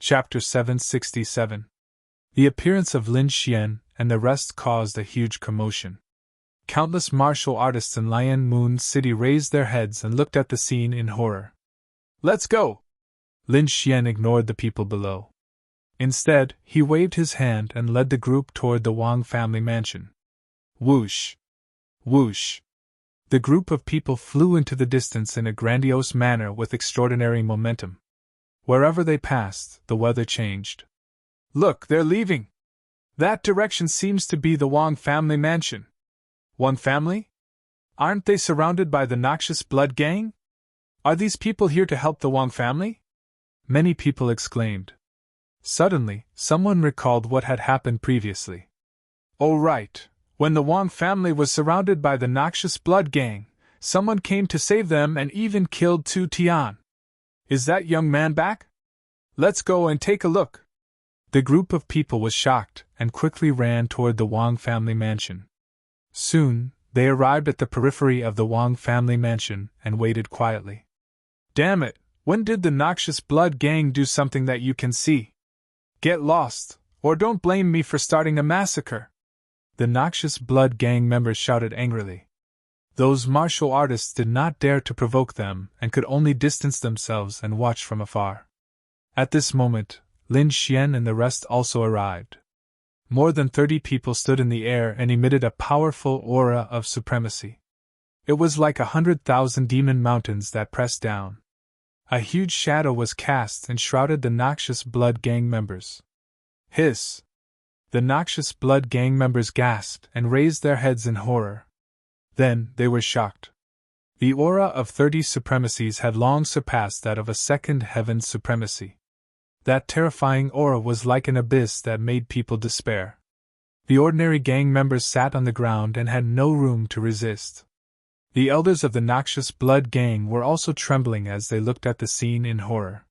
Chapter 767. The appearance of Lin Xian and the rest caused a huge commotion. Countless martial artists in Lian Moon City raised their heads and looked at the scene in horror. "Let's go!" Lin Xian ignored the people below. Instead, he waved his hand and led the group toward the Wang family mansion. Whoosh! Whoosh! The group of people flew into the distance in a grandiose manner with extraordinary momentum. Wherever they passed, the weather changed. "Look, they're leaving! That direction seems to be the Wang family mansion." "Wang family? Aren't they surrounded by the noxious blood gang? Are these people here to help the Wang family?" Many people exclaimed. Suddenly, someone recalled what had happened previously. "Oh right, when the Wang family was surrounded by the noxious blood gang, someone came to save them and even killed Tu Tian. Is that young man back? Let's go and take a look." The group of people was shocked and quickly ran toward the Wang family mansion. Soon, they arrived at the periphery of the Wang family mansion and waited quietly. "Damn it, when did the noxious blood gang do something that you can see? Get lost, or don't blame me for starting a massacre!" The noxious blood gang members shouted angrily. Those martial artists did not dare to provoke them and could only distance themselves and watch from afar. At this moment, Lin Xian and the rest also arrived. More than 30 people stood in the air and emitted a powerful aura of supremacy. It was like 100,000 demon mountains that pressed down. A huge shadow was cast and shrouded the noxious blood gang members. Hiss! The noxious blood gang members gasped and raised their heads in horror. Then, they were shocked. The aura of 30 supremacies had long surpassed that of a second heaven supremacy. That terrifying aura was like an abyss that made people despair. The ordinary gang members sat on the ground and had no room to resist. The elders of the noxious blood gang were also trembling as they looked at the scene in horror.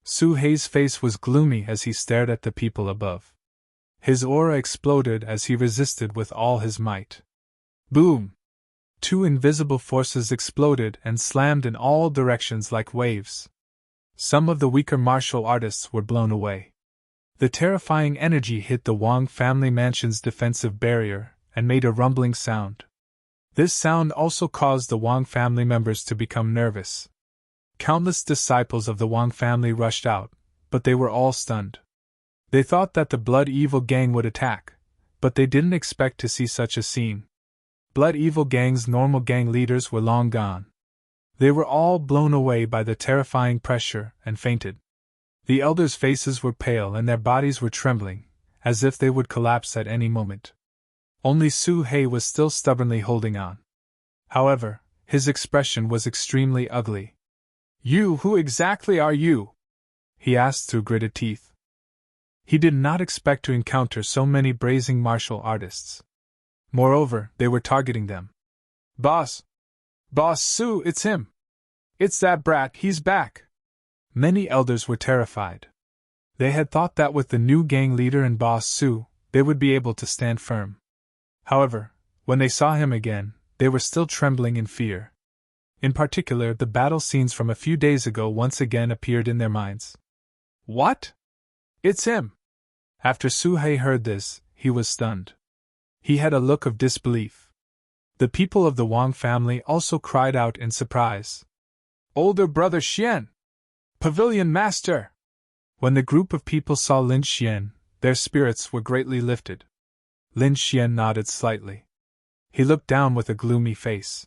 Su Hei's face was gloomy as he stared at the people above. His aura exploded as he resisted with all his might. Boom! 2 invisible forces exploded and slammed in all directions like waves. Some of the weaker martial artists were blown away. The terrifying energy hit the Wang family mansion's defensive barrier and made a rumbling sound. This sound also caused the Wang family members to become nervous. Countless disciples of the Wang family rushed out, but they were all stunned. They thought that the Blood Evil Gang would attack, but they didn't expect to see such a scene. Blood Evil Gang's normal gang leaders were long gone. They were all blown away by the terrifying pressure and fainted. The elders' faces were pale and their bodies were trembling, as if they would collapse at any moment. Only Su Hei was still stubbornly holding on. However, his expression was extremely ugly. Who exactly are you?" he asked through gritted teeth. He did not expect to encounter so many brazen martial artists. Moreover, they were targeting them. Boss Su, it's him! It's that brat, he's back!" Many elders were terrified. They had thought that with the new gang leader and Boss Su, they would be able to stand firm. However, when they saw him again, they were still trembling in fear. In particular, the battle scenes from a few days ago once again appeared in their minds. "What? It's him!" After Su Hei heard this, he was stunned. He had a look of disbelief. The people of the Wang family also cried out in surprise. "Older brother Xian! Pavilion Master!" When the group of people saw Lin Xian, their spirits were greatly lifted. Lin Xian nodded slightly. He looked down with a gloomy face.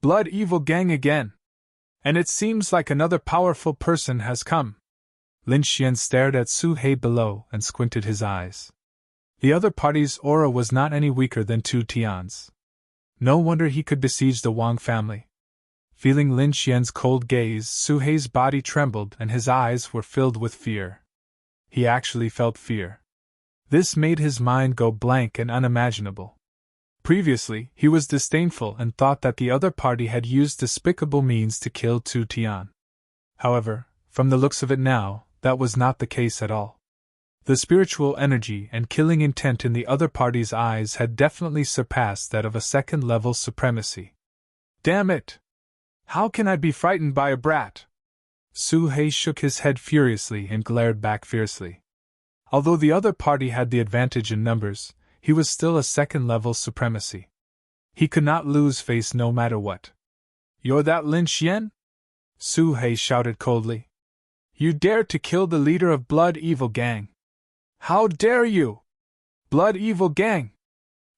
"Blood Evil Gang again! And it seems like another powerful person has come." Lin Xian stared at Su Hei below and squinted his eyes. The other party's aura was not any weaker than Tu Tian's. No wonder he could besiege the Wang family. Feeling Lin Xian's cold gaze, Su Hei's body trembled and his eyes were filled with fear. He actually felt fear. This made his mind go blank and unimaginable. Previously, he was disdainful and thought that the other party had used despicable means to kill Tu Tian. However, from the looks of it now, that was not the case at all. The spiritual energy and killing intent in the other party's eyes had definitely surpassed that of a second-level supremacy. "Damn it! How can I be frightened by a brat?" Su He shook his head furiously and glared back fiercely. Although the other party had the advantage in numbers, he was still a second-level supremacy. He could not lose face no matter what. "You're that Lin Xian?" Su He shouted coldly. "You dared to kill the leader of Blood Evil Gang! How dare you! Blood Evil Gang!"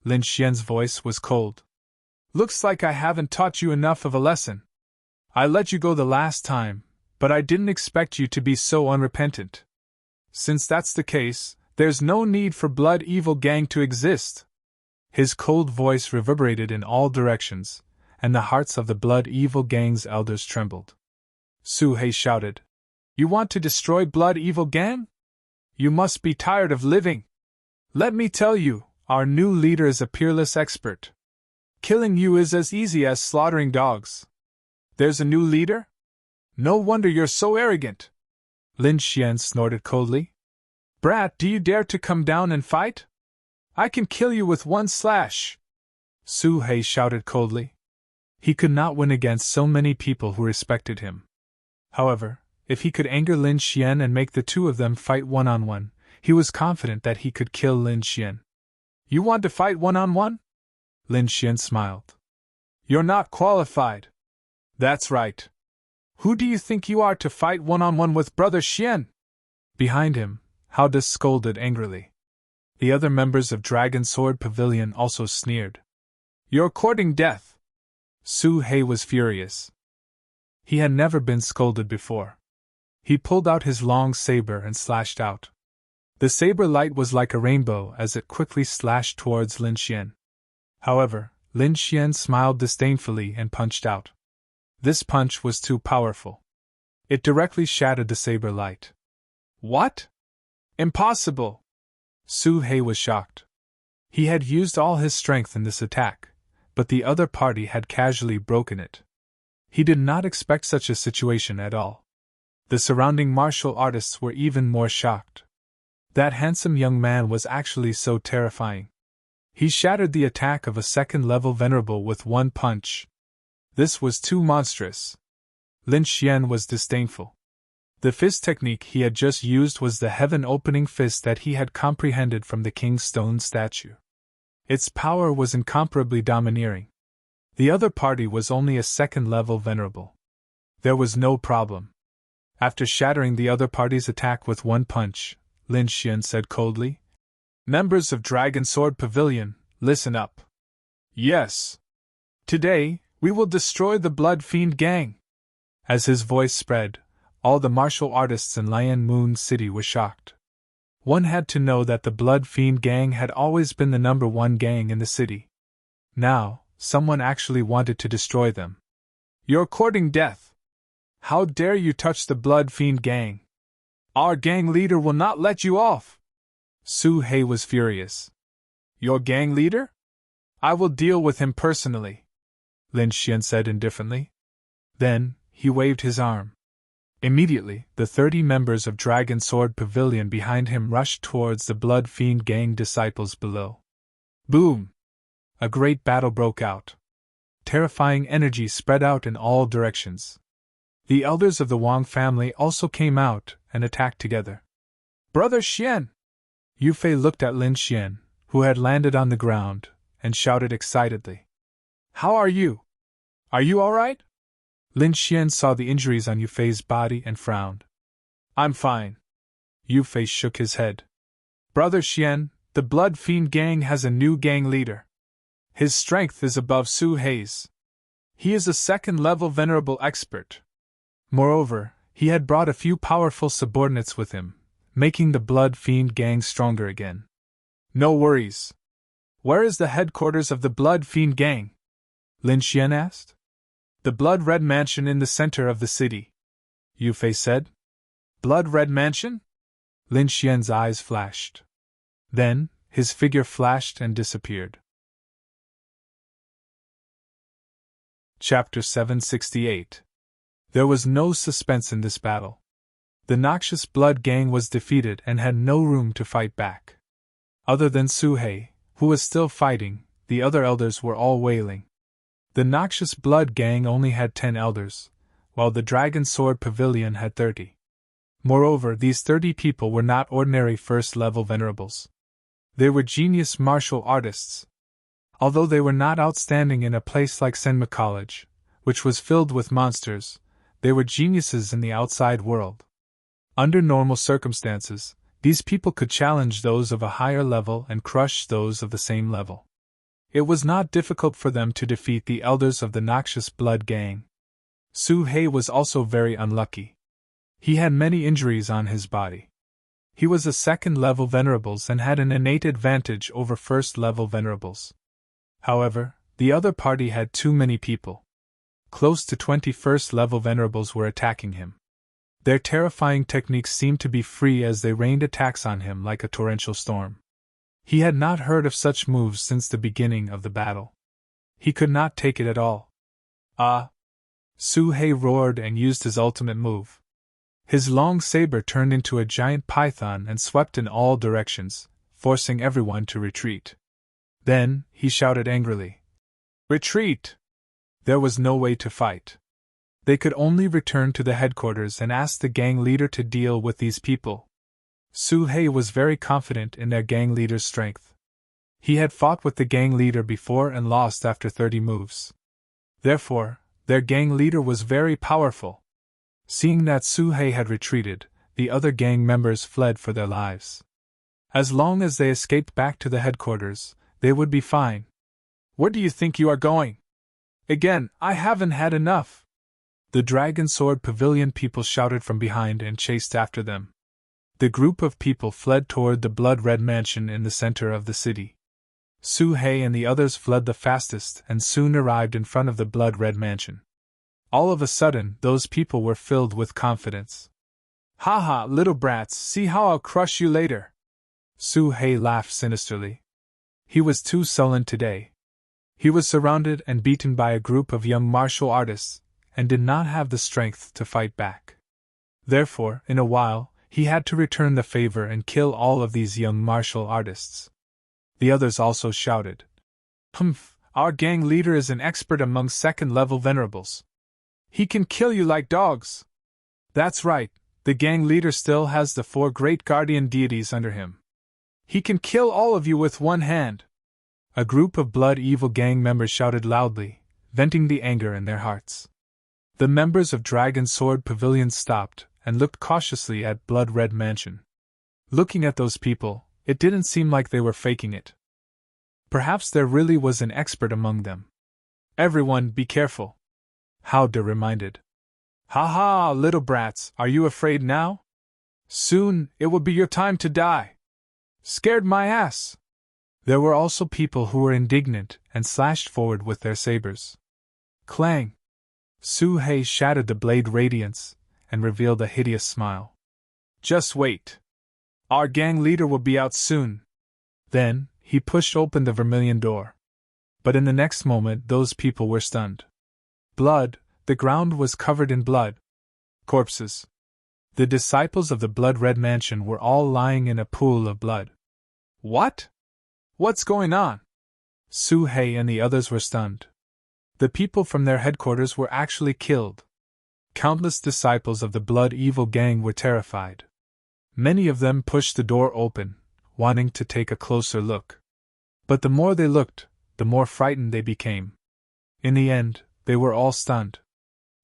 Lin Xian's voice was cold. "Looks like I haven't taught you enough of a lesson. I let you go the last time, but I didn't expect you to be so unrepentant. Since that's the case, there's no need for Blood Evil Gang to exist." His cold voice reverberated in all directions, and the hearts of the Blood Evil Gang's elders trembled. Su He shouted, "You want to destroy Blood Evil Gang? You must be tired of living. Let me tell you, our new leader is a peerless expert. Killing you is as easy as slaughtering dogs." "There's a new leader? No wonder you're so arrogant!" Lin Xian snorted coldly. "Brat, do you dare to come down and fight? I can kill you with one slash!" Su He shouted coldly. He could not win against so many people who respected him. However, if he could anger Lin Xian and make the two of them fight one-on-one, he was confident that he could kill Lin Xian. "You want to fight one-on-one?" Lin Xian smiled. "You're not qualified." "That's right. Who do you think you are to fight one-on-one with Brother Xian?" Behind him, Howda scolded angrily. The other members of Dragon Sword Pavilion also sneered. "You're courting death." Su He was furious. He had never been scolded before. He pulled out his long saber and slashed out. The saber light was like a rainbow as it quickly slashed towards Lin Xian. However, Lin Xian smiled disdainfully and punched out. This punch was too powerful. It directly shattered the saber light. "What? Impossible!" Su He was shocked. He had used all his strength in this attack, but the other party had casually broken it. He did not expect such a situation at all. The surrounding martial artists were even more shocked. That handsome young man was actually so terrifying. He shattered the attack of a second-level venerable with one punch. This was too monstrous. Lin Xian was disdainful. The fist technique he had just used was the heaven-opening fist that he had comprehended from the King's Stone statue. Its power was incomparably domineering. The other party was only a second-level venerable. There was no problem. After shattering the other party's attack with one punch, Lin Xian said coldly, "Members of Dragon Sword Pavilion, listen up. Yes. Today, we will destroy the Blood Fiend Gang." As his voice spread, all the martial artists in Lian Moon City were shocked. One had to know that the Blood Fiend Gang had always been the #1 gang in the city. Now, someone actually wanted to destroy them. "You're courting death. How dare you touch the Blood Fiend Gang? Our gang leader will not let you off." Su He was furious. "Your gang leader? I will deal with him personally," Lin Xian said indifferently. Then, he waved his arm. Immediately, the 30 members of Dragon Sword Pavilion behind him rushed towards the Blood Fiend Gang disciples below. Boom! A great battle broke out. Terrifying energy spread out in all directions. The elders of the Wang family also came out and attacked together. "Brother Xian!" Yu Fei looked at Lin Xian, who had landed on the ground, and shouted excitedly. "How are you? Are you all right?" Lin Xian saw the injuries on Yu Fei's body and frowned. "I'm fine." Yu Fei shook his head. "Brother Xian, the Blood Fiend Gang has a new gang leader. His strength is above Su Hei's. He is a second-level venerable expert. Moreover, he had brought a few powerful subordinates with him, making the Blood Fiend Gang stronger again." "No worries. Where is the headquarters of the Blood Fiend Gang?" Lin Xian asked. "The Blood Red Mansion in the center of the city," Yu Fei said. "Blood Red Mansion?" Lin Xian's eyes flashed. Then, his figure flashed and disappeared. Chapter 768. There was no suspense in this battle. The noxious Blood Gang was defeated and had no room to fight back. Other than Su He, who was still fighting, the other elders were all wailing. The noxious Blood Gang only had 10 elders, while the Dragon Sword Pavilion had 30. Moreover, these 30 people were not ordinary first-level venerables. They were genius martial artists. Although they were not outstanding in a place like Senma College, which was filled with monsters, they were geniuses in the outside world. Under normal circumstances, these people could challenge those of a higher level and crush those of the same level. It was not difficult for them to defeat the elders of the Noxious Blood Gang. Su-hei was also very unlucky. He had many injuries on his body. He was a second-level venerables and had an innate advantage over first-level venerables. However, the other party had too many people. Close to 20 first-level venerables were attacking him. Their terrifying techniques seemed to be free as they rained attacks on him like a torrential storm. He had not heard of such moves since the beginning of the battle. He could not take it at all. Ah! Su-hei roared and used his ultimate move. His long saber turned into a giant python and swept in all directions, forcing everyone to retreat. Then, he shouted angrily, "Retreat!" There was no way to fight. They could only return to the headquarters and ask the gang leader to deal with these people. Su-hei was very confident in their gang leader's strength. He had fought with the gang leader before and lost after 30 moves. Therefore, their gang leader was very powerful. Seeing that Su-hei had retreated, the other gang members fled for their lives. As long as they escaped back to the headquarters, they would be fine. "Where do you think you are going? Again, I haven't had enough!" The Dragon Sword Pavilion people shouted from behind and chased after them. The group of people fled toward the blood-red mansion in the center of the city. Su-hei and the others fled the fastest and soon arrived in front of the blood-red mansion. All of a sudden, those people were filled with confidence. "Ha ha, little brats, see how I'll crush you later!" Su-hei laughed sinisterly. He was too sullen today. He was surrounded and beaten by a group of young martial artists, and did not have the strength to fight back. Therefore, in a while, he had to return the favor and kill all of these young martial artists. The others also shouted, "Humph, our gang leader is an expert among second-level venerables. He can kill you like dogs." "That's right, the gang leader still has the 4 great guardian deities under him. He can kill all of you with one hand." A group of blood evil gang members shouted loudly, venting the anger in their hearts. The members of Dragon Sword Pavilion stopped and looked cautiously at Blood Red Mansion. Looking at those people, it didn't seem like they were faking it. Perhaps there really was an expert among them. "Everyone, be careful," Howda reminded. "Ha ha, little brats, are you afraid now? Soon, it will be your time to die. Scared my ass." There were also people who were indignant and slashed forward with their sabers. Clang! Su-hei shattered the blade radiance and revealed a hideous smile. "Just wait. Our gang leader will be out soon." Then, he pushed open the vermilion door. But in the next moment, those people were stunned. Blood, the ground was covered in blood. Corpses. The disciples of the blood-red mansion were all lying in a pool of blood. "What? What's going on?" Su-hei and the others were stunned. The people from their headquarters were actually killed. Countless disciples of the Blood Evil Gang were terrified. Many of them pushed the door open, wanting to take a closer look. But the more they looked, the more frightened they became. In the end, they were all stunned.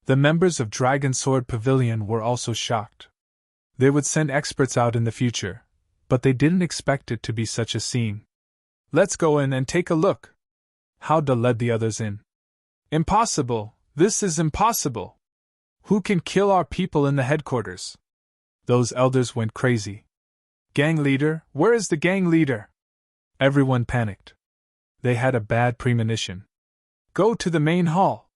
The members of Dragon Sword Pavilion were also shocked. They would send experts out in the future, but they didn't expect it to be such a scene. "Let's go in and take a look." Howda led the others in. "Impossible! This is impossible! Who can kill our people in the headquarters?" Those elders went crazy. "Gang leader, where is the gang leader?" Everyone panicked. They had a bad premonition. "Go to the main hall."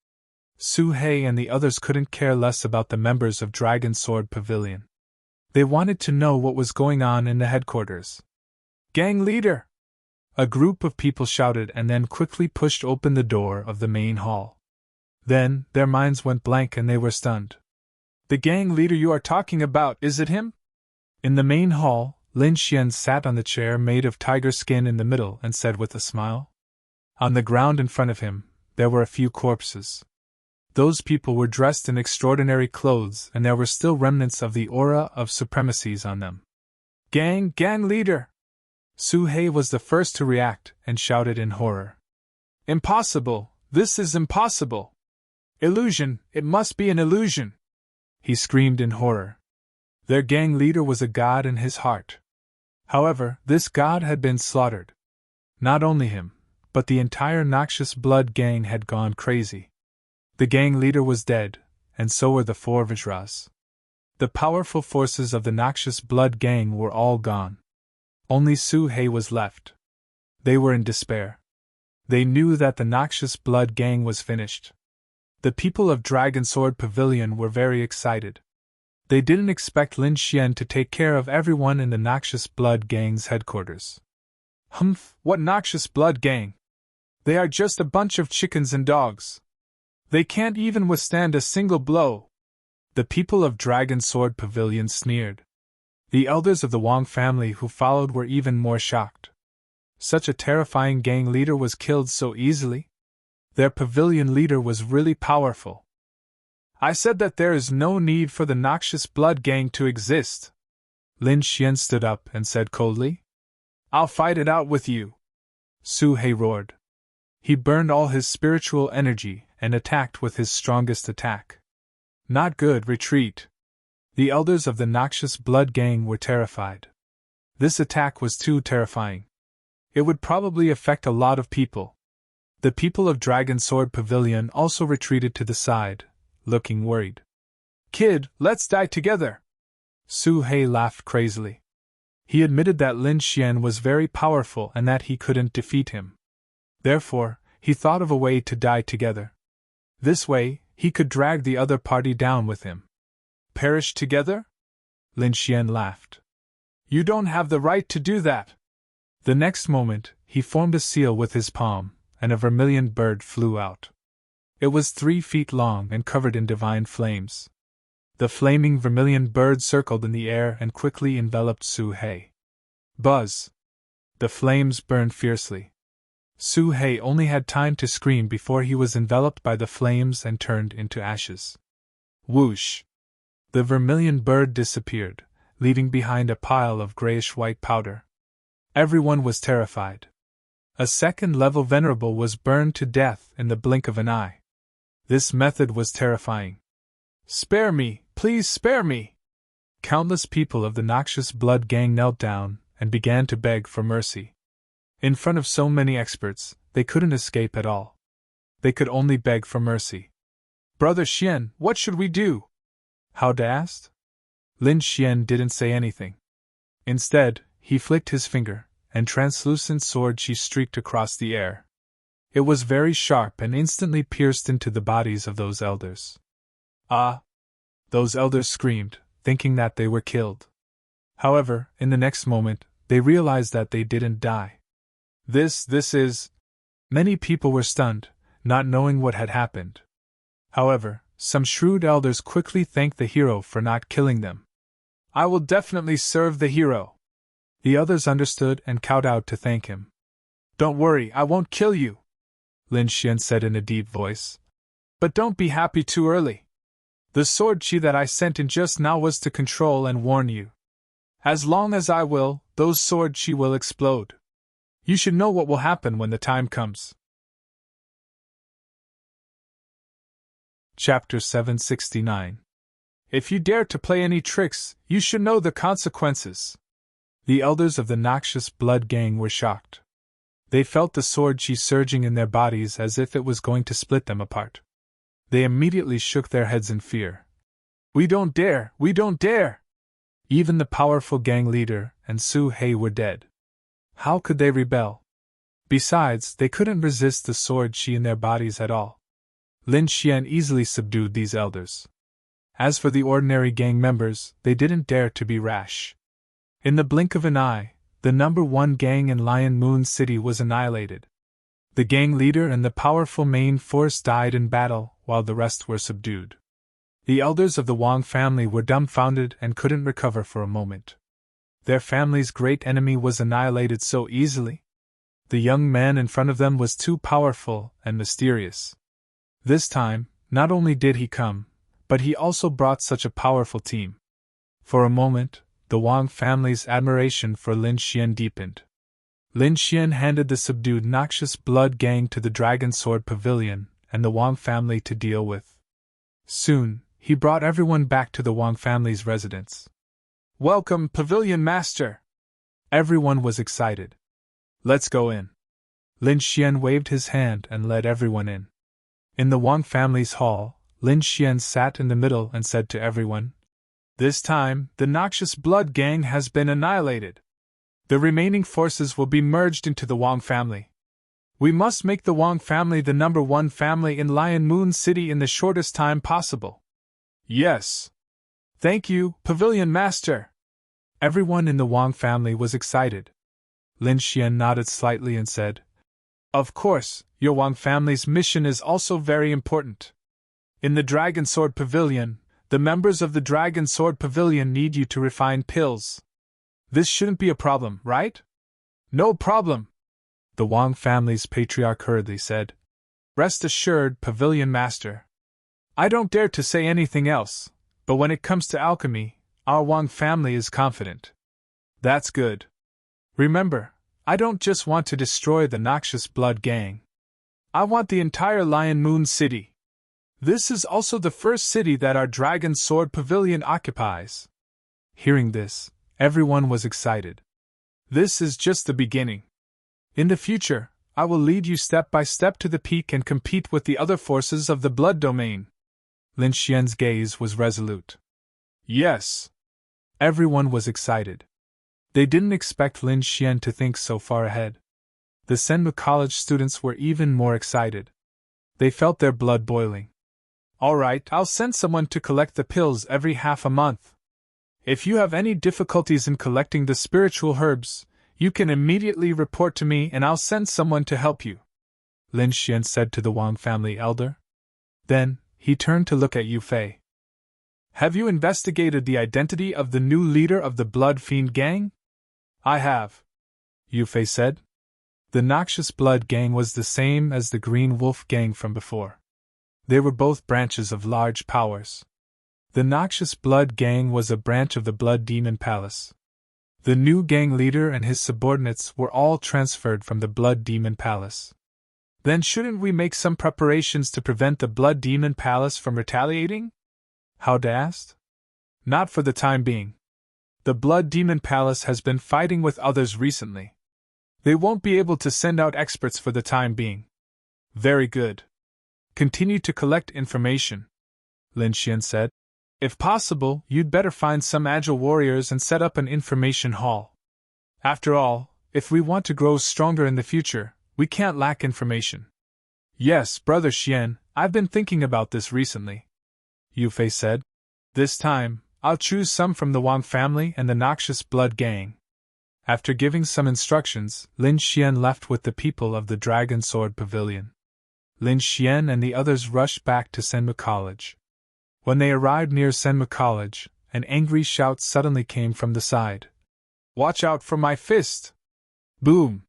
Su-hei and the others couldn't care less about the members of Dragon Sword Pavilion. They wanted to know what was going on in the headquarters. "Gang leader!" A group of people shouted and then quickly pushed open the door of the main hall. Then, their minds went blank and they were stunned. "The gang leader you are talking about, is it him?" In the main hall, Lin Xian sat on the chair made of tiger skin in the middle and said with a smile. On the ground in front of him, there were a few corpses. Those people were dressed in extraordinary clothes, and there were still remnants of the aura of supremacies on them. Gang leader! Su-hei was the first to react and shouted in horror. Impossible! This is impossible! Illusion! It must be an illusion! He screamed in horror. Their gang leader was a god in his heart. However, this god had been slaughtered. Not only him, but the entire Noxious Blood gang had gone crazy. The gang leader was dead, and so were the four Vajras. The powerful forces of the Noxious Blood gang were all gone. Only Su-hei was left. They were in despair. They knew that the Noxious Blood gang was finished. The people of Dragon Sword Pavilion were very excited. They didn't expect Lin Xian to take care of everyone in the Noxious Blood gang's headquarters. Humph, what Noxious Blood gang? They are just a bunch of chickens and dogs. They can't even withstand a single blow. The people of Dragon Sword Pavilion sneered. The elders of the Wang family who followed were even more shocked. Such a terrifying gang leader was killed so easily? Their pavilion leader was really powerful. I said that there is no need for the Noxious Blood gang to exist. Lin Xian stood up and said coldly. I'll fight it out with you. Su-hei roared. He burned all his spiritual energy and attacked with his strongest attack. Not good, retreat. The elders of the Noxious Blood gang were terrified. This attack was too terrifying. It would probably affect a lot of people. The people of Dragon Sword Pavilion also retreated to the side, looking worried. Kid, let's die together! Su-hei laughed crazily. He admitted that Lin Xian was very powerful and that he couldn't defeat him. Therefore, he thought of a way to die together. This way, he could drag the other party down with him. Perish together? Lin Xian laughed. You don't have the right to do that. The next moment, he formed a seal with his palm, and a vermilion bird flew out. It was 3 feet long and covered in divine flames. The flaming vermilion bird circled in the air and quickly enveloped Su-hei. Buzz! The flames burned fiercely. Su-hei only had time to scream before he was enveloped by the flames and turned into ashes. Whoosh! The vermilion bird disappeared, leaving behind a pile of grayish-white powder. Everyone was terrified. A second-level venerable was burned to death in the blink of an eye. This method was terrifying. Spare me, please spare me! Countless people of the Noxious Blood gang knelt down and began to beg for mercy. In front of so many experts, they couldn't escape at all. They could only beg for mercy. Brother Xian, what should we do? Hao-De asked. Lin Xian didn't say anything. Instead, he flicked his finger, and translucent sword chi streaked across the air. It was very sharp and instantly pierced into the bodies of those elders. Ah! Those elders screamed, thinking that they were killed. However, in the next moment, they realized that they didn't die. This is... Many people were stunned, not knowing what had happened. However, some shrewd elders quickly thanked the hero for not killing them. I will definitely serve the hero. The others understood and kowtowed to thank him. Don't worry, I won't kill you, Lin Xian said in a deep voice. But don't be happy too early. The sword chi that I sent in just now was to control and warn you. As long as I will, those sword chi will explode. You should know what will happen when the time comes. Chapter 769. If you dare to play any tricks, you should know the consequences. The elders of the Noxious Blood gang were shocked. They felt the sword chi surging in their bodies as if it was going to split them apart. They immediately shook their heads in fear. We don't dare! We don't dare! Even the powerful gang leader and Su-hei were dead. How could they rebel? Besides, they couldn't resist the sword chi in their bodies at all. Lin Xian easily subdued these elders. As for the ordinary gang members, they didn't dare to be rash. In the blink of an eye, the number 1 gang in Lion Moon City was annihilated. The gang leader and the powerful main force died in battle, while the rest were subdued. The elders of the Wang family were dumbfounded and couldn't recover for a moment. Their family's great enemy was annihilated so easily. The young man in front of them was too powerful and mysterious. This time, not only did he come, but he also brought such a powerful team. For a moment, the Wang family's admiration for Lin Xian deepened. Lin Xian handed the subdued noxious blood gang to the Dragon Sword Pavilion and the Wang family to deal with. Soon, he brought everyone back to the Wang family's residence. "Welcome, Pavilion Master!" Everyone was excited. "Let's go in." Lin Xian waved his hand and led everyone in. In the Wang family's hall, Lin Xian sat in the middle and said to everyone, "This time, the noxious blood gang has been annihilated. The remaining forces will be merged into the Wang family. We must make the Wang family the #1 family in Lion Moon City in the shortest time possible." "Yes. Thank you, Pavilion Master." Everyone in the Wang family was excited. Lin Xian nodded slightly and said, "Of course, your Wang family's mission is also very important. In the Dragon Sword Pavilion, the members of the Dragon Sword Pavilion need you to refine pills. This shouldn't be a problem, right?" "No problem," the Wang family's patriarch hurriedly said. "Rest assured, Pavilion Master. I don't dare to say anything else, but when it comes to alchemy, our Wang family is confident." "That's good. Remember, I don't just want to destroy the noxious blood gang. I want the entire Lion Moon City. This is also the first city that our Dragon Sword Pavilion occupies." Hearing this, everyone was excited. "This is just the beginning. In the future, I will lead you step by step to the peak and compete with the other forces of the blood domain." Lin Xian's gaze was resolute. "Yes." Everyone was excited. They didn't expect Lin Xian to think so far ahead. The Senmu College students were even more excited. They felt their blood boiling. "All right, I'll send someone to collect the pills every half a month. If you have any difficulties in collecting the spiritual herbs, you can immediately report to me and I'll send someone to help you," Lin Xian said to the Wang family elder. Then, he turned to look at Yu Fei. "Have you investigated the identity of the new leader of the Blood Fiend Gang?" "I have," Yu Fei said. The Noxious Blood Gang was the same as the Green Wolf Gang from before. They were both branches of large powers. The Noxious Blood Gang was a branch of the Blood Demon Palace. The new gang leader and his subordinates were all transferred from the Blood Demon Palace. "Then shouldn't we make some preparations to prevent the Blood Demon Palace from retaliating?" Howda asked. "Not for the time being. The Blood Demon Palace has been fighting with others recently. They won't be able to send out experts for the time being." "Very good. Continue to collect information," Lin Xian said. "If possible, you'd better find some agile warriors and set up an information hall. After all, if we want to grow stronger in the future, we can't lack information." "Yes, Brother Xian, I've been thinking about this recently," Yu Fei said. "This time, I'll choose some from the Wang family and the Noxious Blood Gang." After giving some instructions, Lin Xian left with the people of the Dragon Sword Pavilion. Lin Xian and the others rushed back to Senmu College. When they arrived near Senmu College, an angry shout suddenly came from the side. "Watch out for my fist!" Boom!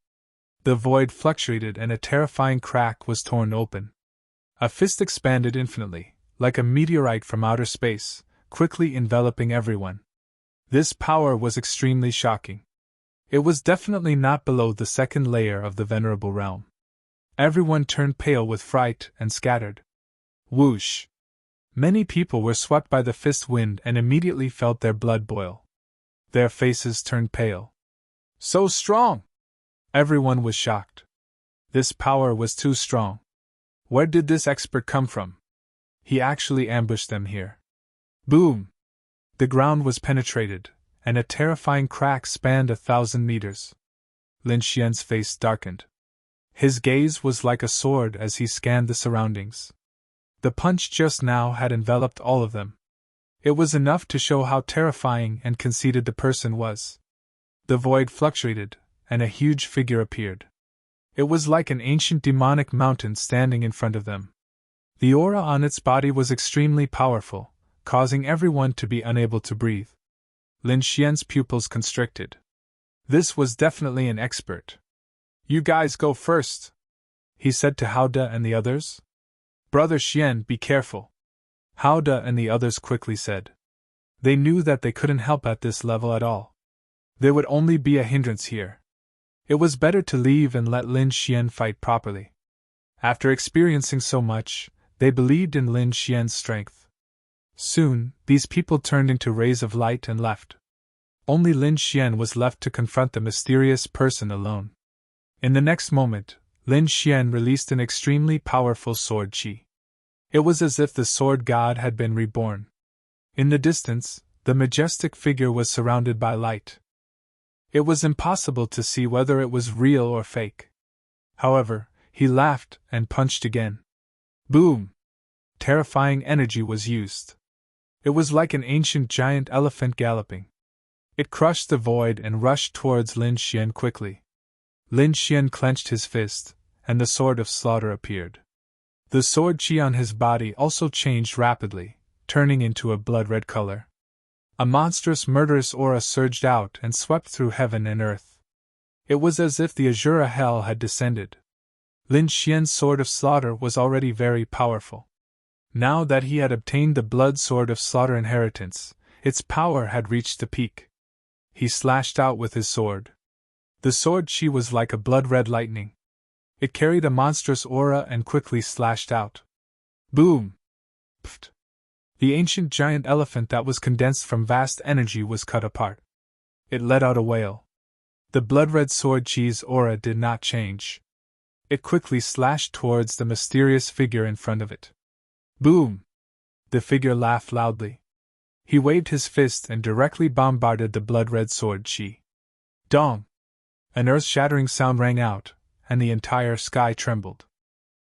The void fluctuated and a terrifying crack was torn open. A fist expanded infinitely, like a meteorite from outer space, quickly enveloping everyone. This power was extremely shocking. It was definitely not below the second layer of the Venerable Realm. Everyone turned pale with fright and scattered. Whoosh! Many people were swept by the fist wind and immediately felt their blood boil. Their faces turned pale. "So strong!" Everyone was shocked. This power was too strong. Where did this expert come from? He actually ambushed them here. Boom! The ground was penetrated, and a terrifying crack spanned 1,000 meters. Lin Xian's face darkened. His gaze was like a sword as he scanned the surroundings. The punch just now had enveloped all of them. It was enough to show how terrifying and conceited the person was. The void fluctuated, and a huge figure appeared. It was like an ancient demonic mountain standing in front of them. The aura on its body was extremely powerful, causing everyone to be unable to breathe. Lin Xian's pupils constricted. This was definitely an expert. "You guys go first," he said to Howda and the others. "Brother Xian, be careful," Hao De and the others quickly said. They knew that they couldn't help at this level at all. There would only be a hindrance here. It was better to leave and let Lin Xian fight properly. After experiencing so much, they believed in Lin Xian's strength. Soon, these people turned into rays of light and left. Only Lin Xian was left to confront the mysterious person alone. In the next moment, Lin Xian released an extremely powerful sword qi. It was as if the sword god had been reborn. In the distance, the majestic figure was surrounded by light. It was impossible to see whether it was real or fake. However, he laughed and punched again. Boom! Terrifying energy was used. It was like an ancient giant elephant galloping. It crushed the void and rushed towards Lin Xian quickly. Lin Xian clenched his fist, and the sword of slaughter appeared. The sword qi on his body also changed rapidly, turning into a blood-red color. A monstrous murderous aura surged out and swept through heaven and earth. It was as if the Azura hell had descended. Lin Xian's sword of slaughter was already very powerful. Now that he had obtained the blood sword of slaughter inheritance, its power had reached the peak. He slashed out with his sword. The sword qi was like a blood-red lightning. It carried a monstrous aura and quickly slashed out. Boom! Pft! The ancient giant elephant that was condensed from vast energy was cut apart. It let out a wail. The blood-red sword qi's aura did not change. It quickly slashed towards the mysterious figure in front of it. Boom! The figure laughed loudly. He waved his fist and directly bombarded the blood-red sword qi. Dong! An earth-shattering sound rang out, and the entire sky trembled.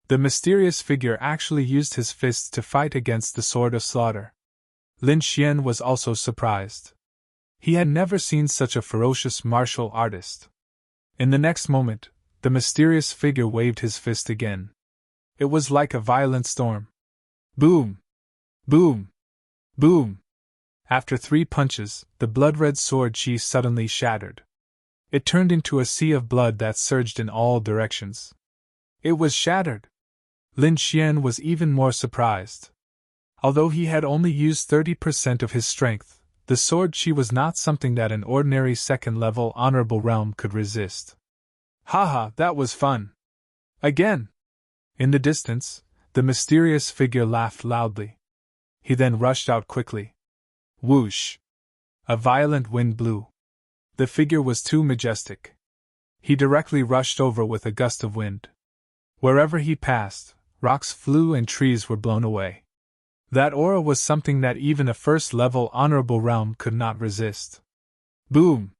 The mysterious figure actually used his fists to fight against the sword of slaughter. Lin Xian was also surprised. He had never seen such a ferocious martial artist. In the next moment, the mysterious figure waved his fist again. It was like a violent storm. Boom! Boom! Boom! After 3 punches, the blood-red sword qi suddenly shattered. It turned into a sea of blood that surged in all directions. It was shattered. Lin Xian was even more surprised. Although he had only used 30% of his strength, the sword qi was not something that an ordinary second-level honorable realm could resist. Haha, that was fun! Again! In the distance, the mysterious figure laughed loudly. He then rushed out quickly. Whoosh! A violent wind blew. The figure was too majestic. He directly rushed over with a gust of wind. Wherever he passed, rocks flew and trees were blown away. That aura was something that even a first-level honorable realm could not resist. Boom!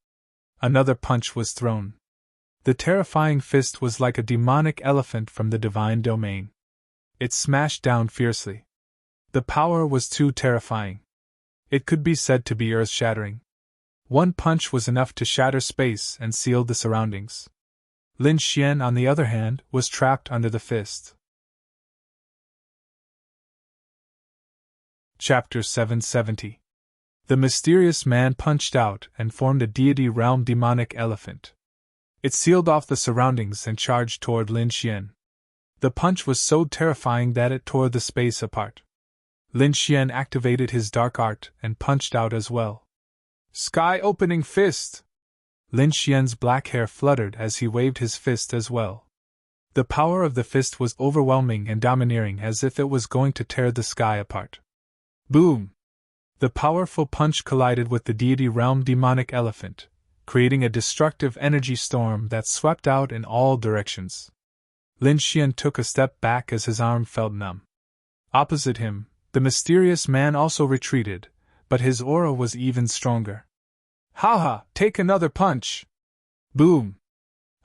Another punch was thrown. The terrifying fist was like a demonic elephant from the divine domain. It smashed down fiercely. The power was too terrifying. It could be said to be earth-shattering. One punch was enough to shatter space and seal the surroundings. Lin Xian, on the other hand, was trapped under the fist. Chapter 770. The mysterious man punched out and formed a deity realm demonic elephant. It sealed off the surroundings and charged toward Lin Xian. The punch was so terrifying that it tore the space apart. Lin Xian activated his dark art and punched out as well. Sky-opening fist! Lin Xian's black hair fluttered as he waved his fist as well. The power of the fist was overwhelming and domineering, as if it was going to tear the sky apart. Boom! The powerful punch collided with the deity realm demonic elephant, creating a destructive energy storm that swept out in all directions. Lin Xian took a step back as his arm felt numb. Opposite him, the mysterious man also retreated, but his aura was even stronger. Haha, take another punch! Boom!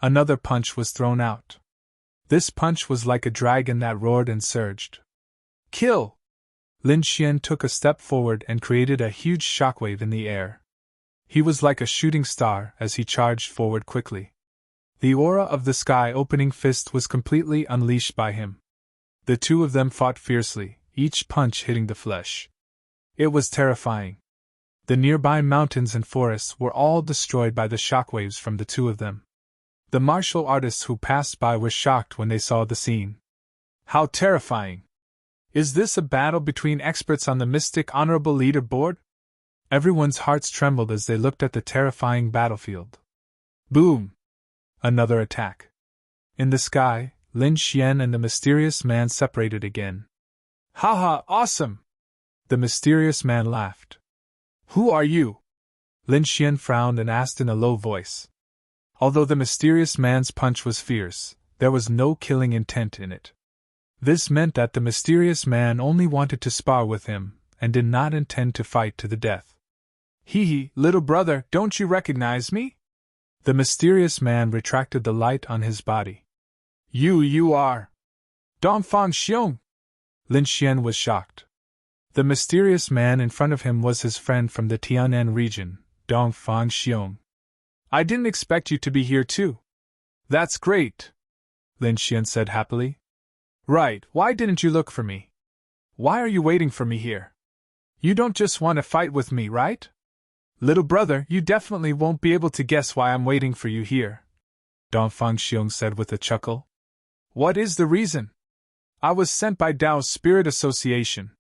Another punch was thrown out. This punch was like a dragon that roared and surged. Kill! Lin Xian took a step forward and created a huge shockwave in the air. He was like a shooting star as he charged forward quickly. The aura of the sky-opening fist was completely unleashed by him. The two of them fought fiercely, each punch hitting the flesh. It was terrifying. The nearby mountains and forests were all destroyed by the shockwaves from the two of them. The martial artists who passed by were shocked when they saw the scene. How terrifying! Is this a battle between experts on the Mystic Honorable Leaderboard? Everyone's hearts trembled as they looked at the terrifying battlefield. Boom! Another attack. In the sky, Lin Xian and the mysterious man separated again. Haha, awesome! The mysterious man laughed. Who are you? Lin Xian frowned and asked in a low voice. Although the mysterious man's punch was fierce, there was no killing intent in it. This meant that the mysterious man only wanted to spar with him, and did not intend to fight to the death. Hee, little brother, don't you recognize me? The mysterious man retracted the light on his body. You are Dongfang Xiong! Lin Xian was shocked. The mysterious man in front of him was his friend from the Tianan region, Dongfang Xiong. I didn't expect you to be here too. That's great, Lin Xian said happily. Right, why didn't you look for me? Why are you waiting for me here? You don't just want to fight with me, right? Little brother, you definitely won't be able to guess why I'm waiting for you here, Dongfang Xiong said with a chuckle. What is the reason? I was sent by Dao's Spirit Association.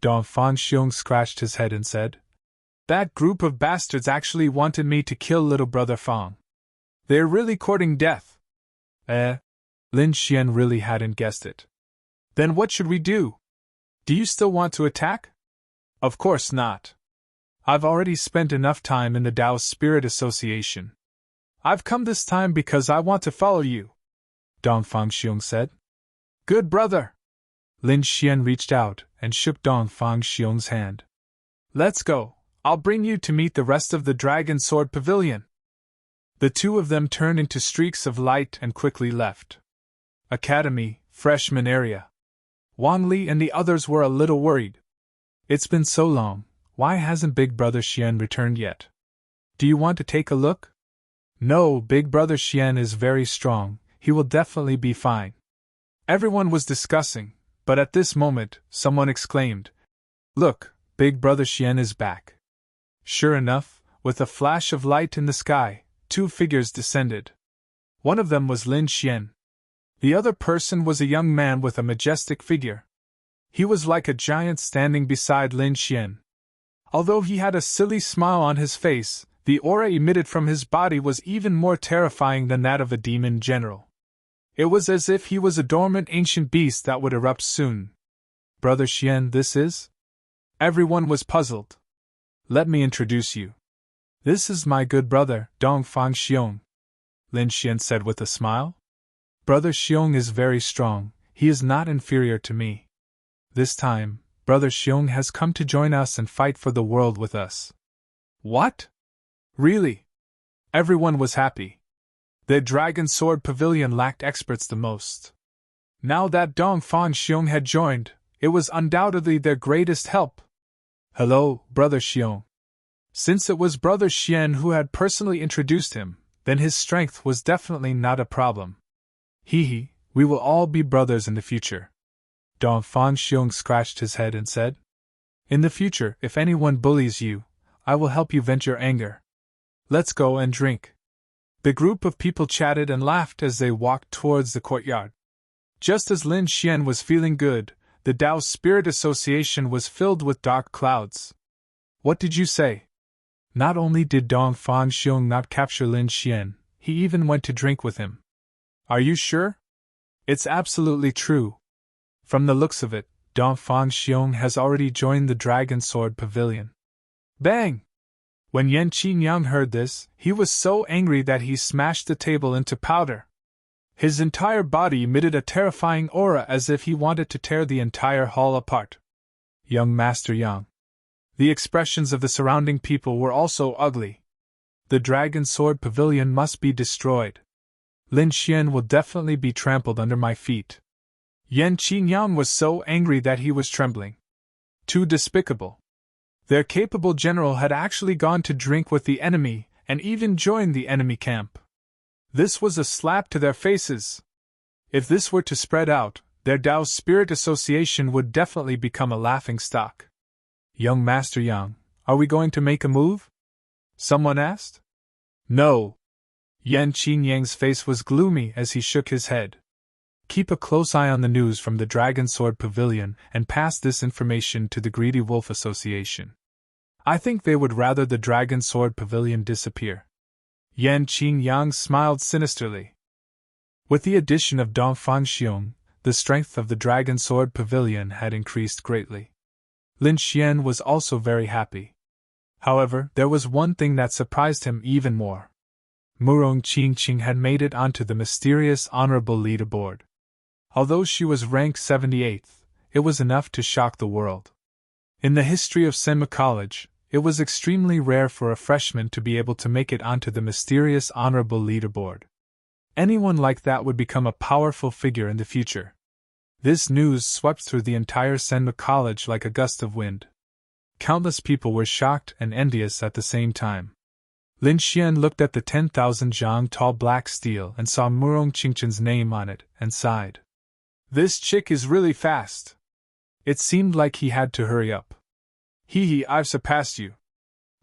Dongfang Xiong scratched his head and said, That group of bastards actually wanted me to kill little brother Fang. They're really courting death. Lin Xian really hadn't guessed it. Then what should we do? Do you still want to attack? Of course not. I've already spent enough time in the Dao's Spirit Association. I've come this time because I want to follow you, Dongfang Xiong said. Good brother! Lin Xian reached out and shook Dongfang Xiong's hand. Let's go, I'll bring you to meet the rest of the Dragon Sword Pavilion. The two of them turned into streaks of light and quickly left. Academy, freshman area. Wang Li and the others were a little worried. It's been so long, why hasn't Big Brother Xian returned yet? Do you want to take a look? No, Big Brother Xian is very strong, he will definitely be fine. Everyone was discussing, but at this moment, someone exclaimed, Look, Big Brother Xian is back. Sure enough, with a flash of light in the sky, two figures descended. One of them was Lin Xian. The other person was a young man with a majestic figure. He was like a giant standing beside Lin Xian. Although he had a silly smile on his face, the aura emitted from his body was even more terrifying than that of a demon general. It was as if he was a dormant ancient beast that would erupt soon. Brother Xian, this is? Everyone was puzzled. Let me introduce you. This is my good brother, Dongfang Xiong, Lin Xian said with a smile. Brother Xiong is very strong, he is not inferior to me. This time, Brother Xiong has come to join us and fight for the world with us. What? Really? Everyone was happy. The Dragon Sword Pavilion lacked experts the most. Now that Dongfang Xiong had joined, it was undoubtedly their greatest help. Hello, Brother Xiong. Since it was Brother Xian who had personally introduced him, then his strength was definitely not a problem. We will all be brothers in the future. Dongfang Xiong scratched his head and said, In the future, if anyone bullies you, I will help you vent your anger. Let's go and drink. The group of people chatted and laughed as they walked towards the courtyard. Just as Lin Xian was feeling good, the Dao Spirit Association was filled with dark clouds. What did you say? Not only did Dongfang Xiong not capture Lin Xian, he even went to drink with him. Are you sure? It's absolutely true. From the looks of it, Dongfang Xiong has already joined the Dragon Sword Pavilion. Bang! When Yan Qingyang heard this, he was so angry that he smashed the table into powder. His entire body emitted a terrifying aura as if he wanted to tear the entire hall apart. Young Master Yang. The expressions of the surrounding people were also ugly. The Dragon Sword Pavilion must be destroyed. Lin Xian will definitely be trampled under my feet. Yan Qingyang was so angry that he was trembling. Too despicable. Their capable general had actually gone to drink with the enemy, and even joined the enemy camp. This was a slap to their faces. If this were to spread out, their Dao Spirit Association would definitely become a laughingstock. Young Master Yang, are we going to make a move? Someone asked. No. Yan Qingyang's face was gloomy as he shook his head. Keep a close eye on the news from the Dragon Sword Pavilion and pass this information to the Greedy Wolf Association. I think they would rather the Dragon Sword Pavilion disappear." Yan Qingyang smiled sinisterly. With the addition of Dong Fangxiong, the strength of the Dragon Sword Pavilion had increased greatly. Lin Xian was also very happy. However, there was one thing that surprised him even more. Murong Qingqing had made it onto the mysterious honorable leaderboard. Although she was ranked 78th, it was enough to shock the world. In the history of Senma College, it was extremely rare for a freshman to be able to make it onto the mysterious honorable leaderboard. Anyone like that would become a powerful figure in the future. This news swept through the entire Senma College like a gust of wind. Countless people were shocked and envious at the same time. Lin Xian looked at the 10,000 zhang tall black steel and saw Murong Qingqin's name on it, and sighed. "This chick is really fast." It seemed like he had to hurry up. "Hee, I've surpassed you."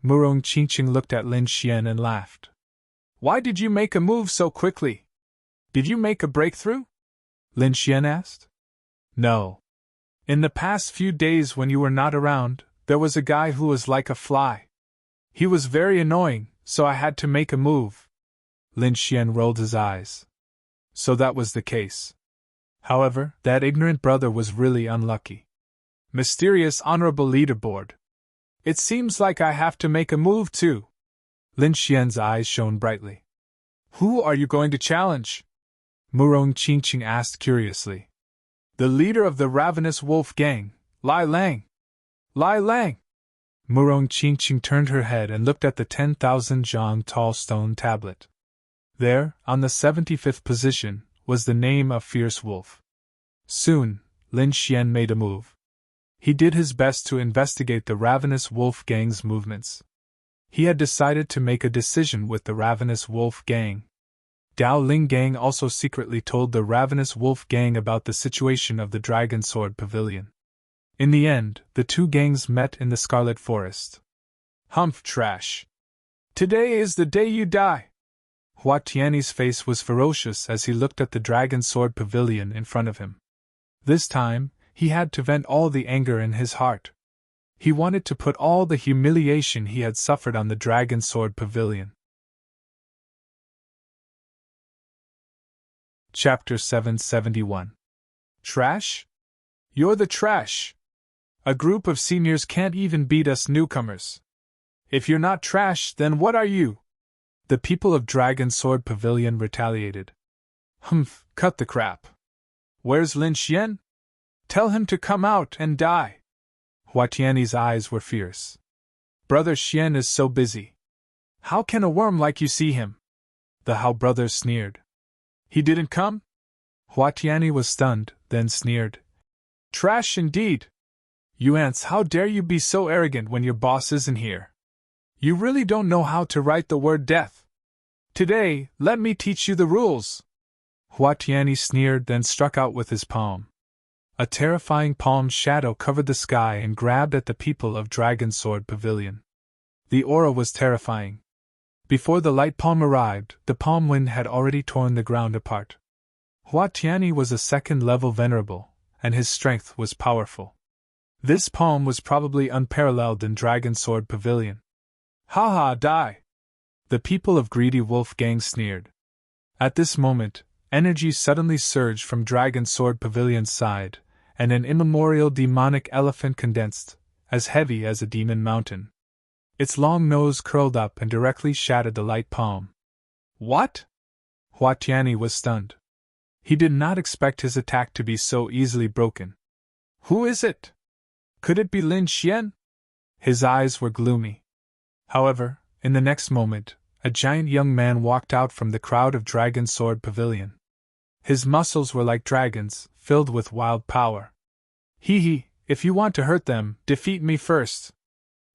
Murong Qingqing looked at Lin Xian and laughed. "Why did you make a move so quickly? Did you make a breakthrough?" Lin Xian asked. "No. In the past few days when you were not around, there was a guy who was like a fly. He was very annoying, so I had to make a move." Lin Xian rolled his eyes. So that was the case. However, that ignorant brother was really unlucky. Mysterious honorable leaderboard. It seems like I have to make a move too. Lin Xian's eyes shone brightly. "Who are you going to challenge?" Murong Qingqing asked curiously. "The leader of the Ravenous Wolf Gang, Lai Lang." "Lai Lang!" Murong Qingqing turned her head and looked at the 10,000 zhang tall stone tablet. There, on the 75th position, was the name of Fierce Wolf. Soon, Lin Xian made a move. He did his best to investigate the Ravenous Wolf Gang's movements. He had decided to make a decision with the Ravenous Wolf Gang. Dao Ling Gang also secretly told the Ravenous Wolf Gang about the situation of the Dragon Sword Pavilion. In the end, the two gangs met in the Scarlet Forest. "Humph, trash! Today is the day you die!" Hua Tianyi's face was ferocious as he looked at the Dragon Sword Pavilion in front of him. This time, he had to vent all the anger in his heart. He wanted to put all the humiliation he had suffered on the Dragon Sword Pavilion. Chapter 771. Trash? You're the trash! A group of seniors can't even beat us newcomers. If you're not trash, then what are you? The people of Dragon Sword Pavilion retaliated. "Humph, cut the crap. Where's Lin Xian? Tell him to come out and die." Hua Tianyi's eyes were fierce. "Brother Xian is so busy. How can a worm like you see him?" The Hao brothers sneered. "He didn't come?" Hua Tianyi was stunned, then sneered. "Trash indeed! You ants, how dare you be so arrogant when your boss isn't here? You really don't know how to write the word death. Today, let me teach you the rules." Hua Tianyi sneered, then struck out with his palm. A terrifying palm shadow covered the sky and grabbed at the people of Dragon Sword Pavilion. The aura was terrifying. Before the light palm arrived, the palm wind had already torn the ground apart. Hua Tianyi was a second-level venerable, and his strength was powerful. This palm was probably unparalleled in Dragon Sword Pavilion. "Ha ha, die!" The people of Greedy Wolf Gang sneered. At this moment, energy suddenly surged from Dragon Sword Pavilion's side, and an immemorial demonic elephant condensed, as heavy as a demon mountain. Its long nose curled up and directly shattered the light palm. "What?" Hua Tianyi was stunned. He did not expect his attack to be so easily broken. "Who is it? Could it be Lin Xian?" His eyes were gloomy. However, in the next moment, a giant young man walked out from the crowd of Dragon Sword Pavilion. His muscles were like dragons, filled with wild power. "Hee, if you want to hurt them, defeat me first."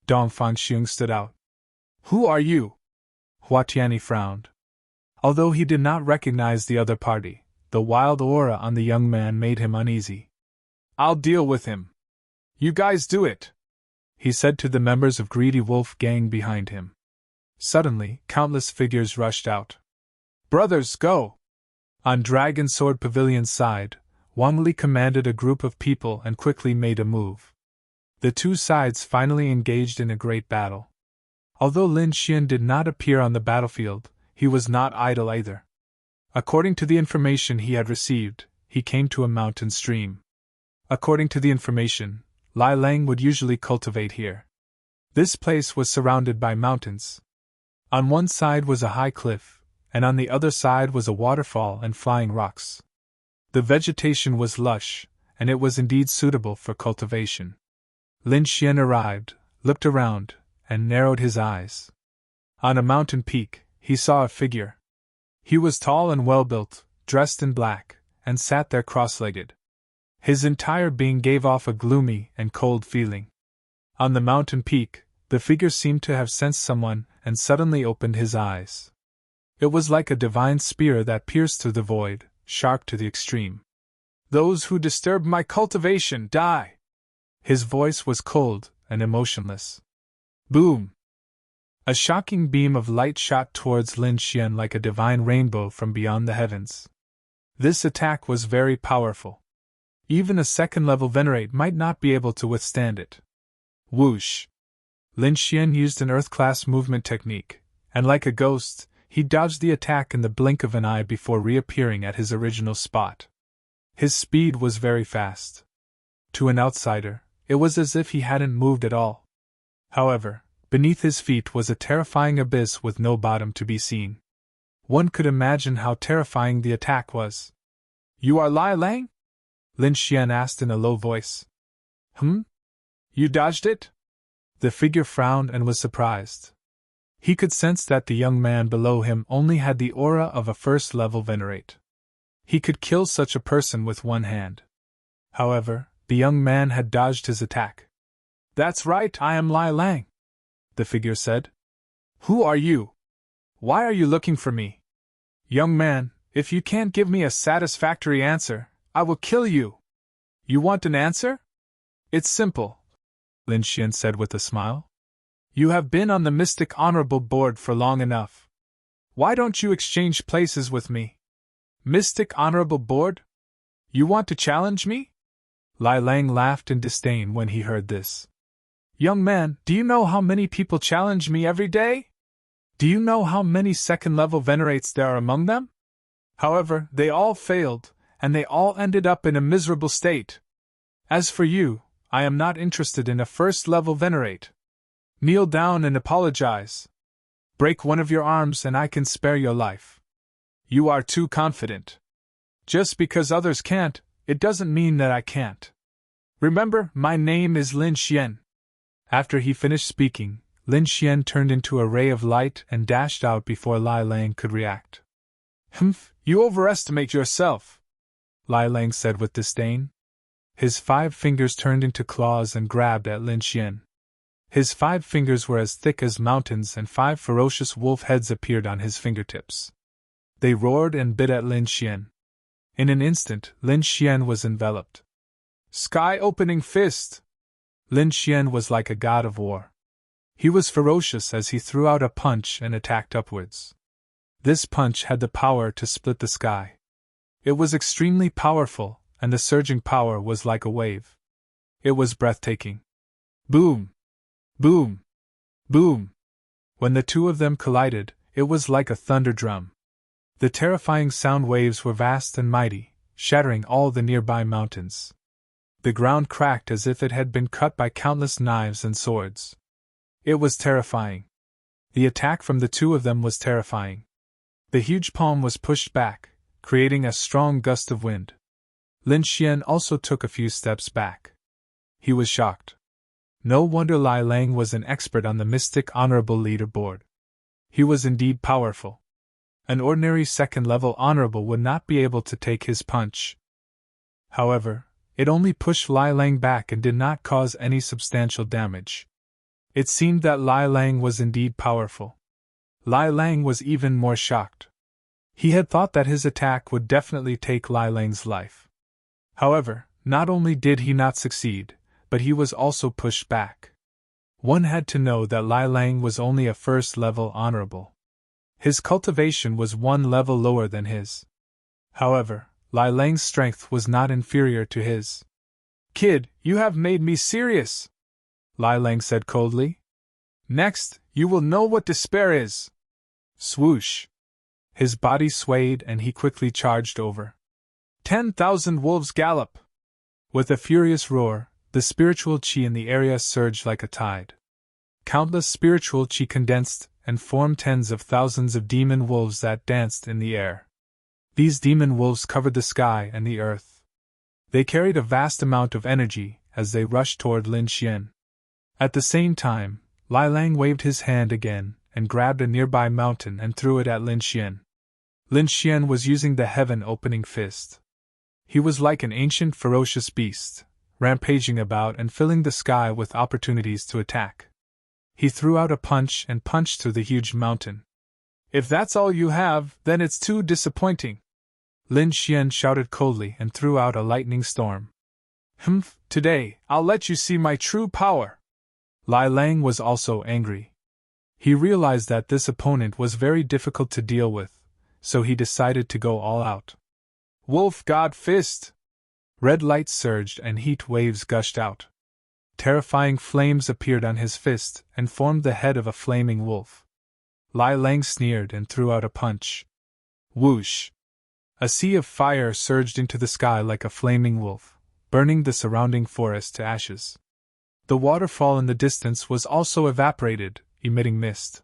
Dong Fangxiong stood out. "Who are you?" Hua Tianyi frowned. Although he did not recognize the other party, the wild aura on the young man made him uneasy. "I'll deal with him. You guys do it," he said to the members of Greedy Wolf Gang behind him. Suddenly, countless figures rushed out. "Brothers, go! On Dragon Sword Pavilion's side, Wang Li commanded a group of people and quickly made a move. The two sides finally engaged in a great battle. Although Lin Xian did not appear on the battlefield, he was not idle either. According to the information he had received, he came to a mountain stream. According to the information, Lai Lang would usually cultivate here. This place was surrounded by mountains. On one side was a high cliff, and on the other side was a waterfall and flying rocks. The vegetation was lush, and it was indeed suitable for cultivation. Lin Xian arrived, looked around, and narrowed his eyes. On a mountain peak, he saw a figure. He was tall and well-built, dressed in black, and sat there cross-legged. His entire being gave off a gloomy and cold feeling. On the mountain peak, the figure seemed to have sensed someone and suddenly opened his eyes. It was like a divine spear that pierced through the void, sharp to the extreme. "Those who disturb my cultivation die!" His voice was cold and emotionless. Boom! A shocking beam of light shot towards Lin Xian like a divine rainbow from beyond the heavens. This attack was very powerful. Even a second-level Venerate might not be able to withstand it. Whoosh! Lin Xian used an Earth-class movement technique, and like a ghost, he dodged the attack in the blink of an eye before reappearing at his original spot. His speed was very fast. To an outsider, it was as if he hadn't moved at all. However, beneath his feet was a terrifying abyss with no bottom to be seen. One could imagine how terrifying the attack was. "You are Lai Lang?" Lin Xian asked in a low voice. You dodged it?" The figure frowned and was surprised. He could sense that the young man below him only had the aura of a first-level Venerate. He could kill such a person with one hand. However, the young man had dodged his attack. "That's right, I am Lai Lang," the figure said. "Who are you? Why are you looking for me? Young man, if you can't give me a satisfactory answer, I will kill you. You want an answer? It's simple," Lin Xian said with a smile. "You have been on the Mystic Honorable Board for long enough. Why don't you exchange places with me? Mystic Honorable Board? You want to challenge me?" Lai Lang laughed in disdain when he heard this. "Young man, do you know how many people challenge me every day? Do you know how many second-level Venerates there are among them? However, they all failed, and they all ended up in a miserable state. As for you, I am not interested in a first-level Venerate. Kneel down and apologize. Break one of your arms and I can spare your life. You are too confident. Just because others can't, it doesn't mean that I can't. Remember, my name is Lin Xian." After he finished speaking, Lin Xian turned into a ray of light and dashed out before Lai Lang could react. You overestimate yourself," Lai Lang said with disdain. His 5 fingers turned into claws and grabbed at Lin Xian. His 5 fingers were as thick as mountains and 5 ferocious wolf heads appeared on his fingertips. They roared and bit at Lin Xian. In an instant, Lin Xian was enveloped. Sky-opening fist! Lin Xian was like a god of war. He was ferocious as he threw out a punch and attacked upwards. This punch had the power to split the sky. It was extremely powerful, and the surging power was like a wave. It was breathtaking. Boom! Boom! Boom! When the two of them collided, it was like a thunder drum. The terrifying sound waves were vast and mighty, shattering all the nearby mountains. The ground cracked as if it had been cut by countless knives and swords. It was terrifying. The attack from the two of them was terrifying. The huge palm was pushed back, creating a strong gust of wind. Lin Xian also took a few steps back. He was shocked. No wonder Lai Lang was an expert on the Mystic Honorable Leaderboard. He was indeed powerful. An ordinary second-level honorable would not be able to take his punch. However, it only pushed Lai Lang back and did not cause any substantial damage. It seemed that Lai Lang was indeed powerful. Lai Lang was even more shocked. He had thought that his attack would definitely take Lai Lang's life. However, not only did he not succeed, but he was also pushed back. One had to know that Lai Lang was only a first-level honorable. His cultivation was 1 level lower than his. However, Lai Lang's strength was not inferior to his. "Kid, you have made me serious," Lai Lang said coldly. "Next, you will know what despair is." Swoosh! His body swayed and he quickly charged over. 10,000 wolves gallop! With a furious roar, the spiritual chi in the area surged like a tide. Countless spiritual chi condensed and formed tens of thousands of demon wolves that danced in the air. These demon wolves covered the sky and the earth. They carried a vast amount of energy as they rushed toward Lin Xian. At the same time, Lai Lang waved his hand again and grabbed a nearby mountain and threw it at Lin Xian. Lin Xian was using the heaven-opening fist. He was like an ancient ferocious beast, rampaging about and filling the sky with opportunities to attack. He threw out a punch and punched through the huge mountain. "If that's all you have, then it's too disappointing," Lin Xian shouted coldly and threw out a lightning storm. "Humph, today, I'll let you see my true power." Lai Lang was also angry. He realized that this opponent was very difficult to deal with, so he decided to go all out. "Wolf God Fist!" Red light surged and heat waves gushed out. Terrifying flames appeared on his fist and formed the head of a flaming wolf. Lai Lang sneered and threw out a punch. Whoosh! A sea of fire surged into the sky like a flaming wolf, burning the surrounding forest to ashes. The waterfall in the distance was also evaporated, emitting mist.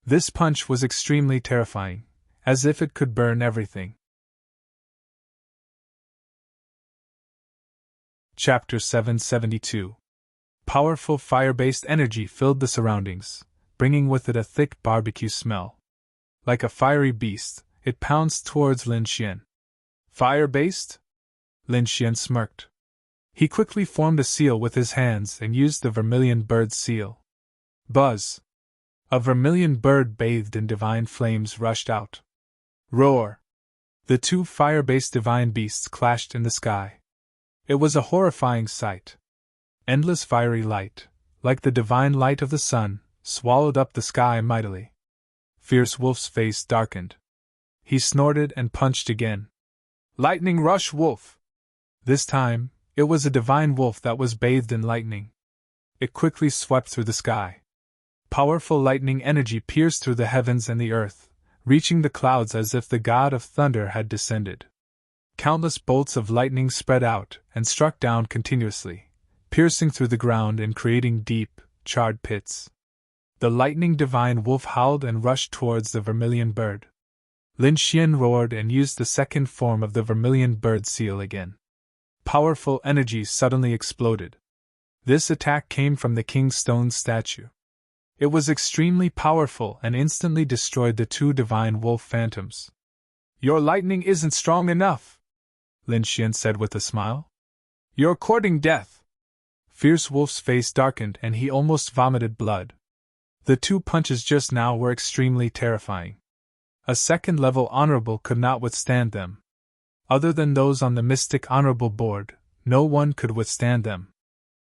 This punch was extremely terrifying, as if it could burn everything. Chapter 772. Powerful fire-based energy filled the surroundings, bringing with it a thick barbecue smell. Like a fiery beast, it pounced towards Lin Xian. "Fire-based?" Lin Xian smirked. He quickly formed a seal with his hands and used the vermilion bird seal. Buzz! A vermilion bird bathed in divine flames rushed out. Roar! The two fire-based divine beasts clashed in the sky. It was a horrifying sight. Endless fiery light, like the divine light of the sun, swallowed up the sky mightily. Fierce Wolf's face darkened. He snorted and punched again. "Lightning Rush Wolf!" This time, it was a divine wolf that was bathed in lightning. It quickly swept through the sky. Powerful lightning energy pierced through the heavens and the earth, reaching the clouds as if the god of thunder had descended. Countless bolts of lightning spread out and struck down continuously, piercing through the ground and creating deep, charred pits. The lightning divine wolf howled and rushed towards the vermilion bird. Lin Xian roared and used the second form of the vermilion bird seal again. Powerful energy suddenly exploded. This attack came from the King's stone statue. It was extremely powerful and instantly destroyed the two divine wolf phantoms. "Your lightning isn't strong enough," Lin Xian said with a smile. "You're courting death." Fierce Wolf's face darkened and he almost vomited blood. The two punches just now were extremely terrifying. A second-level honorable could not withstand them. Other than those on the Mystic Honorable Board, no one could withstand them.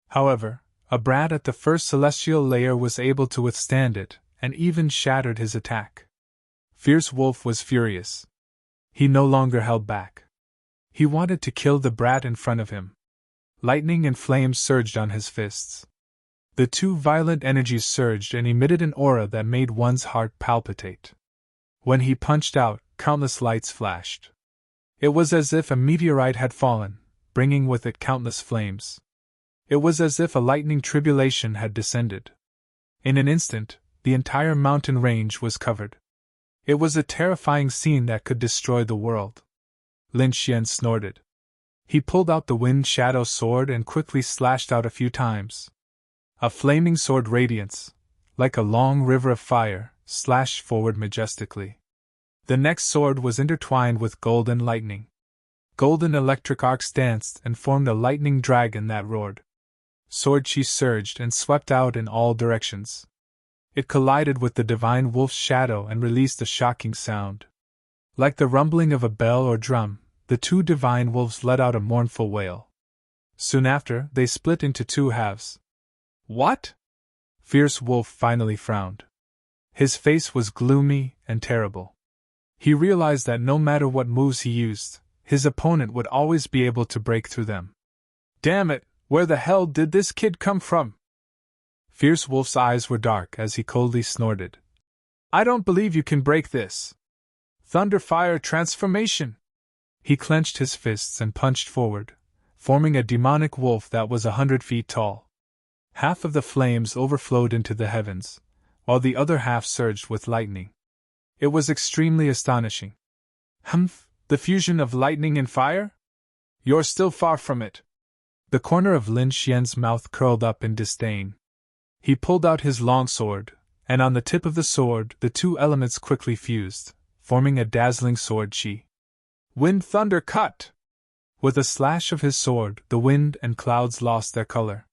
However, a brat at the first celestial layer was able to withstand it, and even shattered his attack. Fierce Wolf was furious. He no longer held back. He wanted to kill the brat in front of him. Lightning and flames surged on his fists. The two violent energies surged and emitted an aura that made one's heart palpitate. When he punched out, countless lights flashed. It was as if a meteorite had fallen, bringing with it countless flames. It was as if a lightning tribulation had descended. In an instant, the entire mountain range was covered. It was a terrifying scene that could destroy the world. Lin Xian snorted. He pulled out the wind shadow sword and quickly slashed out a few times. A flaming sword radiance, like a long river of fire, slashed forward majestically. The next sword was intertwined with golden lightning. Golden electric arcs danced and formed a lightning dragon that roared. Sword chi surged and swept out in all directions. It collided with the divine wolf's shadow and released a shocking sound. Like the rumbling of a bell or drum, the two divine wolves let out a mournful wail. Soon after, they split into two halves. "What?" Fierce Wolf finally frowned. His face was gloomy and terrible. He realized that no matter what moves he used, his opponent would always be able to break through them. Damn it, where the hell did this kid come from? Fierce Wolf's eyes were dark as he coldly snorted. I don't believe you can break this. Thunderfire transformation! He clenched his fists and punched forward, forming a demonic wolf that was 100 feet tall. Half of the flames overflowed into the heavens, while the other half surged with lightning. It was extremely astonishing. Humph, the fusion of lightning and fire? You're still far from it. The corner of Lin Xian's mouth curled up in disdain. He pulled out his long sword, and on the tip of the sword the two elements quickly fused, forming a dazzling sword chi. Wind Thunder Cut! With a slash of his sword, the wind and clouds lost their color.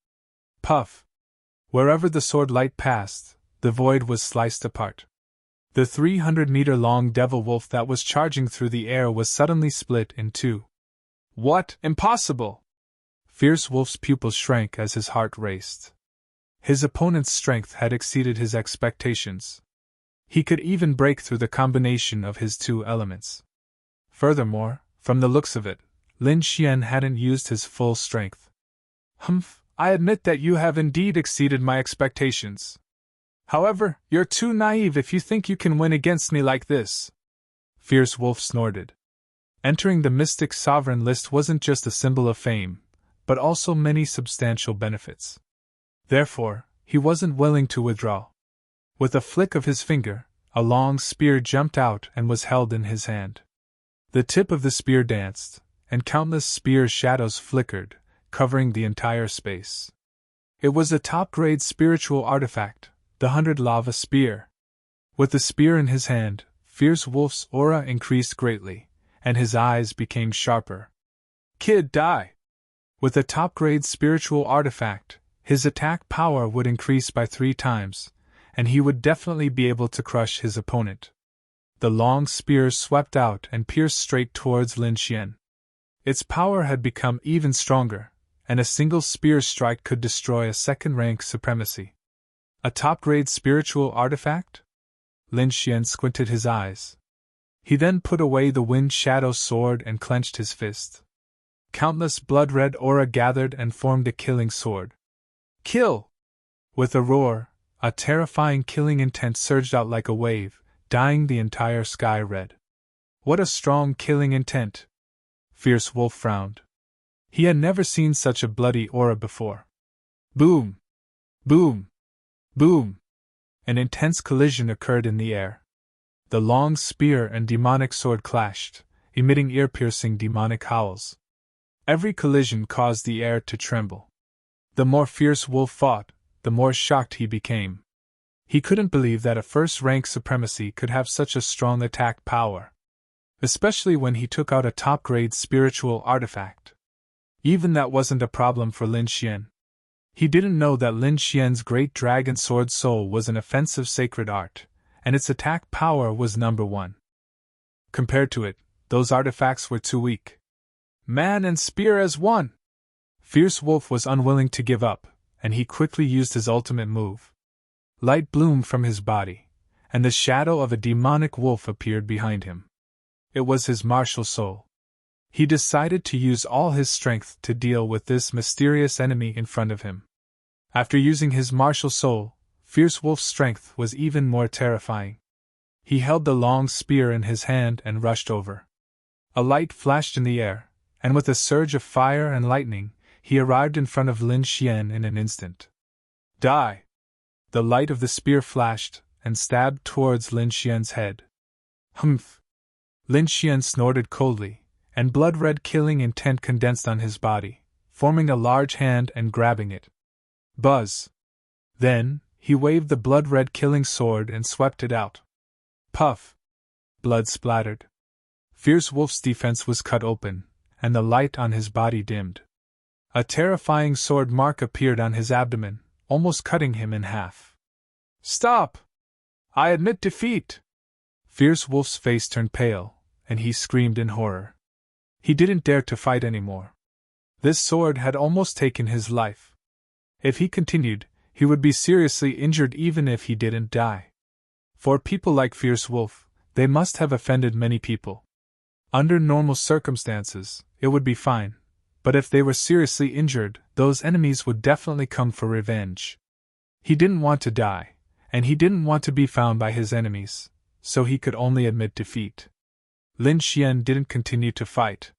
Puff! Wherever the sword light passed, the void was sliced apart. The 300-meter-long devil wolf that was charging through the air was suddenly split in two. What? Impossible! Fierce Wolf's pupils shrank as his heart raced. His opponent's strength had exceeded his expectations. He could even break through the combination of his two elements. Furthermore, from the looks of it, Lin Xian hadn't used his full strength. Humph, I admit that you have indeed exceeded my expectations. However, you're too naive if you think you can win against me like this. Fierce Wolf snorted. Entering the Mystic Sovereign list wasn't just a symbol of fame, but also many substantial benefits. Therefore, he wasn't willing to withdraw. With a flick of his finger, a long spear jumped out and was held in his hand. The tip of the spear danced, and countless spear shadows flickered, covering the entire space. It was a top-grade spiritual artifact, the 100 Lava Spear. With the spear in his hand, Fierce Wolf's aura increased greatly, and his eyes became sharper. Kid, die! With a top-grade spiritual artifact, his attack power would increase by 3 times, and he would definitely be able to crush his opponent. The long spear swept out and pierced straight towards Lin Xian. Its power had become even stronger, and a single spear strike could destroy a second-rank supremacy. A top-grade spiritual artifact? Lin Xian squinted his eyes. He then put away the Wind Shadow sword and clenched his fist. Countless blood-red aura gathered and formed a killing sword. Kill! With a roar, a terrifying killing intent surged out like a wave, dyeing the entire sky red. What a strong killing intent! Fierce Wolf frowned. He had never seen such a bloody aura before. Boom! Boom! Boom! An intense collision occurred in the air. The long spear and demonic sword clashed, emitting ear-piercing demonic howls. Every collision caused the air to tremble. The more Fierce Wolf fought, the more shocked he became. He couldn't believe that a first-rank supremacy could have such a strong attack power. Especially when he took out a top-grade spiritual artifact. Even that wasn't a problem for Lin Xian. He didn't know that Lin Xian's great dragon sword soul was an offensive sacred art, and its attack power was number 1. Compared to it, those artifacts were too weak. Man and spear as one! Fierce Wolf was unwilling to give up, and he quickly used his ultimate move. Light bloomed from his body, and the shadow of a demonic wolf appeared behind him. It was his martial soul. He decided to use all his strength to deal with this mysterious enemy in front of him. After using his martial soul, Fierce Wolf's strength was even more terrifying. He held the long spear in his hand and rushed over. A light flashed in the air, and with a surge of fire and lightning, he arrived in front of Lin Xian in an instant. Die! The light of the spear flashed and stabbed towards Lin Xian's head. Humph! Lin Xian snorted coldly, and blood-red killing intent condensed on his body, forming a large hand and grabbing it. Buzz! Then, he waved the blood-red killing sword and swept it out. Puff! Blood splattered. Fierce Wolf's defense was cut open, and the light on his body dimmed. A terrifying sword mark appeared on his abdomen, almost cutting him in half. Stop! I admit defeat! Fierce Wolf's face turned pale, and he screamed in horror. He didn't dare to fight anymore. This sword had almost taken his life. If he continued, he would be seriously injured even if he didn't die. For people like Fierce Wolf, they must have offended many people. Under normal circumstances, it would be fine, but if they were seriously injured, those enemies would definitely come for revenge. He didn't want to die, and he didn't want to be found by his enemies, so he could only admit defeat. Lin Xian didn't continue to fight.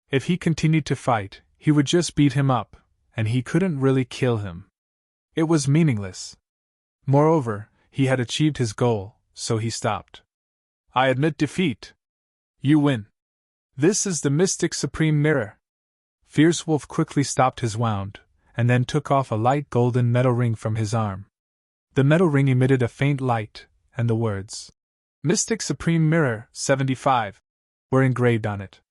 If he continued to fight, he would just beat him up, and he couldn't really kill him. It was meaningless. Moreover, he had achieved his goal, so he stopped. I admit defeat. You win. This is the Mystic Supreme Mirror. Fierce Wolf quickly stopped his wound, and then took off a light golden metal ring from his arm. The metal ring emitted a faint light, and the words, Mystic Supreme Mirror, 75, were engraved on it.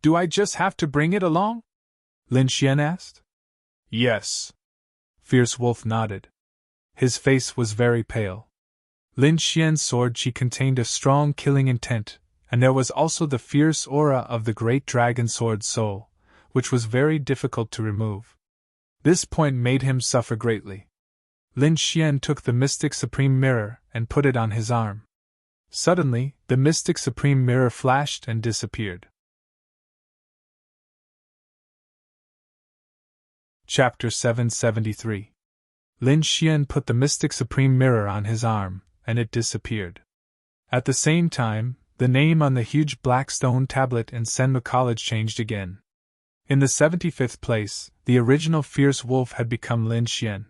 Do I just have to bring it along? Lin Xian asked. Yes. Fierce Wolf nodded. His face was very pale. Lin Xian's sword she contained a strong killing intent, and there was also the fierce aura of the great dragon sword soul, which was very difficult to remove. This point made him suffer greatly. Lin Xian took the Mystic Supreme Mirror and put it on his arm. Suddenly, the Mystic Supreme Mirror flashed and disappeared. Chapter 773. Lin Xian put the Mystic Supreme Mirror on his arm, and it disappeared. At the same time, the name on the huge black stone tablet in Senmu College changed again. In the 75th place, the original Fierce Wolf had become Lin Xian.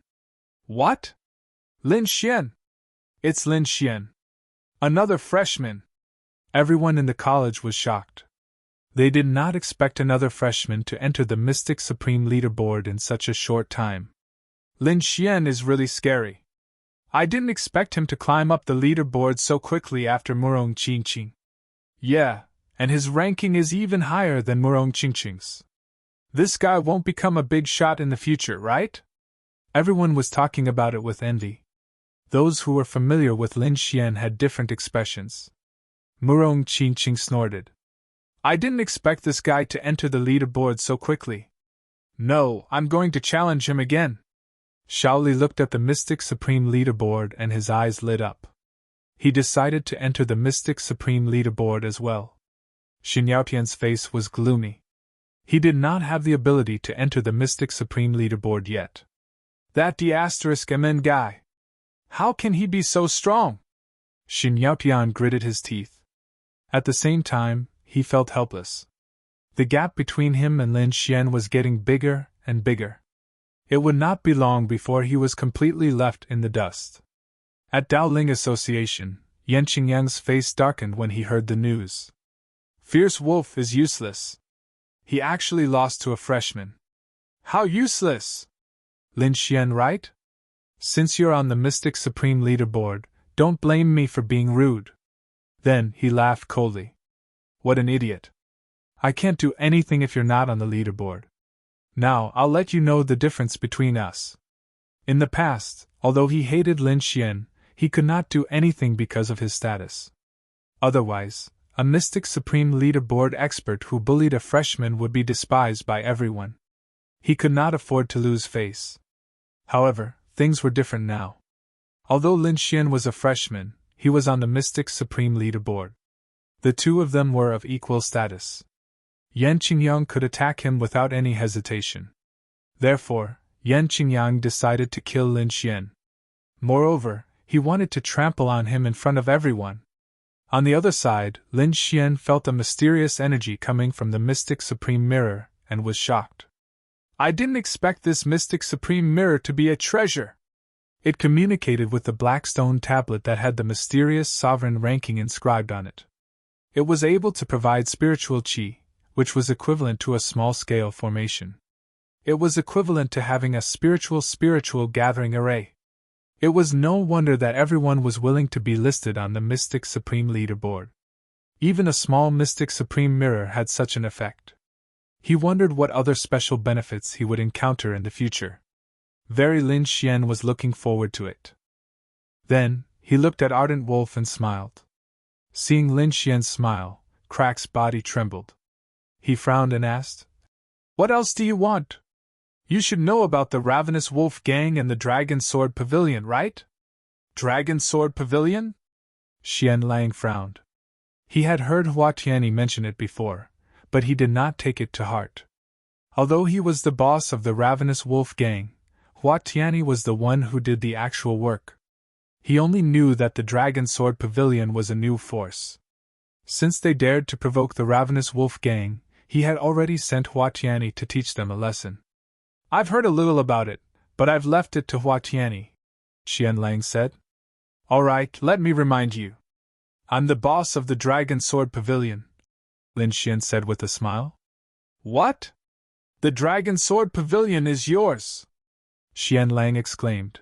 What? Lin Xian? It's Lin Xian. Another freshman. Everyone in the college was shocked. They did not expect another freshman to enter the Mystic Supreme Leaderboard in such a short time. Lin Xian is really scary. I didn't expect him to climb up the leaderboard so quickly after Murong Qingqing. Yeah, and his ranking is even higher than Murong Qingqing's. This guy won't become a big shot in the future, right? Everyone was talking about it with envy. Those who were familiar with Lin Xian had different expressions. Murong Qingqing snorted. I didn't expect this guy to enter the leaderboard so quickly. No, I'm going to challenge him again. Shaoli looked at the Mystic Supreme Leaderboard and his eyes lit up. He decided to enter the Mystic Supreme Leaderboard as well. Xin Yaotian's face was gloomy. He did not have the ability to enter the Mystic Supreme Leaderboard yet. That D*MN guy. How can he be so strong? Xin Yaotian gritted his teeth. At the same time, he felt helpless. The gap between him and Lin Xian was getting bigger and bigger. It would not be long before he was completely left in the dust. At Daoling Association, Yan Qingyang's face darkened when he heard the news. Fierce Wolf is useless. He actually lost to a freshman. How useless? Lin Xian, right? Since you're on the Mystic Supreme Leaderboard, don't blame me for being rude. Then he laughed coldly. What an idiot. I can't do anything if you're not on the leaderboard. Now I'll let you know the difference between us. In the past, although he hated Lin Xian, he could not do anything because of his status. Otherwise, a Mystic Supreme Leaderboard expert who bullied a freshman would be despised by everyone. He could not afford to lose face. However, things were different now. Although Lin Xian was a freshman, he was on the Mystic Supreme Leaderboard. The two of them were of equal status. Yan Qingyang could attack him without any hesitation. Therefore, Yan Qingyang decided to kill Lin Xian. Moreover, he wanted to trample on him in front of everyone. On the other side, Lin Xian felt a mysterious energy coming from the Mystic Supreme Mirror, and was shocked. I didn't expect this Mystic Supreme Mirror to be a treasure. It communicated with the black stone tablet that had the mysterious sovereign ranking inscribed on it. It was able to provide spiritual qi, which was equivalent to a small-scale formation. It was equivalent to having a spiritual gathering array. It was no wonder that everyone was willing to be listed on the Mystic Supreme Leaderboard. Even a small Mystic Supreme Mirror had such an effect. He wondered what other special benefits he would encounter in the future. Very Lin Xian was looking forward to it. Then, he looked at Ardent Wolf and smiled. Seeing Lin Xian smile, Crack's body trembled. He frowned and asked, What else do you want? You should know about the Ravenous Wolf Gang and the Dragon Sword Pavilion, right? Dragon Sword Pavilion? Xian Lang frowned. He had heard Hua Tianyi mention it before, but he did not take it to heart. Although he was the boss of the Ravenous Wolf gang, Hua Tianyi was the one who did the actual work. He only knew that the Dragon Sword Pavilion was a new force. Since they dared to provoke the Ravenous Wolf gang, he had already sent Hua Tianyi to teach them a lesson. "I've heard a little about it, but I've left it to Hua Tianyi," Xian Lang said. "All right, let me remind you. I'm the boss of the Dragon Sword Pavilion," Lin Xian said with a smile. "What? The Dragon Sword Pavilion is yours!" Xian Lang exclaimed.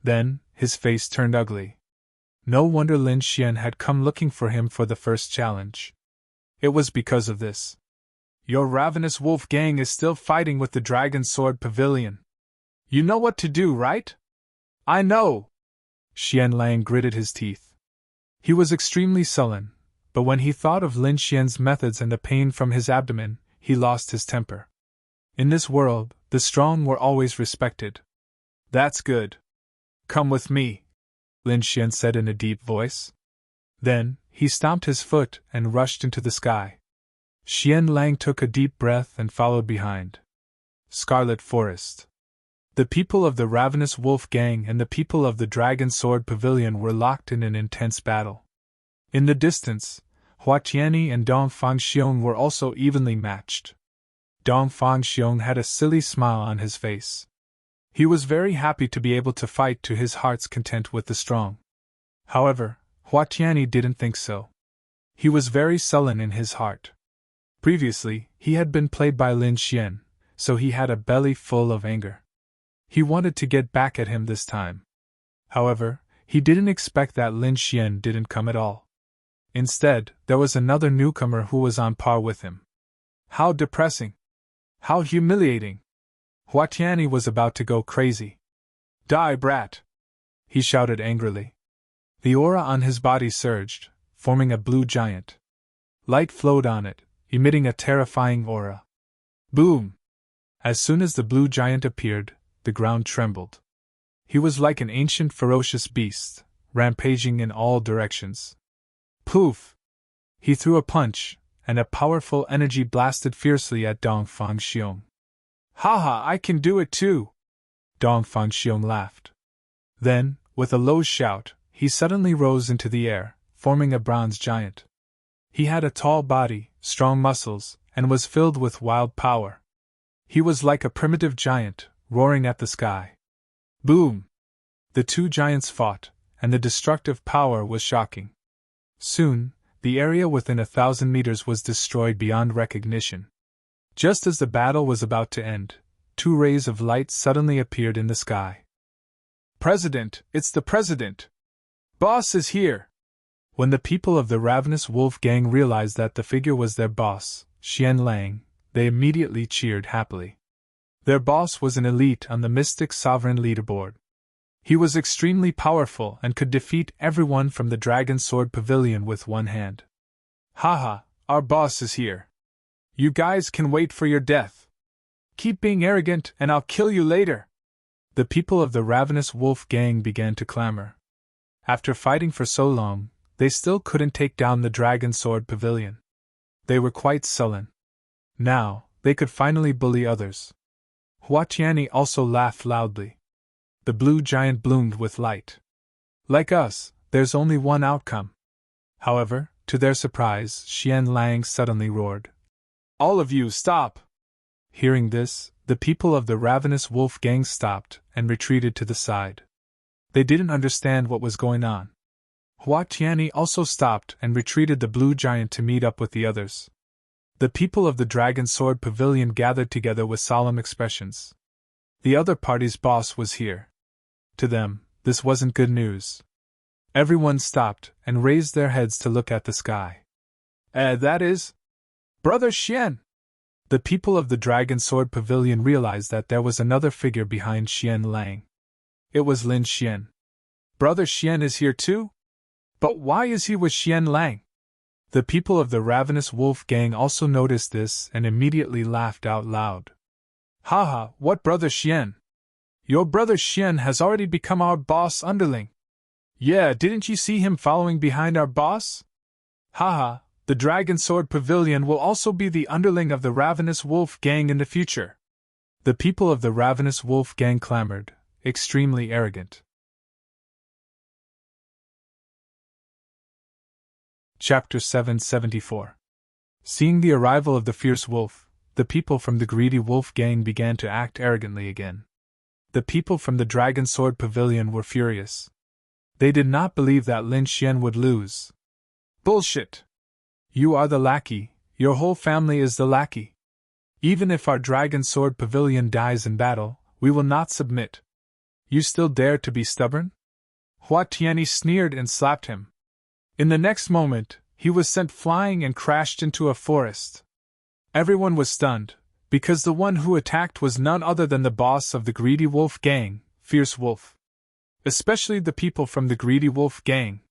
Then, his face turned ugly. No wonder Lin Xian had come looking for him for the first challenge. It was because of this. "Your Ravenous Wolf gang is still fighting with the Dragon Sword Pavilion. You know what to do, right?" "I know!" Xian Lang gritted his teeth. He was extremely sullen, but when he thought of Lin Xian's methods and the pain from his abdomen, he lost his temper. In this world, the strong were always respected. "That's good. Come with me," Lin Xian said in a deep voice. Then, he stomped his foot and rushed into the sky. Xian Lang took a deep breath and followed behind. Scarlet Forest. The people of the Ravenous Wolf gang and the people of the Dragon Sword Pavilion were locked in an intense battle. In the distance, Hua Tianyi and Dong Fangxiong were also evenly matched. Dong Fangxiong had a silly smile on his face. He was very happy to be able to fight to his heart's content with the strong. However, Hua Tianyi didn't think so. He was very sullen in his heart. Previously, he had been played by Lin Xian, so he had a belly full of anger. He wanted to get back at him this time. However, he didn't expect that Lin Xian didn't come at all. Instead, there was another newcomer who was on par with him. How depressing! How humiliating! Hua Tianyi was about to go crazy. "Die, brat!" he shouted angrily. The aura on his body surged, forming a blue giant. Light flowed on it, emitting a terrifying aura. Boom! As soon as the blue giant appeared, the ground trembled. He was like an ancient ferocious beast, rampaging in all directions. Poof! He threw a punch, and a powerful energy blasted fiercely at Dong Fangxiong. "Haha, I can do it too!" Dong Fangxiong laughed. Then, with a low shout, he suddenly rose into the air, forming a bronze giant. He had a tall body, strong muscles, and was filled with wild power. He was like a primitive giant, roaring at the sky. Boom! The two giants fought, and the destructive power was shocking. Soon, the area within 1,000 meters was destroyed beyond recognition. Just as the battle was about to end, two rays of light suddenly appeared in the sky. "President, it's the President! Boss is here!" When the people of the Ravenous Wolf gang realized that the figure was their boss, Xian Lang, they immediately cheered happily. Their boss was an elite on the Mystic Sovereign leaderboard. He was extremely powerful and could defeat everyone from the Dragon Sword Pavilion with one hand. "Haha, our boss is here. You guys can wait for your death. Keep being arrogant and I'll kill you later." The people of the Ravenous Wolf gang began to clamor. After fighting for so long, they still couldn't take down the Dragon Sword Pavilion. They were quite sullen. Now, they could finally bully others. Hua Tianyi also laughed loudly. The blue giant bloomed with light. "Like us, there's only one outcome." However, to their surprise, Xian Lang suddenly roared. "All of you, stop!" Hearing this, the people of the Ravenous Wolf gang stopped and retreated to the side. They didn't understand what was going on. Hua Tianyi also stopped and retreated the blue giant to meet up with the others. The people of the Dragon Sword Pavilion gathered together with solemn expressions. The other party's boss was here. To them, this wasn't good news. Everyone stopped and raised their heads to look at the sky. That is... Brother Xian!" The people of the Dragon Sword Pavilion realized that there was another figure behind Xian Lang. It was Lin Xian. "Brother Xian is here too? But why is he with Xian Lang?" The people of the Ravenous Wolf gang also noticed this and immediately laughed out loud. "Haha, what brother Xian? Your brother Xian has already become our boss underling. Yeah, didn't you see him following behind our boss? Haha, the Dragon Sword Pavilion will also be the underling of the Ravenous Wolf Gang in the future. The people of the Ravenous Wolf Gang clamored, extremely arrogant. Chapter 774. Seeing the arrival of the fierce wolf, the people from the greedy wolf gang began to act arrogantly again. The people from the Dragon Sword Pavilion were furious. They did not believe that Lin Xian would lose. Bullshit! You are the lackey, your whole family is the lackey. Even if our Dragon Sword Pavilion dies in battle, we will not submit. You still dare to be stubborn? Hua Tianyi sneered and slapped him. In the next moment, he was sent flying and crashed into a forest. Everyone was stunned, because the one who attacked was none other than the boss of the Greedy Wolf Gang, Fierce Wolf. Especially the people from the Greedy Wolf Gang.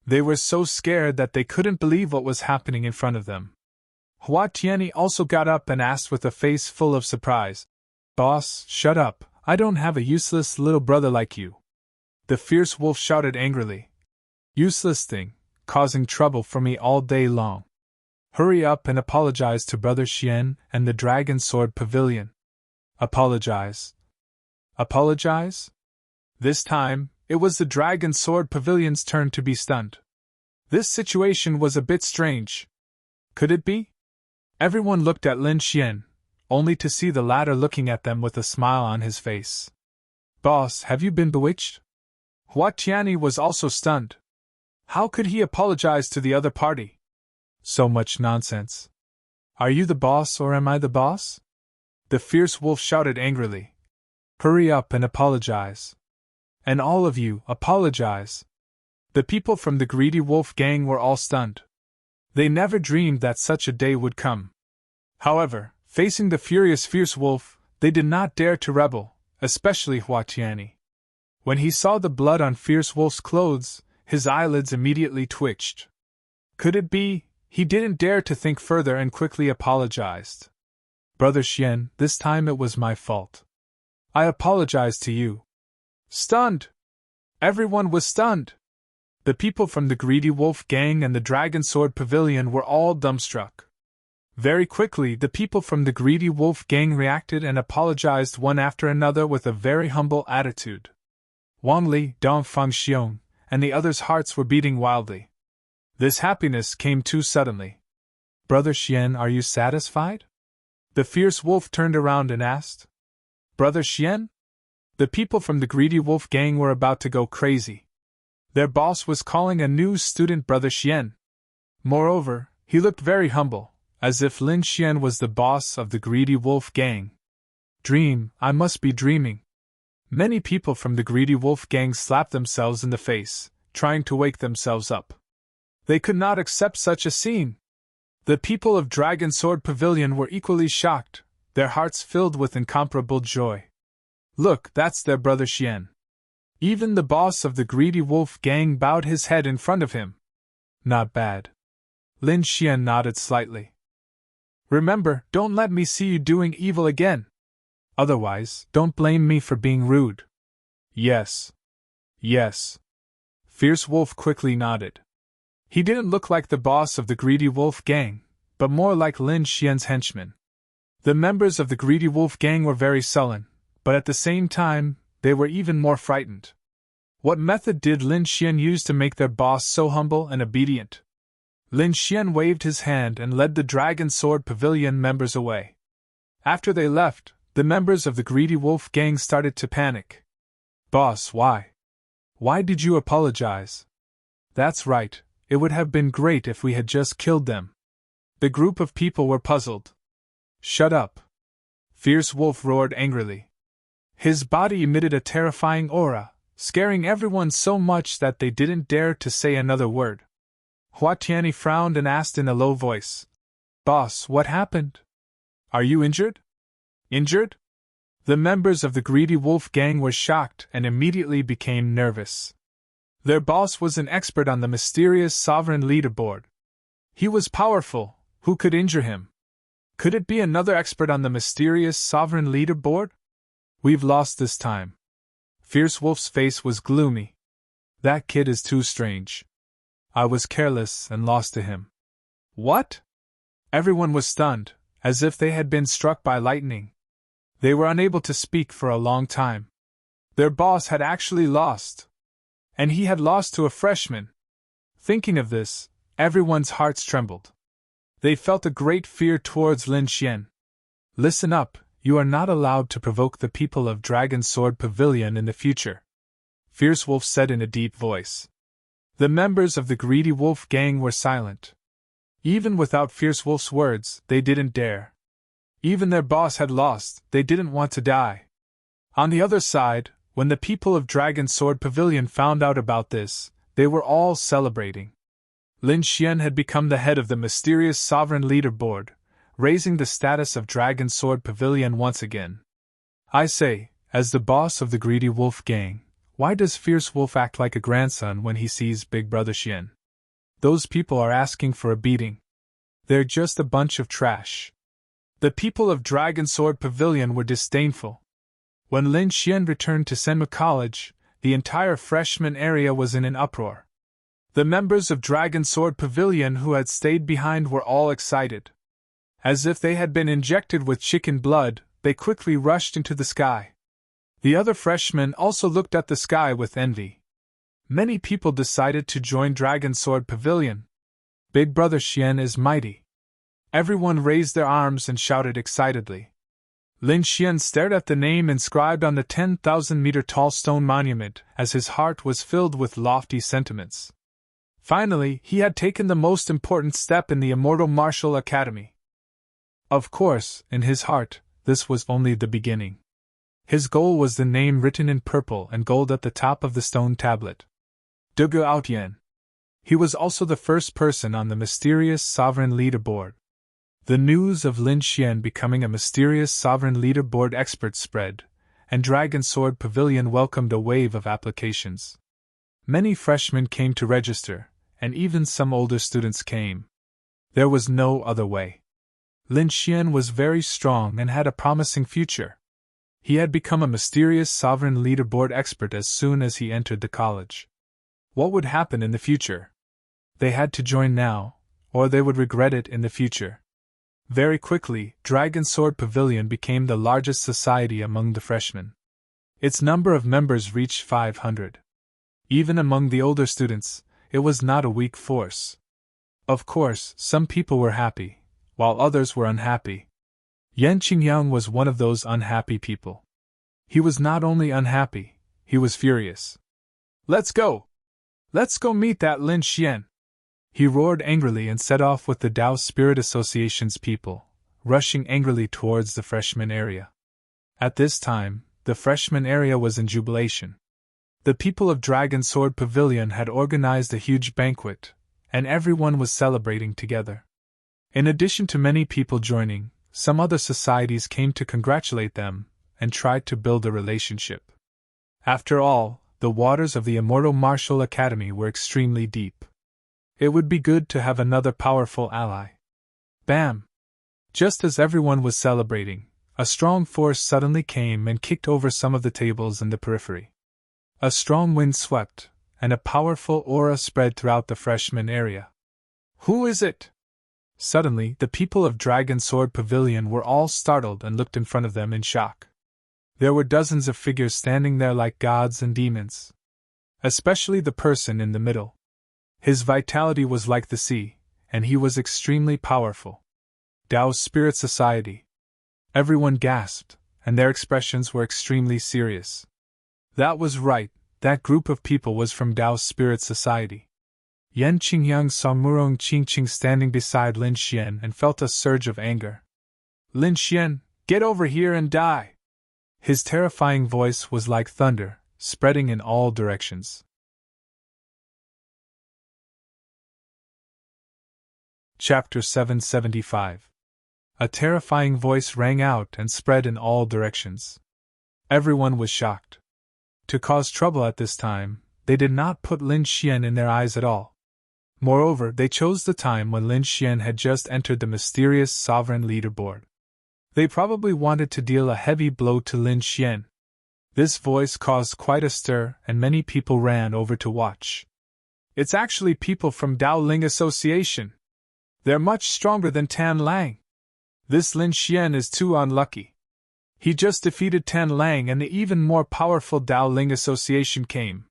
They were so scared that they couldn't believe what was happening in front of them. Hua Tianyi also got up and asked with a face full of surprise, "Boss, shut up, I don't have a useless little brother like you." The fierce wolf shouted angrily. "Useless thing, causing trouble for me all day long. Hurry up and apologize to Brother Xian and the Dragon Sword Pavilion." Apologize? Apologize? This time, it was the Dragon Sword Pavilion's turn to be stunned. This situation was a bit strange. Could it be? Everyone looked at Lin Xian, only to see the latter looking at them with a smile on his face. "Boss, have you been bewitched?" Hua Tianyi was also stunned. How could he apologize to the other party? So much nonsense. "Are you the boss or am I the boss?" The fierce wolf shouted angrily. "Hurry up and apologize. And all of you, apologize." The people from the Greedy Wolf Gang were all stunned. They never dreamed that such a day would come. However, facing the furious fierce wolf, they did not dare to rebel, especially Hua Tianyi. When he saw the blood on fierce wolf's clothes, his eyelids immediately twitched. Could it be? He didn't dare to think further and quickly apologized. "Brother Xian, this time it was my fault. I apologize to you." Stunned! Everyone was stunned. The people from the Greedy Wolf Gang and the Dragon Sword Pavilion were all dumbstruck. Very quickly, the people from the Greedy Wolf Gang reacted and apologized one after another with a very humble attitude. Wang Li, Dong Fangxiong, and the others' hearts were beating wildly. This happiness came too suddenly. "Brother Xian, are you satisfied?" The fierce wolf turned around and asked. "Brother Xian?" The people from the Greedy Wolf Gang were about to go crazy. Their boss was calling a new student Brother Xian. Moreover, he looked very humble, as if Lin Xian was the boss of the Greedy Wolf Gang. Dream, I must be dreaming. Many people from the Greedy Wolf Gang slapped themselves in the face, trying to wake themselves up. They could not accept such a scene. The people of Dragon Sword Pavilion were equally shocked, their hearts filled with incomparable joy. Look, that's their Brother Xian. Even the boss of the Greedy Wolf Gang bowed his head in front of him. Not bad. Lin Xian nodded slightly. "Remember, don't let me see you doing evil again. Otherwise, don't blame me for being rude." "Yes. Yes." Fierce Wolf quickly nodded. He didn't look like the boss of the Greedy Wolf Gang, but more like Lin Xian's henchman. The members of the Greedy Wolf Gang were very sullen, but at the same time, they were even more frightened. What method did Lin Xian use to make their boss so humble and obedient? Lin Xian waved his hand and led the Dragon Sword Pavilion members away. After they left, the members of the Greedy Wolf Gang started to panic. "Boss, why? Why did you apologize?" "That's right, it would have been great if we had just killed them." The group of people were puzzled. "Shut up!" Fierce Wolf roared angrily. His body emitted a terrifying aura, scaring everyone so much that they didn't dare to say another word. Hua Tianyi frowned and asked in a low voice, "Boss, what happened? Are you injured?" "Injured?" The members of the Greedy Wolf Gang were shocked and immediately became nervous. Their boss was an expert on the mysterious Sovereign Leaderboard. He was powerful, who could injure him? Could it be another expert on the mysterious Sovereign Leaderboard? "We've lost this time." Fierce Wolf's face was gloomy. "That kid is too strange. I was careless and lost to him. What? Everyone was stunned, as if they had been struck by lightning. They were unable to speak for a long time. Their boss had actually lost. And he had lost to a freshman. Thinking of this, everyone's hearts trembled. They felt a great fear towards Lin Xian. Listen up, you are not allowed to provoke the people of Dragon Sword Pavilion in the future, Fierce Wolf said in a deep voice. The members of the Greedy Wolf gang were silent. Even without Fierce Wolf's words, they didn't dare. Even their boss had lost, they didn't want to die. On the other side, when the people of Dragon Sword Pavilion found out about this, they were all celebrating. Lin Xian had become the head of the mysterious Sovereign Leader Board, raising the status of Dragon Sword Pavilion once again. I say, as the boss of the Greedy Wolf gang, why does Fierce Wolf act like a grandson when he sees Big Brother Xian? Those people are asking for a beating. They're just a bunch of trash. The people of Dragon Sword Pavilion were disdainful. When Lin Xian returned to Senmu College, the entire freshman area was in an uproar. The members of Dragon Sword Pavilion who had stayed behind were all excited. As if they had been injected with chicken blood, they quickly rushed into the sky. The other freshmen also looked at the sky with envy. Many people decided to join Dragon Sword Pavilion. Big Brother Xian is mighty. Everyone raised their arms and shouted excitedly. Lin Xian stared at the name inscribed on the 10,000-meter tall stone monument as his heart was filled with lofty sentiments. Finally, he had taken the most important step in the Immortal Martial Academy. Of course, in his heart, this was only the beginning. His goal was the name written in purple and gold at the top of the stone tablet. Dugu Aotian. He was also the first person on the mysterious Sovereign Leader Board. The news of Lin Xian becoming a mysterious Sovereign Leader Board expert spread, and Dragon Sword Pavilion welcomed a wave of applications. Many freshmen came to register, and even some older students came. There was no other way. Lin Xian was very strong and had a promising future. He had become a mysterious Sovereign Leader Board expert as soon as he entered the college. What would happen in the future? They had to join now, or they would regret it in the future. Very quickly, Dragon Sword Pavilion became the largest society among the freshmen. Its number of members reached 500. Even among the older students, it was not a weak force. Of course, some people were happy, while others were unhappy. Yan Qingyang was one of those unhappy people. He was not only unhappy, he was furious. Let's go! Let's go meet that Lin Xian! He roared angrily and set off with the Dao Spirit Association's people, rushing angrily towards the freshman area. At this time, the freshman area was in jubilation. The people of Dragon Sword Pavilion had organized a huge banquet, and everyone was celebrating together. In addition to many people joining, some other societies came to congratulate them and tried to build a relationship. After all, the waters of the Immortal Martial Academy were extremely deep. It would be good to have another powerful ally. Bam! Just as everyone was celebrating, a strong force suddenly came and kicked over some of the tables in the periphery. A strong wind swept, and a powerful aura spread throughout the freshman area. Who is it? Suddenly, the people of Dragon Sword Pavilion were all startled and looked in front of them in shock. There were dozens of figures standing there like gods and demons. Especially the person in the middle. His vitality was like the sea, and he was extremely powerful. Dao's Spirit Society. Everyone gasped, and their expressions were extremely serious. That was right, that group of people was from Dao's Spirit Society. Yan Qingyang saw Murong Qingqing standing beside Lin Xian and felt a surge of anger. Lin Xian, get over here and die! His terrifying voice was like thunder, spreading in all directions. Chapter 775. A terrifying voice rang out and spread in all directions. Everyone was shocked. To cause trouble at this time, they did not put Lin Xian in their eyes at all. Moreover, they chose the time when Lin Xian had just entered the mysterious Sovereign Leader Board. They probably wanted to deal a heavy blow to Lin Xian. This voice caused quite a stir, and many people ran over to watch. It's actually people from Dao Ling Association. They're much stronger than Tan Lang. This Lin Xian is too unlucky. He just defeated Tan Lang and the even more powerful Dao Ling Association came.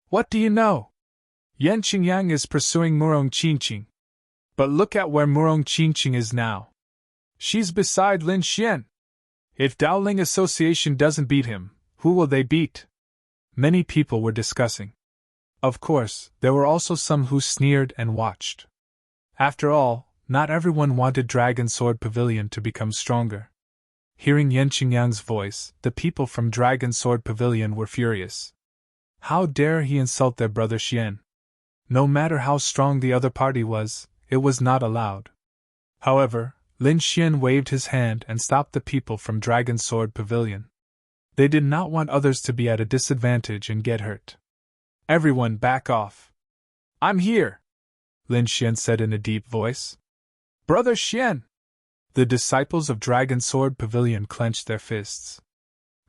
What do you know? Yan Qingyang is pursuing Murong Qingqing. But look at where Murong Qingqing is now. She's beside Lin Xian. If Dao Ling Association doesn't beat him, who will they beat? Many people were discussing. Of course, there were also some who sneered and watched. After all, not everyone wanted Dragon Sword Pavilion to become stronger. Hearing Yan Qingyang's voice, the people from Dragon Sword Pavilion were furious. How dare he insult their brother Xian? No matter how strong the other party was, it was not allowed. However, Lin Xian waved his hand and stopped the people from Dragon Sword Pavilion. They did not want others to be at a disadvantage and get hurt. Everyone back off. I'm here, Lin Xian said in a deep voice. Brother Xian! The disciples of Dragon Sword Pavilion clenched their fists.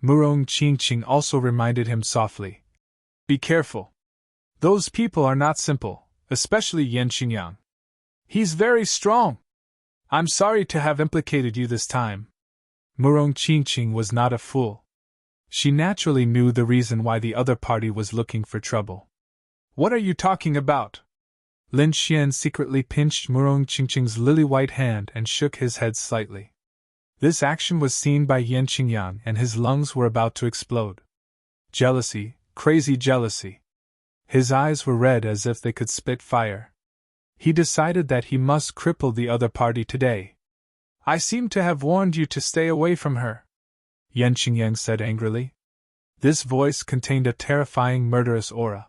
Murong Qingqing also reminded him softly. Be careful. Those people are not simple, especially Yan Qingyang. He's very strong. I'm sorry to have implicated you this time. Murong Qingqing was not a fool. She naturally knew the reason why the other party was looking for trouble. What are you talking about? Lin Xian secretly pinched Murong Qingqing's lily-white hand and shook his head slightly. This action was seen by Yan Qingyang and his lungs were about to explode. Jealousy, crazy jealousy. His eyes were red as if they could spit fire. He decided that he must cripple the other party today. I seem to have warned you to stay away from her, Yan Qingyang said angrily. This voice contained a terrifying murderous aura.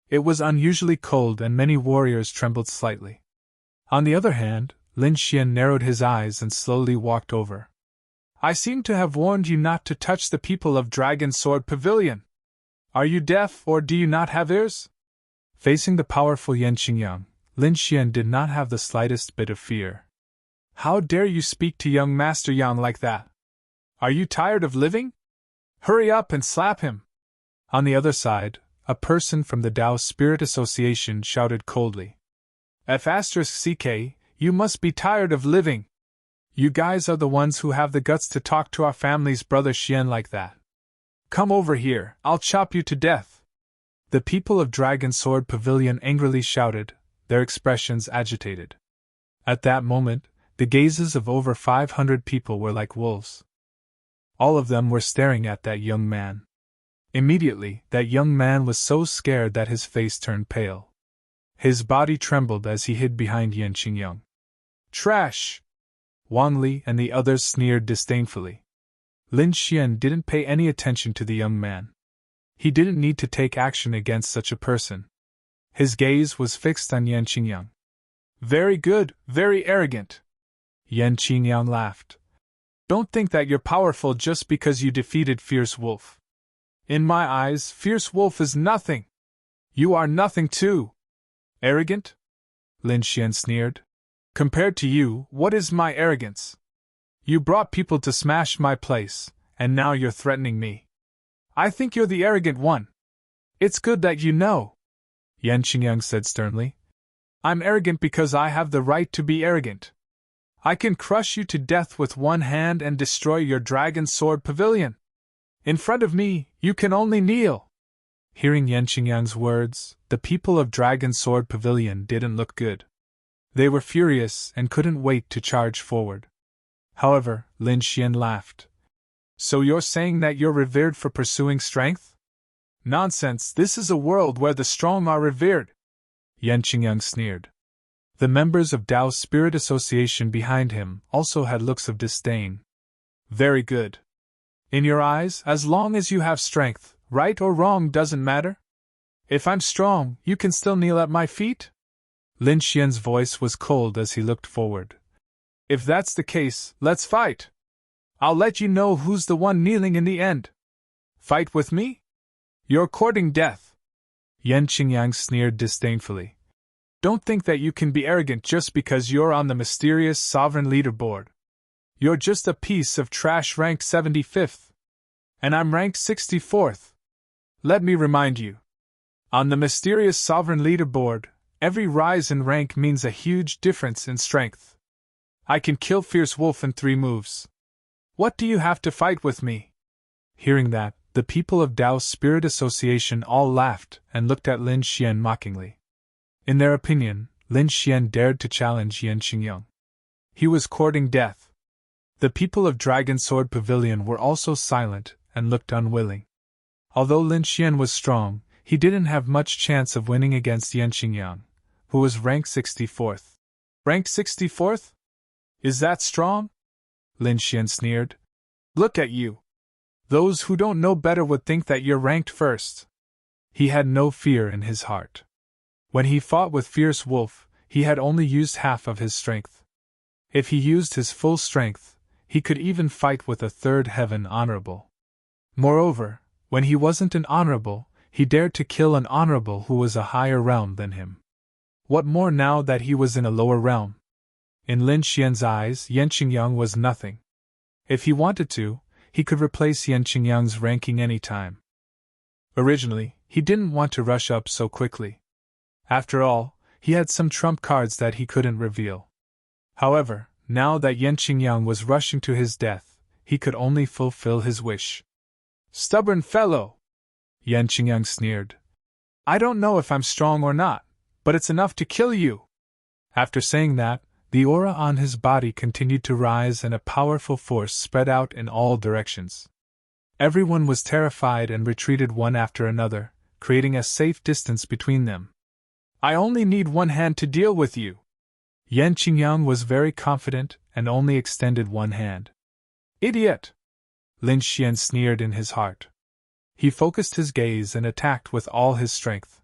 It was unusually cold and many warriors trembled slightly. On the other hand, Lin Xian narrowed his eyes and slowly walked over. I seem to have warned you not to touch the people of Dragon Sword Pavilion. Are you deaf or do you not have ears? Facing the powerful Yan Qingyang, Lin Xian did not have the slightest bit of fear. How dare you speak to young Master Yang like that? Are you tired of living? Hurry up and slap him. On the other side, a person from the Dao Spirit Association shouted coldly. F***CK, you must be tired of living. You guys are the ones who have the guts to talk to our family's brother Xian like that. Come over here, I'll chop you to death. The people of Dragon Sword Pavilion angrily shouted, their expressions agitated. At that moment, the gazes of over 500 people were like wolves. All of them were staring at that young man. Immediately, that young man was so scared that his face turned pale. His body trembled as he hid behind Yan Qingyang. Trash! Wang Li and the others sneered disdainfully. Lin Xian didn't pay any attention to the young man. He didn't need to take action against such a person. His gaze was fixed on Yan Qingyang. Very good, very arrogant. Yan Qingyang laughed. Don't think that you're powerful just because you defeated Fierce Wolf. In my eyes, Fierce Wolf is nothing. You are nothing too. Arrogant? Lin Xian sneered. Compared to you, what is my arrogance? You brought people to smash my place, and now you're threatening me. I think you're the arrogant one. It's good that you know, Yan Qingyang said sternly. I'm arrogant because I have the right to be arrogant. I can crush you to death with one hand and destroy your Dragon Sword Pavilion. In front of me, you can only kneel. Hearing Yan Qingyang's words, the people of Dragon Sword Pavilion didn't look good. They were furious and couldn't wait to charge forward. However, Lin Xian laughed. So you're saying that you're revered for pursuing strength? Nonsense, this is a world where the strong are revered. Yan Qingyang sneered. The members of Dao's Spirit Association behind him also had looks of disdain. Very good. In your eyes, as long as you have strength, right or wrong doesn't matter? If I'm strong, you can still kneel at my feet? Lin Xian's voice was cold as he looked forward. If that's the case, let's fight. I'll let you know who's the one kneeling in the end. Fight with me? You're courting death. Yan Qingyang sneered disdainfully. Don't think that you can be arrogant just because you're on the mysterious sovereign leaderboard. You're just a piece of trash ranked 75th. And I'm ranked 64th. Let me remind you. On the mysterious sovereign leaderboard, every rise in rank means a huge difference in strength. I can kill Fierce Wolf in 3 moves. What do you have to fight with me? Hearing that, the people of Dao's Spirit Association all laughed and looked at Lin Xian mockingly. In their opinion, Lin Xian dared to challenge Yan Qingyang. He was courting death. The people of Dragon Sword Pavilion were also silent and looked unwilling. Although Lin Xian was strong, he didn't have much chance of winning against Yan Qingyang, who was ranked 64th. Ranked 64th? Is that strong? Lin Xian sneered. Look at you. Those who don't know better would think that you're ranked first. He had no fear in his heart. When he fought with Fierce Wolf, he had only used half of his strength. If he used his full strength, he could even fight with a 3rd heaven honorable. Moreover, when he wasn't an honorable, he dared to kill an honorable who was a higher realm than him. What more now that he was in a lower realm? In Lin Xian's eyes, Yan Qingyang was nothing. If he wanted to, he could replace Yan Qingyang's ranking any time. Originally, he didn't want to rush up so quickly. After all, he had some trump cards that he couldn't reveal. However, now that Yan Qingyang was rushing to his death, he could only fulfill his wish. Stubborn fellow! Yan Qingyang sneered. I don't know if I'm strong or not, but it's enough to kill you! After saying that, the aura on his body continued to rise and a powerful force spread out in all directions. Everyone was terrified and retreated one after another, creating a safe distance between them. I only need 1 hand to deal with you. Yan Qingyang was very confident and only extended 1 hand. Idiot! Lin Xian sneered in his heart. He focused his gaze and attacked with all his strength.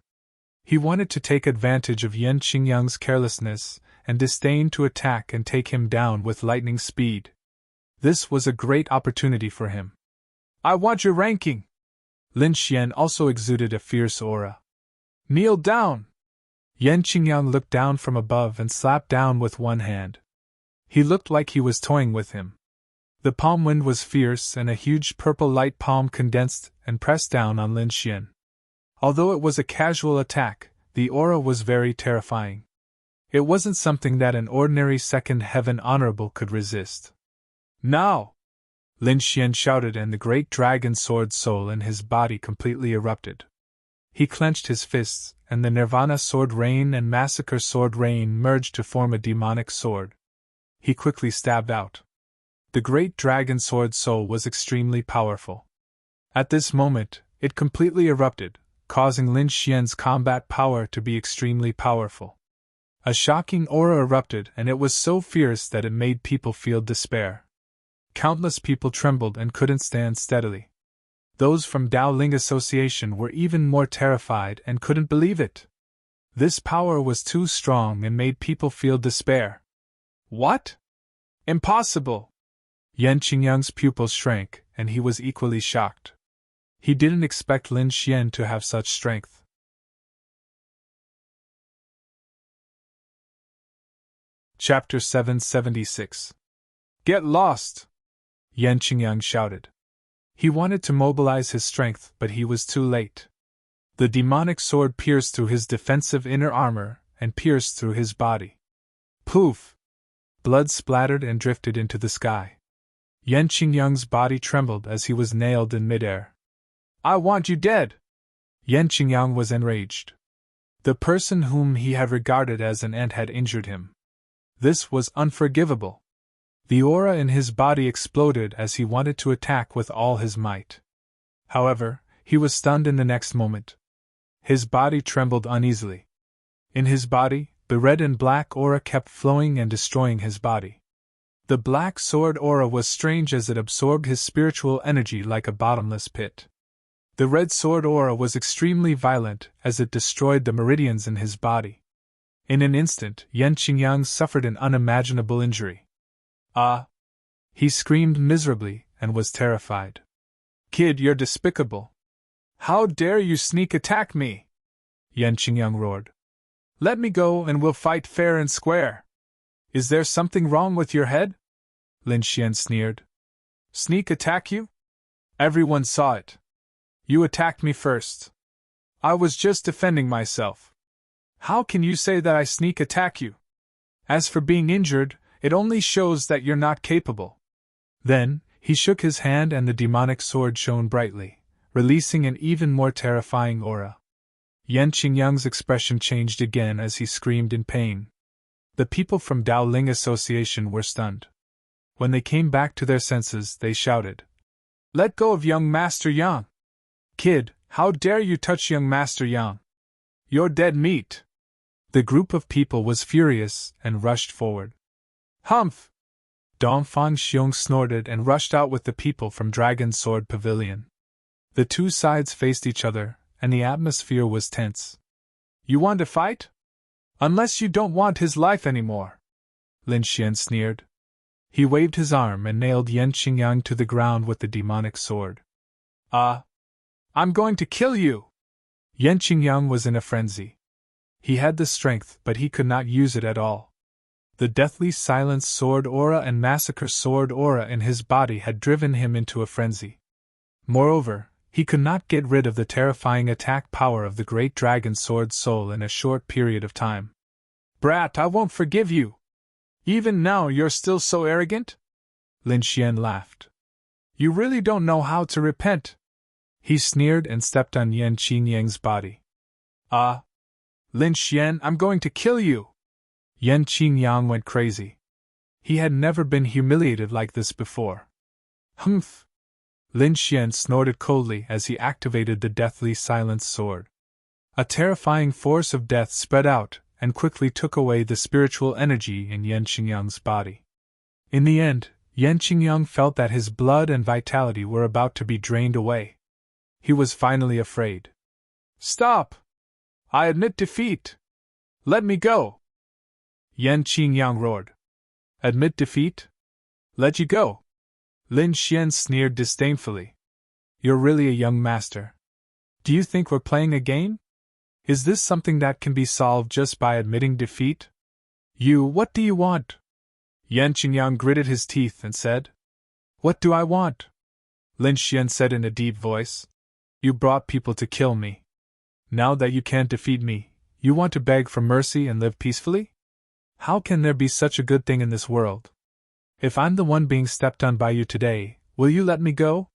He wanted to take advantage of Yan Qingyang's carelessness and disdain to attack and take him down with lightning speed. This was a great opportunity for him. I want your ranking! Lin Xian also exuded a fierce aura. Kneel down! Yan Qingyang looked down from above and slapped down with 1 hand. He looked like he was toying with him. The palm wind was fierce and a huge purple light palm condensed and pressed down on Lin Xian. Although it was a casual attack, the aura was very terrifying. It wasn't something that an ordinary 2nd heaven honorable could resist. Now! Lin Xian shouted and the great dragon sword soul in his body completely erupted. He clenched his fists, and the Nirvana sword rain and Massacre sword rain merged to form a demonic sword. He quickly stabbed out. The great dragon sword soul was extremely powerful. At this moment, it completely erupted, causing Lin Xian's combat power to be extremely powerful. A shocking aura erupted and it was so fierce that it made people feel despair. Countless people trembled and couldn't stand steadily. Those from Dao Ling Association were even more terrified and couldn't believe it. This power was too strong and made people feel despair. What? Impossible! Yan Qingyang's pupils shrank, and he was equally shocked. He didn't expect Lin Xian to have such strength. Chapter 776. Get lost! Yan Qingyang shouted. He wanted to mobilize his strength, but he was too late. The demonic sword pierced through his defensive inner armor and pierced through his body. Poof! Blood splattered and drifted into the sky. Yan Qingyang's body trembled as he was nailed in midair. I want you dead! Yan Qingyang was enraged. The person whom he had regarded as an ant had injured him. This was unforgivable. The aura in his body exploded as he wanted to attack with all his might. However, he was stunned in the next moment. His body trembled uneasily. In his body, the red and black aura kept flowing and destroying his body. The black sword aura was strange as it absorbed his spiritual energy like a bottomless pit. The red sword aura was extremely violent as it destroyed the meridians in his body. In an instant, Yan Qingyang suffered an unimaginable injury. Ah! He screamed miserably and was terrified. Kid, you're despicable. How dare you sneak attack me? Yan Qingyang roared. Let me go and we'll fight fair and square. Is there something wrong with your head? Lin Xian sneered. Sneak attack you? Everyone saw it. You attacked me first. I was just defending myself. How can you say that I sneak attack you? As for being injured, it only shows that you're not capable. Then, he shook his hand and the demonic sword shone brightly, releasing an even more terrifying aura. Yan Qingyang's expression changed again as he screamed in pain. The people from Dao Ling Association were stunned. When they came back to their senses, they shouted, "Let go of young Master Yang! Kid, how dare you touch young Master Yang? You're dead meat!" The group of people was furious and rushed forward. "Humph!" Dongfang Xiong snorted and rushed out with the people from Dragon Sword Pavilion. The two sides faced each other, and the atmosphere was tense. "You want to fight? Unless you don't want his life anymore," Lin Xian sneered. He waved his arm and nailed Yan Qingyang to the ground with the demonic sword. I'm going to kill you!" Yan Qingyang was in a frenzy. He had the strength, but he could not use it at all. The deathly silence sword aura and massacre sword aura in his body had driven him into a frenzy. Moreover, he could not get rid of the terrifying attack power of the great dragon sword soul in a short period of time. "Brat, I won't forgive you! Even now you're still so arrogant?" Lin Xian laughed. "You really don't know how to repent." He sneered and stepped on Yan Qingyang's body. Lin Xian, I'm going to kill you!" Yan Qingyang went crazy. He had never been humiliated like this before. "Humph!" Lin Xian snorted coldly as he activated the deathly silence sword. A terrifying force of death spread out and quickly took away the spiritual energy in Yan Qingyang's body. In the end, Yan Qingyang felt that his blood and vitality were about to be drained away. He was finally afraid. "Stop! I admit defeat! Let me go!" Yan Qingyang roared. "Admit defeat? Let you go?" Lin Xian sneered disdainfully. "You're really a young master. Do you think we're playing a game? Is this something that can be solved just by admitting defeat? What do you want?" Yan Qingyang gritted his teeth and said, "What do I want?" Lin Xian said in a deep voice, "You brought people to kill me. Now that you can't defeat me, you want to beg for mercy and live peacefully? How can there be such a good thing in this world? If I'm the one being stepped on by you today, will you let me go?"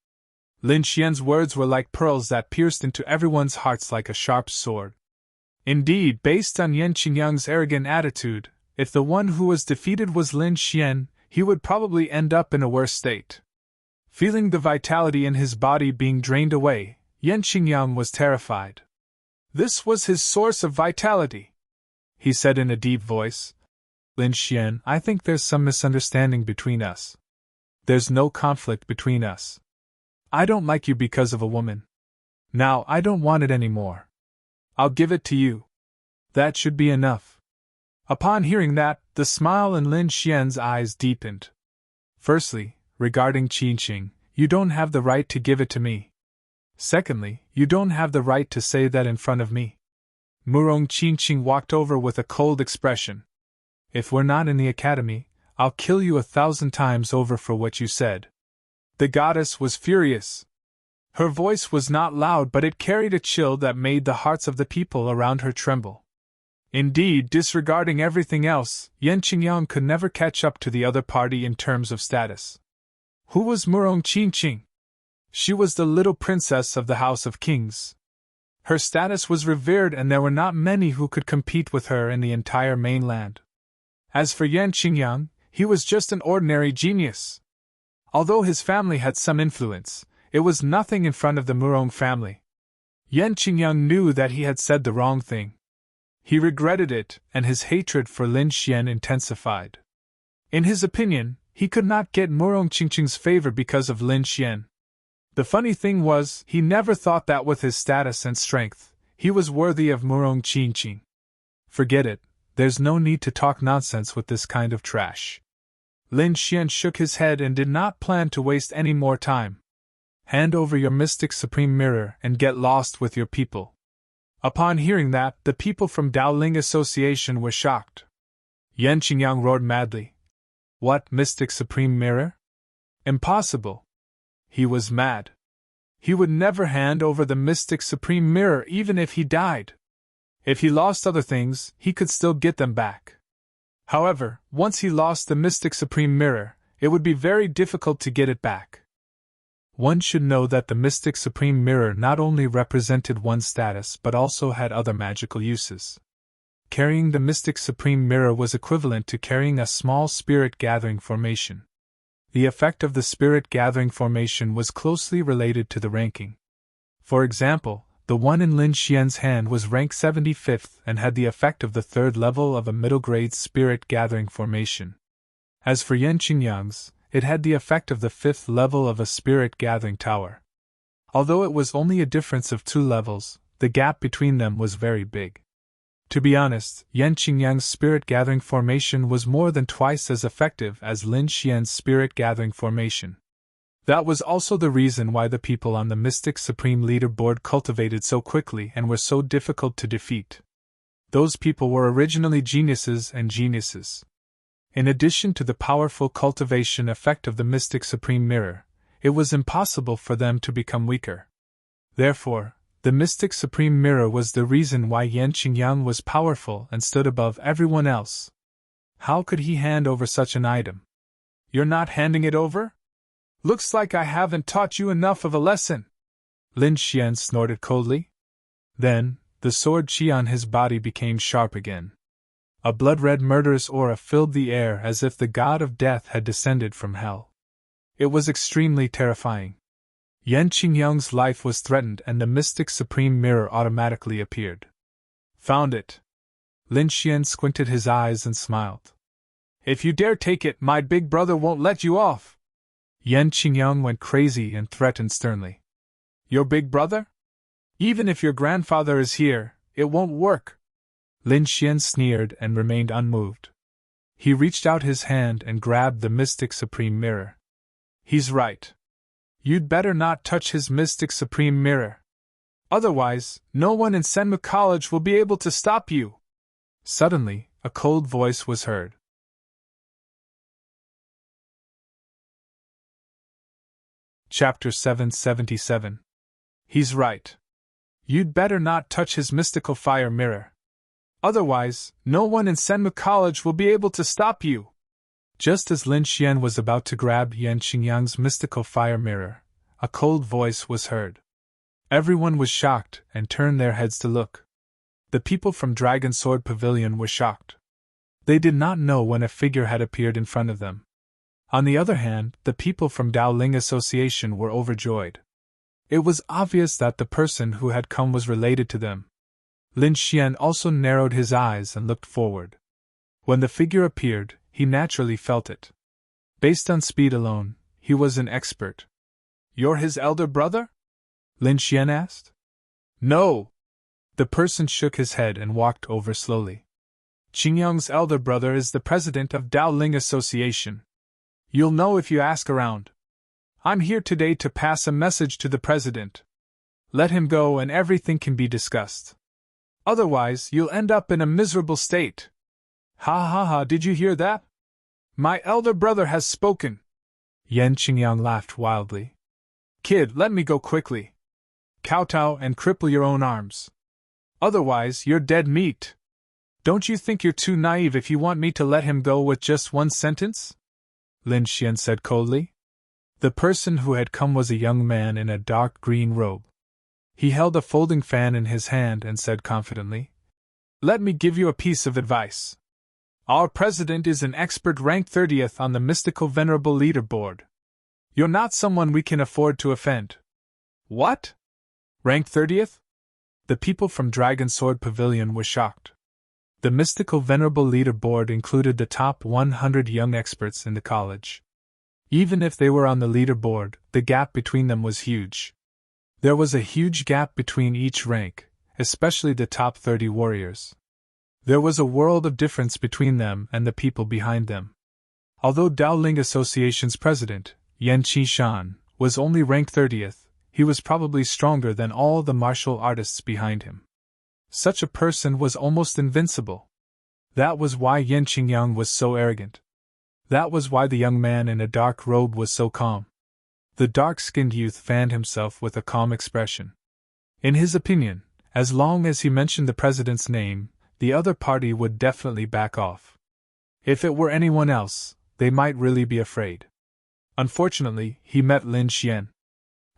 Lin Xian's words were like pearls that pierced into everyone's hearts like a sharp sword. Indeed, based on Yan Qingyang's arrogant attitude, if the one who was defeated was Lin Xian, he would probably end up in a worse state. Feeling the vitality in his body being drained away, Yan Qingyang was terrified. This was his source of vitality. He said in a deep voice, "Lin Xian, I think there's some misunderstanding between us. There's no conflict between us. I don't like you because of a woman. Now I don't want it anymore. I'll give it to you. That should be enough." Upon hearing that, the smile in Lin Xian's eyes deepened. "Firstly, regarding Qinqing, you don't have the right to give it to me. Secondly, you don't have the right to say that in front of me." Murong Qinqing walked over with a cold expression. "If we're not in the academy, I'll kill you 1,000 times over for what you said." The goddess was furious. Her voice was not loud, but it carried a chill that made the hearts of the people around her tremble. Indeed, disregarding everything else, Yan Qingyang could never catch up to the other party in terms of status. Who was Murong Qinqing? She was the little princess of the House of Kings. Her status was revered and there were not many who could compete with her in the entire mainland. As for Yan Qingyang, he was just an ordinary genius. Although his family had some influence, it was nothing in front of the Murong family. Yan Qingyang knew that he had said the wrong thing. He regretted it, and his hatred for Lin Xian intensified. In his opinion, he could not get Murong Qinqing's favor because of Lin Xian. The funny thing was, he never thought that with his status and strength, he was worthy of Murong Qinqing. Forget it, there's no need to talk nonsense with this kind of trash. Lin Xian shook his head and did not plan to waste any more time. Hand over your mystic supreme mirror and get lost with your people. Upon hearing that, the people from Dao Ling Association were shocked. Yan Qingyang roared madly. What mystic supreme mirror? Impossible! He was mad. He would never hand over the mystic supreme mirror even if he died. If he lost other things, he could still get them back. However, once he lost the mystic supreme mirror, it would be very difficult to get it back. One should know that the mystic supreme mirror not only represented one's status but also had other magical uses. Carrying the mystic supreme mirror was equivalent to carrying a small spirit gathering formation. The effect of the spirit gathering formation was closely related to the ranking. For example, the one in Lin Xian's hand was ranked 75th and had the effect of the third level of a middle-grade spirit gathering formation. As for Yan Qingyang's, it had the effect of the 5th level of a spirit gathering tower. Although it was only a difference of 2 levels, the gap between them was very big. To be honest, Yan Qingyang's spirit gathering formation was more than twice as effective as Lin Xian's spirit gathering formation. That was also the reason why the people on the Mystic Supreme Leaderboard cultivated so quickly and were so difficult to defeat. Those people were originally geniuses and geniuses. In addition to the powerful cultivation effect of the Mystic Supreme Mirror, it was impossible for them to become weaker. Therefore, the Mystic Supreme Mirror was the reason why Yan Qingyang was powerful and stood above everyone else. How could he hand over such an item? You're not handing it over? Looks like I haven't taught you enough of a lesson. Lin Xian snorted coldly. Then, the sword qi on his body became sharp again. A blood-red murderous aura filled the air as if the god of death had descended from hell. It was extremely terrifying. Yan Qingyang's life was threatened and the Mystic Supreme Mirror automatically appeared. Found it. Lin Xian squinted his eyes and smiled. If you dare take it, my big brother won't let you off. Yan Qingyang went crazy and threatened sternly. Your big brother? Even if your grandfather is here, it won't work. Lin Xian sneered and remained unmoved. He reached out his hand and grabbed the Mystic Supreme Mirror. He's right. You'd better not touch his Mystic Supreme Mirror. Otherwise, no one in Senmu College will be able to stop you. Suddenly, a cold voice was heard. Chapter 777. He's right. You'd better not touch his mystical fire mirror. Otherwise, no one in Senmu College will be able to stop you. Just as Lin Xian was about to grab Yan Qingyang's mystical fire mirror, a cold voice was heard. Everyone was shocked and turned their heads to look. The people from Dragon Sword Pavilion were shocked. They did not know when a figure had appeared in front of them. On the other hand, the people from Daoling Association were overjoyed. It was obvious that the person who had come was related to them. Lin Xian also narrowed his eyes and looked forward. When the figure appeared, he naturally felt it. Based on speed alone, he was an expert. You're his elder brother? Lin Xian asked. No. The person shook his head and walked over slowly. Qingyang's elder brother is the president of Daoling Association. You'll know if you ask around. I'm here today to pass a message to the president. Let him go and everything can be discussed. Otherwise, you'll end up in a miserable state. Ha ha ha, did you hear that? My elder brother has spoken. Yan Qingyang laughed wildly. Kid, let me go quickly. Kowtow and cripple your own arms. Otherwise, you're dead meat. Don't you think you're too naive if you want me to let him go with just one sentence? Lin Xian said coldly. The person who had come was a young man in a dark green robe. He held a folding fan in his hand and said confidently, Let me give you a piece of advice. Our president is an expert ranked 30th on the Mystical Venerable Leaderboard. You're not someone we can afford to offend. What? Ranked 30th? The people from Dragon Sword Pavilion were shocked. The Mystical Venerable Leaderboard included the top 100 young experts in the college. Even if they were on the leaderboard, the gap between them was huge. There was a huge gap between each rank, especially the top 30 warriors. There was a world of difference between them and the people behind them. Although Daoling Association's president, Yan Qishan, was only ranked 30th, he was probably stronger than all the martial artists behind him. Such a person was almost invincible. That was why Yan Qingyang was so arrogant. That was why the young man in a dark robe was so calm. The dark-skinned youth fanned himself with a calm expression. In his opinion, as long as he mentioned the president's name, the other party would definitely back off. If it were anyone else, they might really be afraid. Unfortunately, he met Lin Xian.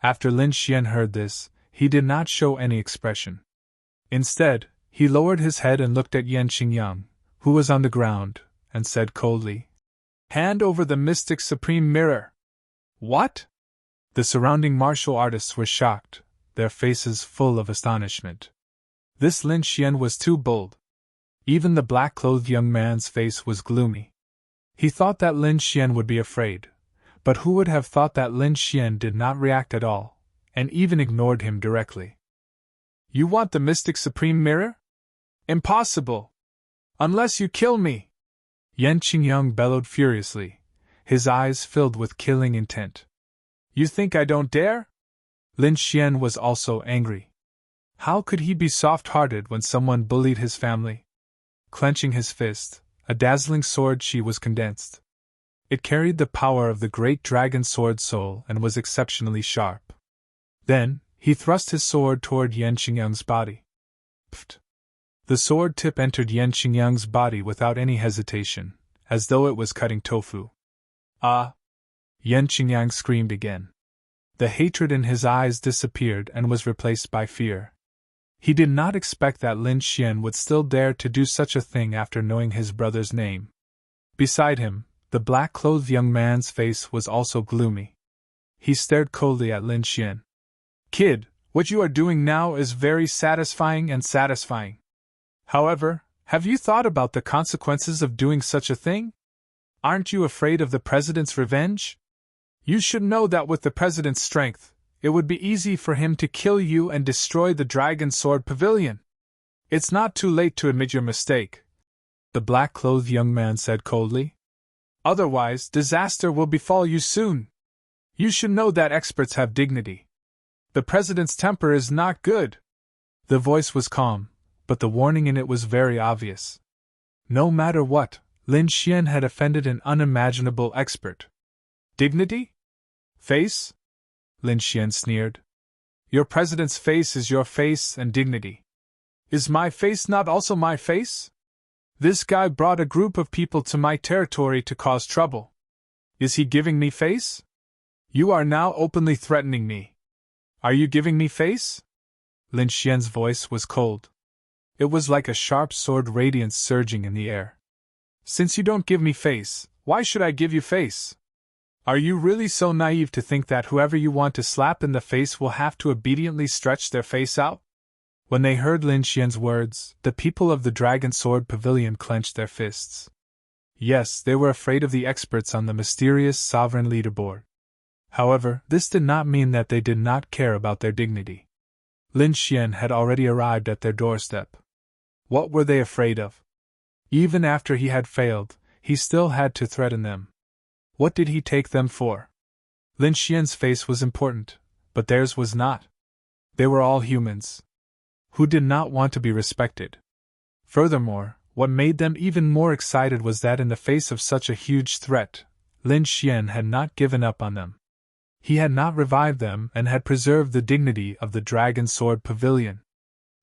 After Lin Xian heard this, he did not show any expression. Instead, he lowered his head and looked at Yan Qingyang, who was on the ground, and said coldly, "Hand over the mystic supreme mirror." "What?" The surrounding martial artists were shocked, their faces full of astonishment. This Lin Xian was too bold. Even the black-clothed young man's face was gloomy. He thought that Lin Xian would be afraid, but who would have thought that Lin Xian did not react at all, and even ignored him directly? "You want the mystic supreme mirror? Impossible! Unless you kill me!" Yan Qingyang bellowed furiously, his eyes filled with killing intent. "You think I don't dare?" Lin Xian was also angry. How could he be soft-hearted when someone bullied his family? Clenching his fist, a dazzling sword sheath was condensed. It carried the power of the great dragon sword soul and was exceptionally sharp. Then, he thrust his sword toward Yan Qingyang's body. Pfft! The sword tip entered Yan Qingyang's body without any hesitation, as though it was cutting tofu. "Ah!" Yan Qingyang screamed again. The hatred in his eyes disappeared and was replaced by fear. He did not expect that Lin Xian would still dare to do such a thing after knowing his brother's name. Beside him, the black-clothed young man's face was also gloomy. He stared coldly at Lin Xian. "Kid, what you are doing now is very satisfying and satisfying. However, have you thought about the consequences of doing such a thing? Aren't you afraid of the president's revenge? You should know that with the president's strength, it would be easy for him to kill you and destroy the Dragon Sword Pavilion. It's not too late to admit your mistake," the black-clothed young man said coldly. "Otherwise, disaster will befall you soon. You should know that experts have dignity. The president's temper is not good." The voice was calm, but the warning in it was very obvious. No matter what, Lin Xian had offended an unimaginable expert. "Dignity? Face?" Lin Xian sneered. "Your president's face is your face and dignity. Is my face not also my face? This guy brought a group of people to my territory to cause trouble. Is he giving me face? You are now openly threatening me. Are you giving me face?" Lin Xian's voice was cold. It was like a sharp sword radiance surging in the air. "Since you don't give me face, why should I give you face? Are you really so naive to think that whoever you want to slap in the face will have to obediently stretch their face out?" When they heard Lin Xian's words, the people of the Dragon Sword Pavilion clenched their fists. Yes, they were afraid of the experts on the mysterious sovereign leaderboard. However, this did not mean that they did not care about their dignity. Lin Xian had already arrived at their doorstep. What were they afraid of? Even after he had failed, he still had to threaten them. What did he take them for? Lin Xian's face was important, but theirs was not. They were all humans. Who did not want to be respected? Furthermore, what made them even more excited was that in the face of such a huge threat, Lin Xian had not given up on them. He had not revived them and had preserved the dignity of the Dragon Sword Pavilion.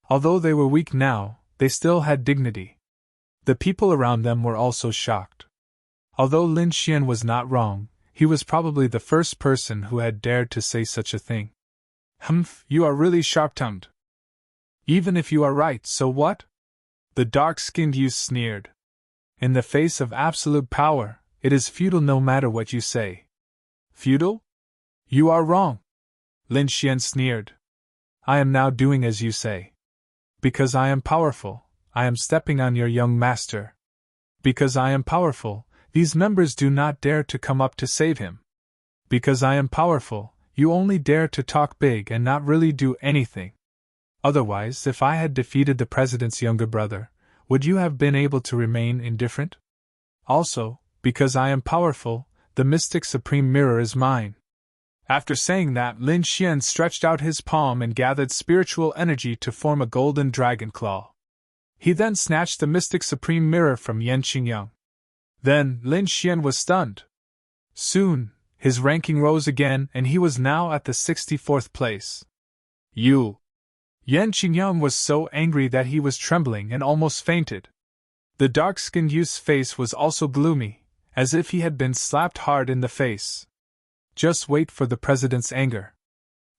Although they were weak now, they still had dignity. The people around them were also shocked. Although Lin Xian was not wrong, he was probably the first person who had dared to say such a thing. "Humph, you are really sharp-tongued." "Even if you are right, so what?" The dark-skinned youth sneered. "In the face of absolute power, it is futile no matter what you say." "Futile? You are wrong." Lin Xian sneered. "I am now doing as you say. Because I am powerful, I am stepping on your young master. Because I am powerful, these members do not dare to come up to save him. Because I am powerful, you only dare to talk big and not really do anything. Otherwise, if I had defeated the president's younger brother, would you have been able to remain indifferent? Also, because I am powerful, the mystic supreme mirror is mine." After saying that, Lin Xian stretched out his palm and gathered spiritual energy to form a golden dragon claw. He then snatched the mystic supreme mirror from Yan Qingyang. Then, Lin Xian was stunned. Soon, His ranking rose again, and he was now at the 64th place. You! Yan Qingyang was so angry that he was trembling and almost fainted. The dark-skinned youth's face was also gloomy, as if he had been slapped hard in the face. Just wait for the president's anger.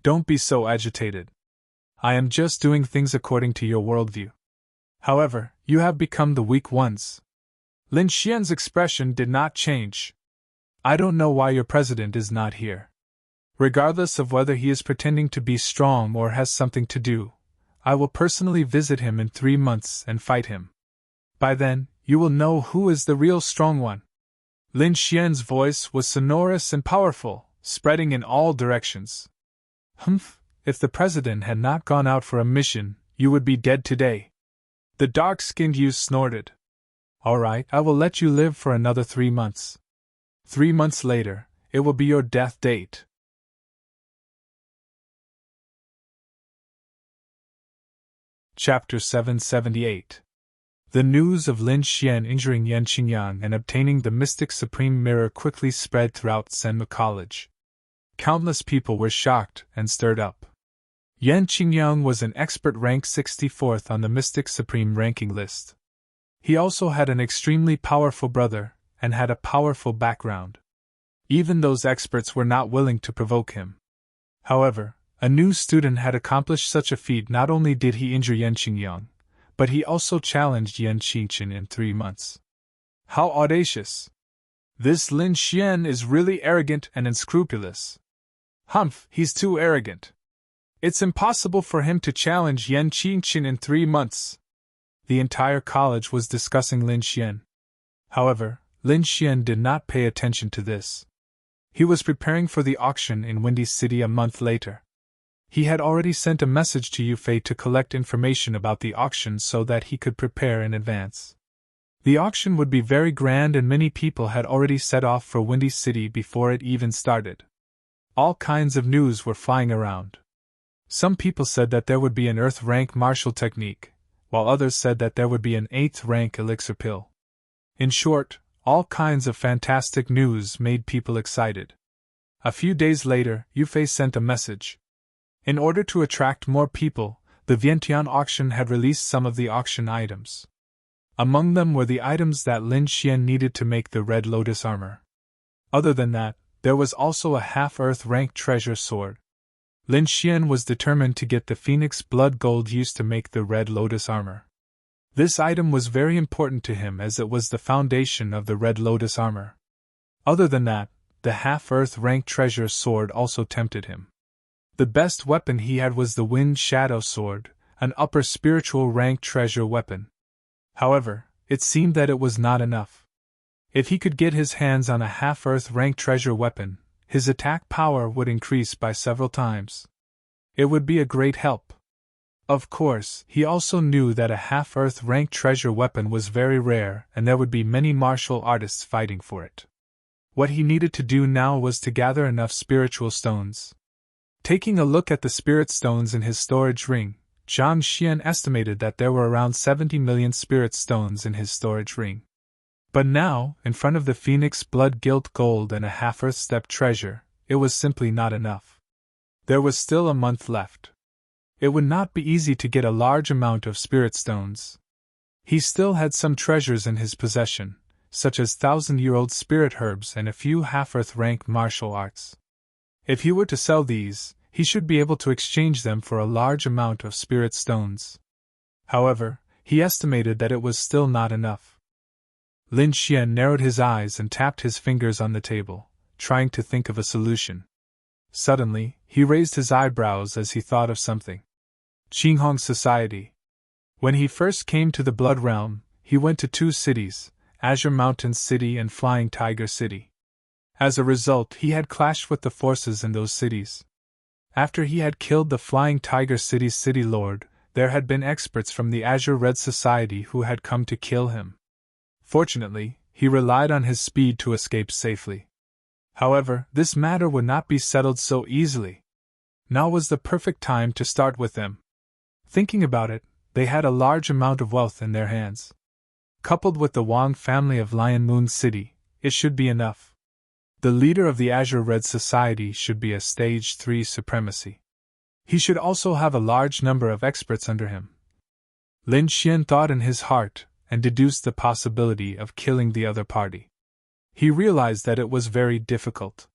Don't be so agitated. I am just doing things according to your worldview. However, you have become the weak ones. Lin Xian's expression did not change. I don't know why your president is not here. Regardless of whether he is pretending to be strong or has something to do, I will personally visit him in 3 months and fight him. By then, you will know who is the real strong one. Lin Xian's voice was sonorous and powerful, spreading in all directions. Humph, if the president had not gone out for a mission, you would be dead today. The dark-skinned youth snorted. All right, I will let you live for another 3 months. 3 months later, it will be your death date. Chapter 778. The news of Lin Xian injuring Yan Qingyang and obtaining the Mystic Supreme Mirror quickly spread throughout Senma College. Countless people were shocked and stirred up. Yan Qingyang was an expert rank 64th on the Mystic Supreme ranking list. He also had an extremely powerful brother, and had a powerful background. Even those experts were not willing to provoke him. However, a new student had accomplished such a feat. Not only did he injure Yan Qingyang, but he also challenged Yan Qingchen in 3 months. How audacious! This Lin Xian is really arrogant and unscrupulous. Humph, he's too arrogant. It's impossible for him to challenge Yan Qingchen in 3 months. The entire college was discussing Lin Xian. However, Lin Xian did not pay attention to this. He was preparing for the auction in Windy City a month later. He had already sent a message to Yufei to collect information about the auction so that he could prepare in advance. The auction would be very grand, and many people had already set off for Windy City before it even started. All kinds of news were flying around. Some people said that there would be an Earth rank martial technique, while others said that there would be an 8th rank elixir pill. In short, all kinds of fantastic news made people excited. A few days later, Yufei sent a message. In order to attract more people, the Vientiane auction had released some of the auction items. Among them were the items that Lin Xian needed to make the Red Lotus armor. Other than that, there was also a half-Earth rank treasure sword. Lin Xian was determined to get the Phoenix Blood Gold used to make the Red Lotus armor. This item was very important to him as it was the foundation of the Red Lotus armor. Other than that, the half-Earth rank treasure sword also tempted him. The best weapon he had was the Wind Shadow Sword, an upper spiritual rank treasure weapon. However, it seemed that it was not enough. If he could get his hands on a half-Earth rank treasure weapon, his attack power would increase by several times. It would be a great help. Of course, he also knew that a half-Earth rank treasure weapon was very rare and there would be many martial artists fighting for it. What he needed to do now was to gather enough spiritual stones. Taking a look at the spirit stones in his storage ring, Zhang Xian estimated that there were around 70 million spirit stones in his storage ring. But now, in front of the Phoenix Blood Gilt Gold and a half-Earth Step treasure, it was simply not enough. There was still a month left. It would not be easy to get a large amount of spirit stones. He still had some treasures in his possession, such as 1,000-year-old spirit herbs and a few half-Earth rank martial arts. If he were to sell these, he should be able to exchange them for a large amount of spirit stones. However, he estimated that it was still not enough. Lin Xian narrowed his eyes and tapped his fingers on the table, trying to think of a solution. Suddenly, he raised his eyebrows as he thought of something. Qinghong Society. When he first came to the Blood Realm, he went to 2 cities, Azure Mountain City and Flying Tiger City. As a result, he had clashed with the forces in those cities. After he had killed the Flying Tiger City's city lord, there had been experts from the Azure Red Society who had come to kill him. Fortunately, he relied on his speed to escape safely. However, this matter would not be settled so easily. Now was the perfect time to start with them. Thinking about it, they had a large amount of wealth in their hands. Coupled with the Wang family of Lion Moon City, it should be enough. The leader of the Azure Red Society should be a Stage 3 supremacy. He should also have a large number of experts under him. Lin Xian thought in his heart and deduced the possibility of killing the other party. He realized that it was very difficult.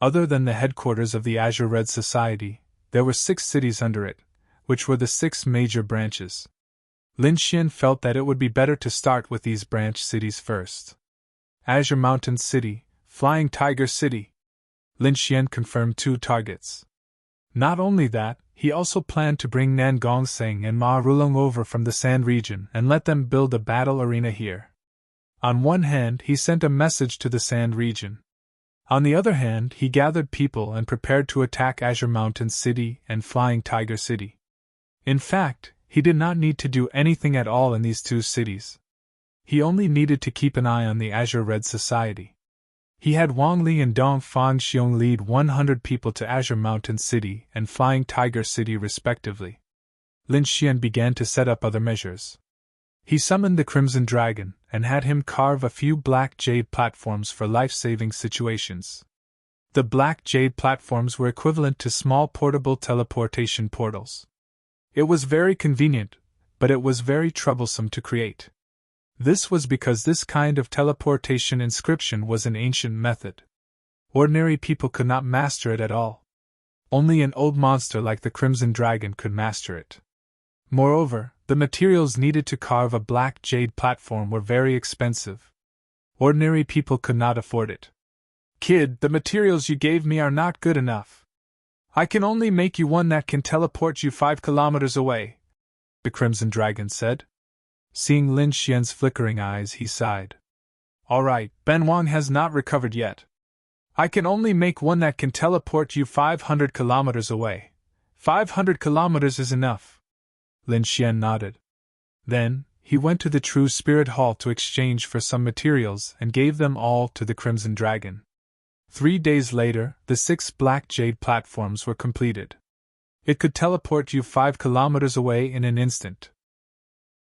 Other than the headquarters of the Azure Red Society, there were 6 cities under it, which were the 6 major branches. Lin Xian felt that it would be better to start with these branch cities first. Azure Mountain City, Flying Tiger City. Lin Xian confirmed 2 targets. Not only that, he also planned to bring Nan Gongseng and Ma Rulong over from the Sand region and let them build a battle arena here. On one hand, he sent a message to the Sand region. On the other hand, he gathered people and prepared to attack Azure Mountain City and Flying Tiger City. In fact, he did not need to do anything at all in these 2 cities. He only needed to keep an eye on the Azure Red Society. He had Wang Li and Dong Fangxiong lead 100 people to Azure Mountain City and Flying Tiger City respectively. Lin Xian began to set up other measures. He summoned the Crimson Dragon and had him carve a few black jade platforms for life-saving situations. The black jade platforms were equivalent to small portable teleportation portals. It was very convenient, but it was very troublesome to create. This was because this kind of teleportation inscription was an ancient method. Ordinary people could not master it at all. Only an old monster like the Crimson Dragon could master it. Moreover, the materials needed to carve a black jade platform were very expensive. Ordinary people could not afford it. "Kid, the materials you gave me are not good enough. I can only make you one that can teleport you 5 kilometers away," the Crimson Dragon said. Seeing Lin Xian's flickering eyes, he sighed. "All right, Ben Wang has not recovered yet. I can only make one that can teleport you 500 kilometers away. 500 kilometers is enough." Lin Xian nodded. Then, he went to the True Spirit Hall to exchange for some materials and gave them all to the Crimson Dragon. 3 days later, the 6 black jade platforms were completed. It could teleport you 5 kilometers away in an instant.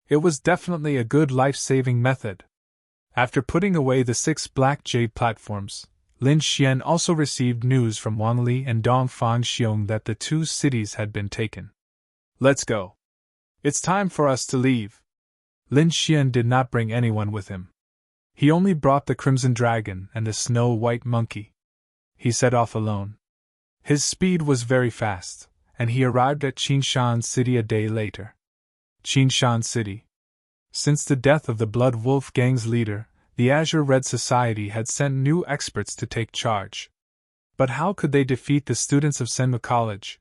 It was definitely a good life-saving method. After putting away the 6 black jade platforms, Lin Xian also received news from Wang Li and Dong Fangxiong that the 2 cities had been taken. "Let's go. It's time for us to leave." Lin Xian did not bring anyone with him. He only brought the Crimson Dragon and the Snow-White Monkey. He set off alone. His speed was very fast, and he arrived at Qinshan City a day later. Qinshan City. Since the death of the Blood Wolf Gang's leader, the Azure Red Society had sent new experts to take charge. But how could they defeat the students of Senmu College?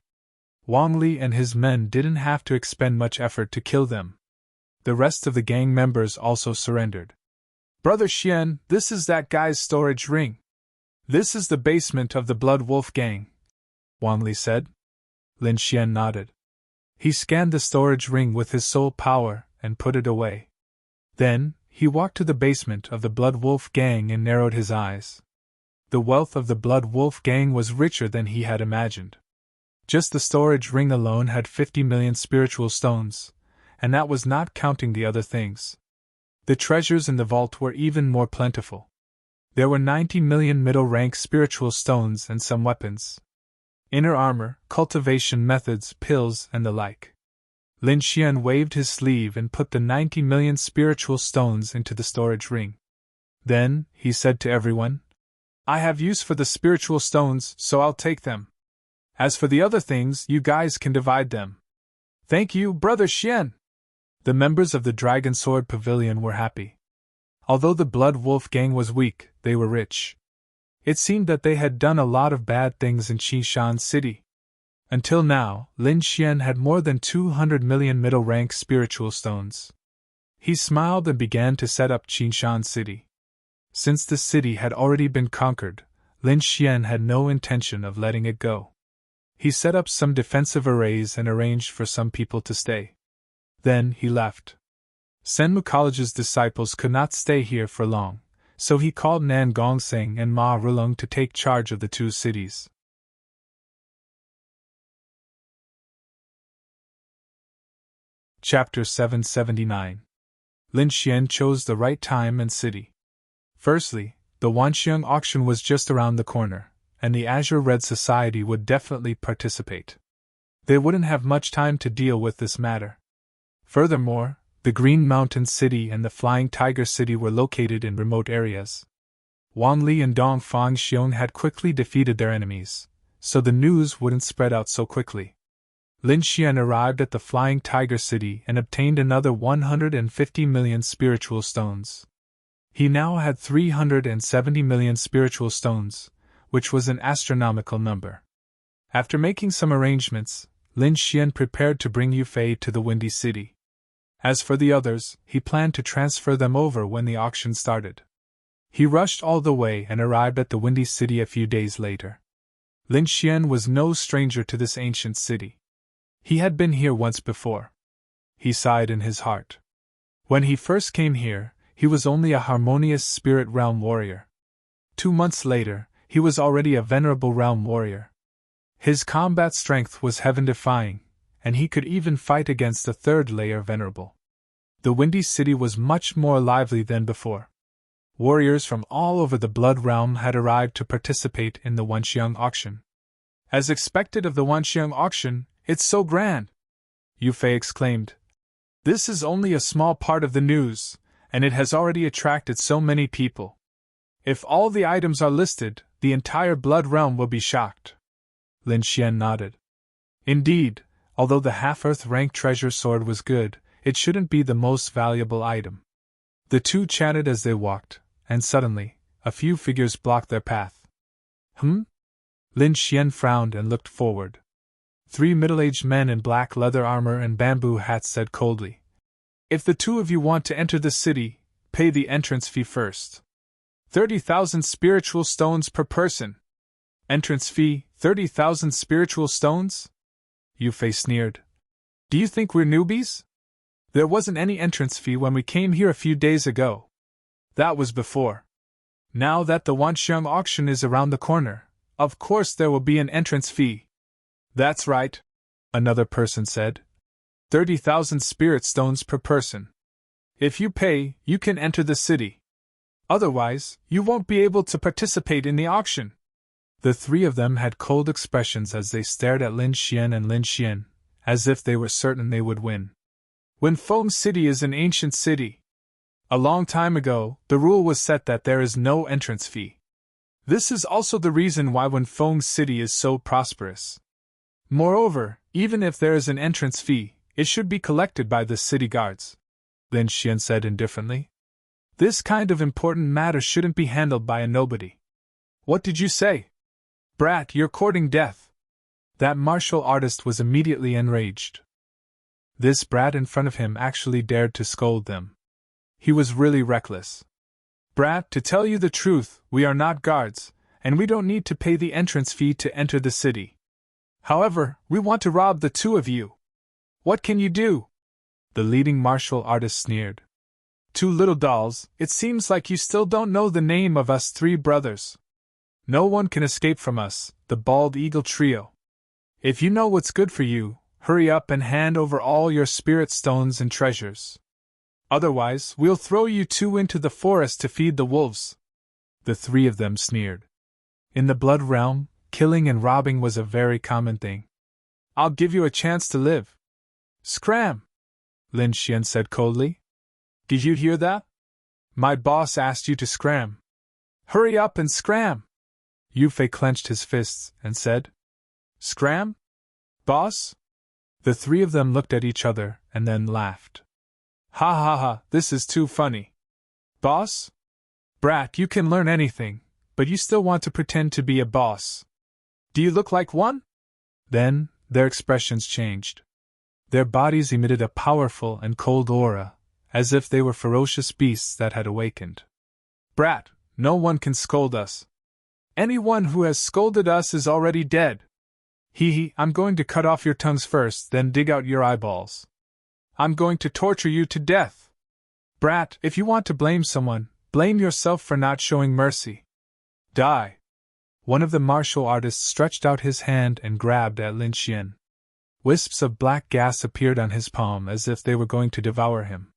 Wang Li and his men didn't have to expend much effort to kill them. The rest of the gang members also surrendered. "Brother Xian, this is that guy's storage ring. This is the basement of the Blood Wolf Gang," Wang Li said. Lin Xian nodded. He scanned the storage ring with his soul power and put it away. Then, he walked to the basement of the Blood Wolf Gang and narrowed his eyes. The wealth of the Blood Wolf Gang was richer than he had imagined. Just the storage ring alone had 50 million spiritual stones, and that was not counting the other things. The treasures in the vault were even more plentiful. There were 90 million middle-rank spiritual stones and some weapons. Inner armor, cultivation methods, pills, and the like. Lin Xian waved his sleeve and put the 90 million spiritual stones into the storage ring. Then, he said to everyone, "I have use for the spiritual stones, so I'll take them. As for the other things, you guys can divide them." "Thank you, Brother Xian!" The members of the Dragon Sword Pavilion were happy. Although the Blood Wolf Gang was weak, they were rich. It seemed that they had done a lot of bad things in Qinshan City. Until now, Lin Xian had more than 200 million middle-rank spiritual stones. He smiled and began to set up Qinshan City. Since the city had already been conquered, Lin Xian had no intention of letting it go. He set up some defensive arrays and arranged for some people to stay. Then he left. Senmu College's disciples could not stay here for long, so he called Nan Gongseng and Ma Rulong to take charge of the 2 cities. Chapter 779. Lin Xian chose the right time and city. Firstly, The Wanxiang auction was just around the corner, and the Azure Red Society would definitely participate. They wouldn't have much time to deal with this matter. Furthermore, the Green Mountain City and the Flying Tiger City were located in remote areas. Wang Li and Dong Fangxiong had quickly defeated their enemies, so the news wouldn't spread out so quickly. Lin Xian arrived at the Flying Tiger City and obtained another 150 million spiritual stones. He now had 370 million spiritual stones, which was an astronomical number. After making some arrangements, Lin Xian prepared to bring Yu Fei to the Windy City. As for the others, he planned to transfer them over when the auction started. He rushed all the way and arrived at the Windy City a few days later. Lin Xian was no stranger to this ancient city. He had been here once before. He sighed in his heart. When he first came here, he was only a harmonious spirit realm warrior. 2 months later, he was already a venerable realm warrior. His combat strength was heaven-defying, and he could even fight against the third layer venerable. The Windy City was much more lively than before. Warriors from all over the Blood Realm had arrived to participate in the Wanxiang auction. As expected of the Wanxiang auction, it's so grand! Yu Fei exclaimed. This is only a small part of the news, and it has already attracted so many people. If all the items are listed, the entire Blood Realm will be shocked. Lin Xian nodded. Indeed, although the half-earth rank treasure sword was good, it shouldn't be the most valuable item. The two chatted as they walked, and suddenly, a few figures blocked their path. Lin Xian frowned and looked forward. 3 middle-aged men in black leather armor and bamboo hats said coldly, If the 2 of you want to enter the city, pay the entrance fee first. 30,000 spiritual stones per person. Entrance fee, 30,000 spiritual stones? Yu Fei sneered. Do you think we're newbies? There wasn't any entrance fee when we came here a few days ago. That was before. Now that the Wanxiang auction is around the corner, of course there will be an entrance fee. That's right, another person said. 30,000 spirit stones per person. If you pay, you can enter the city. Otherwise, you won't be able to participate in the auction. The 3 of them had cold expressions as they stared at Lin Xian and Lin Xian, as if they were certain they would win. Wenfeng City is an ancient city. A long time ago, the rule was set that there is no entrance fee. This is also the reason why Wenfeng City is so prosperous. Moreover, even if there is an entrance fee, it should be collected by the city guards, Lin Xian said indifferently. This kind of important matter shouldn't be handled by a nobody. What did you say? Brat, you're courting death. That martial artist was immediately enraged. This brat in front of him actually dared to scold them. He was really reckless. Brat, to tell you the truth, we are not guards, and we don't need to pay the entrance fee to enter the city. However, we want to rob the 2 of you. What can you do? The leading martial artist sneered. 2 little dolls, it seems like you still don't know the name of us 3 brothers. No one can escape from us, the Bald Eagle Trio. If you know what's good for you, hurry up and hand over all your spirit stones and treasures. Otherwise, we'll throw you 2 into the forest to feed the wolves. The 3 of them sneered. In the Blood Realm, killing and robbing was a very common thing. I'll give you a chance to live. Scram! Lin Xian said coldly. Did you hear that? My boss asked you to scram. Hurry up and scram! Yu Fei clenched his fists and said, Scram? Boss? The 3 of them looked at each other and then laughed. Ha ha ha, this is too funny. Boss? Brat, you can learn anything, but you still want to pretend to be a boss. Do you look like one? Then, their expressions changed. Their bodies emitted a powerful and cold aura, as if they were ferocious beasts that had awakened. Brat, no one can scold us. Anyone who has scolded us is already dead. I'm going to cut off your tongues first, then dig out your eyeballs. I'm going to torture you to death. Brat, if you want to blame someone, blame yourself for not showing mercy. Die. One of the martial artists stretched out his hand and grabbed at Lin Xian. Wisps of black gas appeared on his palm as if they were going to devour him.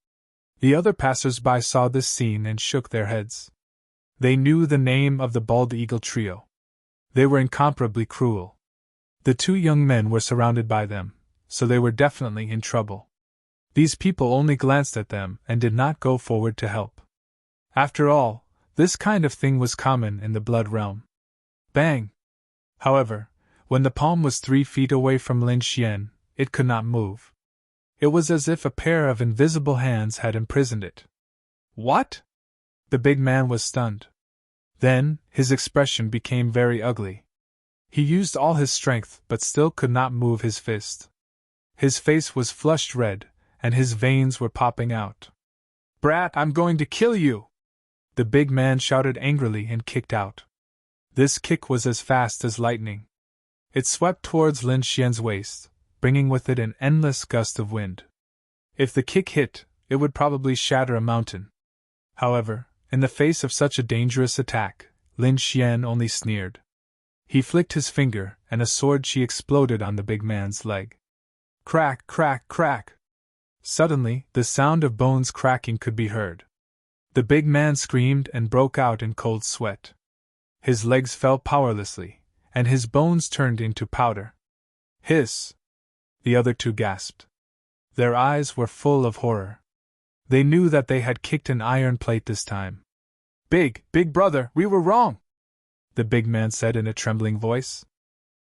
The other passers-by saw this scene and shook their heads. They knew the name of the bald eagle trio. They were incomparably cruel. The two young men were surrounded by them, so they were definitely in trouble. These people only glanced at them and did not go forward to help. After all, this kind of thing was common in the blood realm. Bang! However, when the palm was 3 feet away from Lin Xian, it could not move. It was as if a pair of invisible hands had imprisoned it. What? The big man was stunned. Then, his expression became very ugly. He used all his strength but still could not move his fist. His face was flushed red, and his veins were popping out. Brat, I'm going to kill you! The big man shouted angrily and kicked out. This kick was as fast as lightning. It swept towards Lin Xian's waist, bringing with it an endless gust of wind. If the kick hit, it would probably shatter a mountain. However, in the face of such a dangerous attack, Lin Xian only sneered. He flicked his finger, and a sword chi exploded on the big man's leg. Crack, crack, crack! Suddenly, the sound of bones cracking could be heard. The big man screamed and broke out in cold sweat. His legs fell powerlessly, and his bones turned into powder. Hiss! The other two gasped. Their eyes were full of horror. They knew that they had kicked an iron plate this time. Big brother, we were wrong!" the big man said in a trembling voice.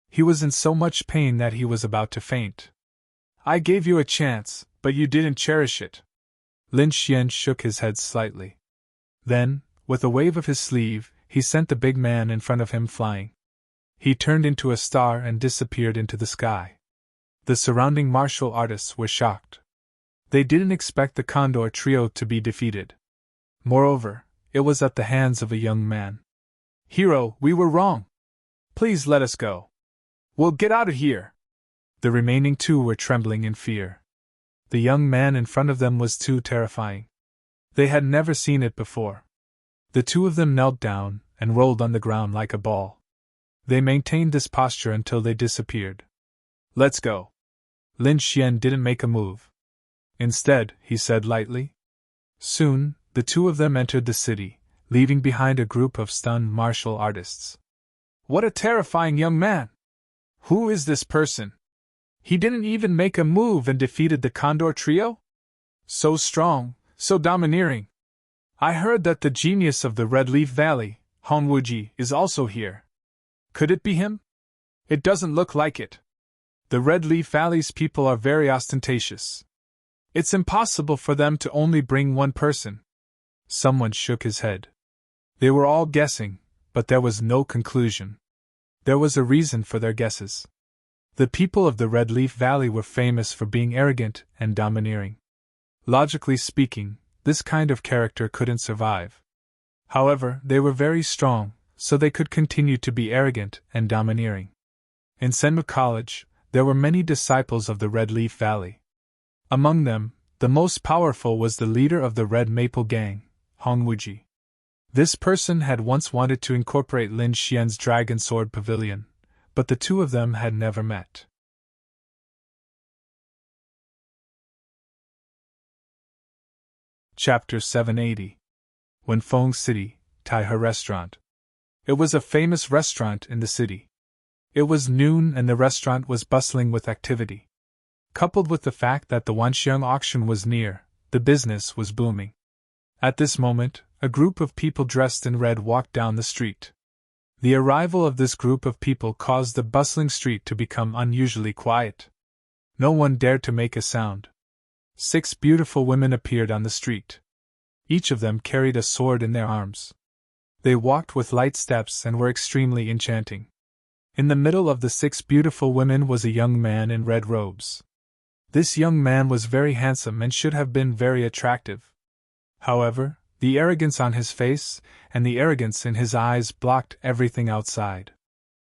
He was in so much pain that he was about to faint. "I gave you a chance, but you didn't cherish it." Lin Xian shook his head slightly. Then, with a wave of his sleeve, he sent the big man in front of him flying. He turned into a star and disappeared into the sky. The surrounding martial artists were shocked. They didn't expect the Condor trio to be defeated. Moreover, it was at the hands of a young man. "Hero, we were wrong. Please let us go. We'll get out of here." The remaining two were trembling in fear. The young man in front of them was too terrifying. They had never seen it before. The two of them knelt down and rolled on the ground like a ball. They maintained this posture until they disappeared. "Let's go." Lin Xian didn't make a move. Instead, he said lightly. Soon, the two of them entered the city, leaving behind a group of stunned martial artists. "What a terrifying young man! Who is this person? He didn't even make a move and defeated the Condor trio? So strong, so domineering. I heard that the genius of the Red Leaf Valley, Han Wuji, is also here. Could it be him? It doesn't look like it. The Red Leaf Valley's people are very ostentatious. It's impossible for them to only bring one person." Someone shook his head. They were all guessing, but there was no conclusion. There was a reason for their guesses. The people of the Red Leaf Valley were famous for being arrogant and domineering. Logically speaking, this kind of character couldn't survive. However, they were very strong, so they could continue to be arrogant and domineering. In Senmu College, there were many disciples of the Red Leaf Valley. Among them, the most powerful was the leader of the Red Maple Gang, Han Wuji. This person had once wanted to incorporate Lin Xian's Dragon Sword Pavilion, but the two of them had never met. Chapter 780. When Feng City, Taihe Restaurant. It was a famous restaurant in the city. It was noon and the restaurant was bustling with activity. Coupled with the fact that the Wanxiang auction was near, the business was booming. At this moment, a group of people dressed in red walked down the street. The arrival of this group of people caused the bustling street to become unusually quiet. No one dared to make a sound. 6 beautiful women appeared on the street. Each of them carried a sword in their arms. They walked with light steps and were extremely enchanting. In the middle of the 6 beautiful women was a young man in red robes. This young man was very handsome and should have been very attractive. However, the arrogance on his face and the arrogance in his eyes blocked everything outside.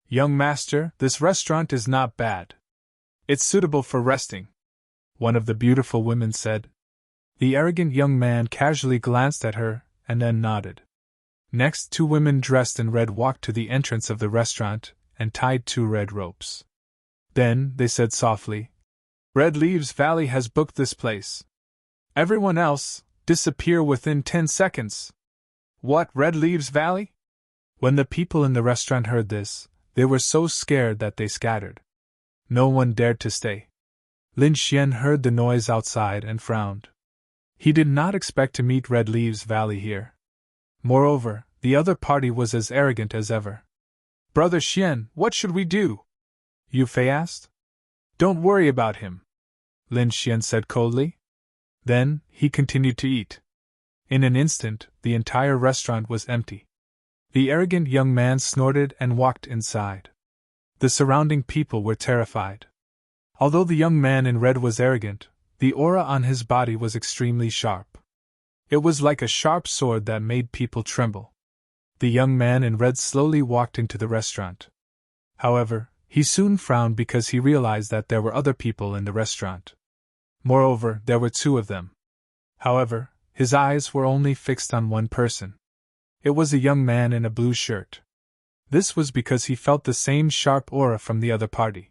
"Young master, this restaurant is not bad. It's suitable for resting," one of the beautiful women said. The arrogant young man casually glanced at her and then nodded. Next, 2 women dressed in red walked to the entrance of the restaurant and tied 2 red ropes. Then, they said softly, "Red Leaves Valley has booked this place. Everyone else, disappear within 10 seconds. What, Red Leaves Valley? When the people in the restaurant heard this, they were so scared that they scattered. No one dared to stay. Lin Xian heard the noise outside and frowned. He did not expect to meet Red Leaves Valley here. Moreover, the other party was as arrogant as ever. Brother Xian, what should we do? Yu Fei asked. Don't worry about him, Lin Xian said coldly. Then, he continued to eat. In an instant, the entire restaurant was empty. The arrogant young man snorted and walked inside. The surrounding people were terrified. Although the young man in red was arrogant, the aura on his body was extremely sharp. It was like a sharp sword that made people tremble. The young man in red slowly walked into the restaurant. However, he soon frowned because he realized that there were other people in the restaurant. Moreover, there were two of them. However, his eyes were only fixed on one person. It was a young man in a blue shirt. This was because he felt the same sharp aura from the other party.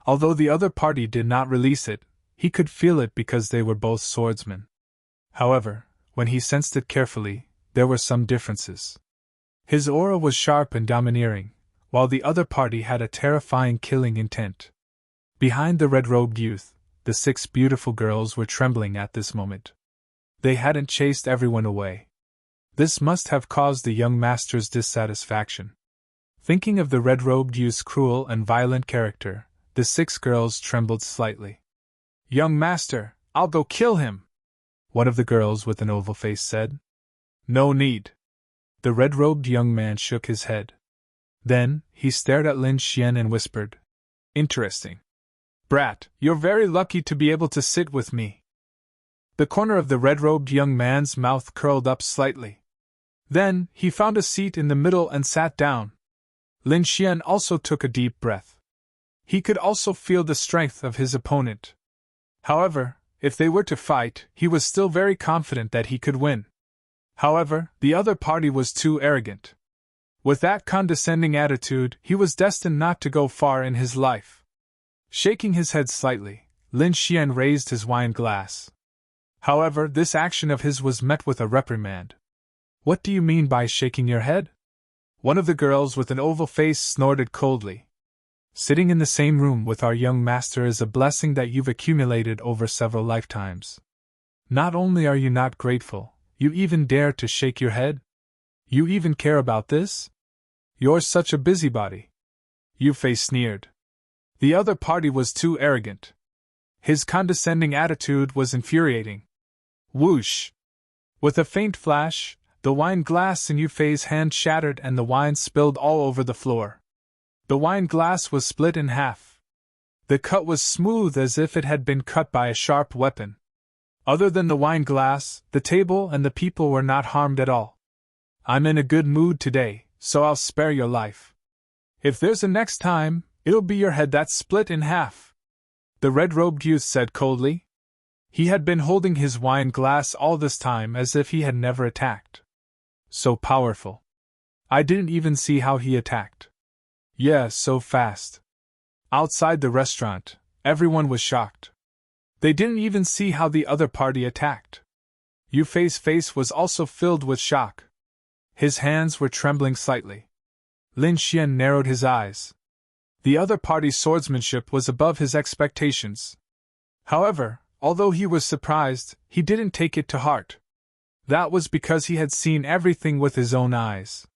Although the other party did not release it, he could feel it because they were both swordsmen. However, when he sensed it carefully, there were some differences. His aura was sharp and domineering, while the other party had a terrifying killing intent. Behind the red-robed youth, the 6 beautiful girls were trembling at this moment. They hadn't chased everyone away. This must have caused the young master's dissatisfaction. Thinking of the red-robed youth's cruel and violent character, the 6 girls trembled slightly. Young master, I'll go kill him, one of the girls with an oval face said. No need. The red-robed young man shook his head. Then, he stared at Lin Xian and whispered, Interesting. Brat, you're very lucky to be able to sit with me. The corner of the red-robed young man's mouth curled up slightly. Then, he found a seat in the middle and sat down. Lin Xian also took a deep breath. He could also feel the strength of his opponent. However, if they were to fight, he was still very confident that he could win. However, the other party was too arrogant. With that condescending attitude, he was destined not to go far in his life. Shaking his head slightly, Lin Xian raised his wine glass. However, this action of his was met with a reprimand. What do you mean by shaking your head? One of the girls with an oval face snorted coldly. Sitting in the same room with our young master is a blessing that you've accumulated over several lifetimes. Not only are you not grateful, you even dare to shake your head? You even care about this? You're such a busybody. Yu Fei sneered. The other party was too arrogant. His condescending attitude was infuriating. Whoosh! With a faint flash, the wine glass in Yu Fei's hand shattered and the wine spilled all over the floor. The wine glass was split in half. The cut was smooth as if it had been cut by a sharp weapon. Other than the wine glass, the table and the people were not harmed at all. I'm in a good mood today, so I'll spare your life. If there's a next time, it'll be your head that's split in half, the red-robed youth said coldly. He had been holding his wine glass all this time as if he had never attacked. So powerful. I didn't even see how he attacked. Yeah, so fast. Outside the restaurant, everyone was shocked. They didn't even see how the other party attacked. Yu Fei's face was also filled with shock. His hands were trembling slightly. Lin Xian narrowed his eyes. The other party's swordsmanship was above his expectations. However, although he was surprised, he didn't take it to heart. That was because he had seen everything with his own eyes.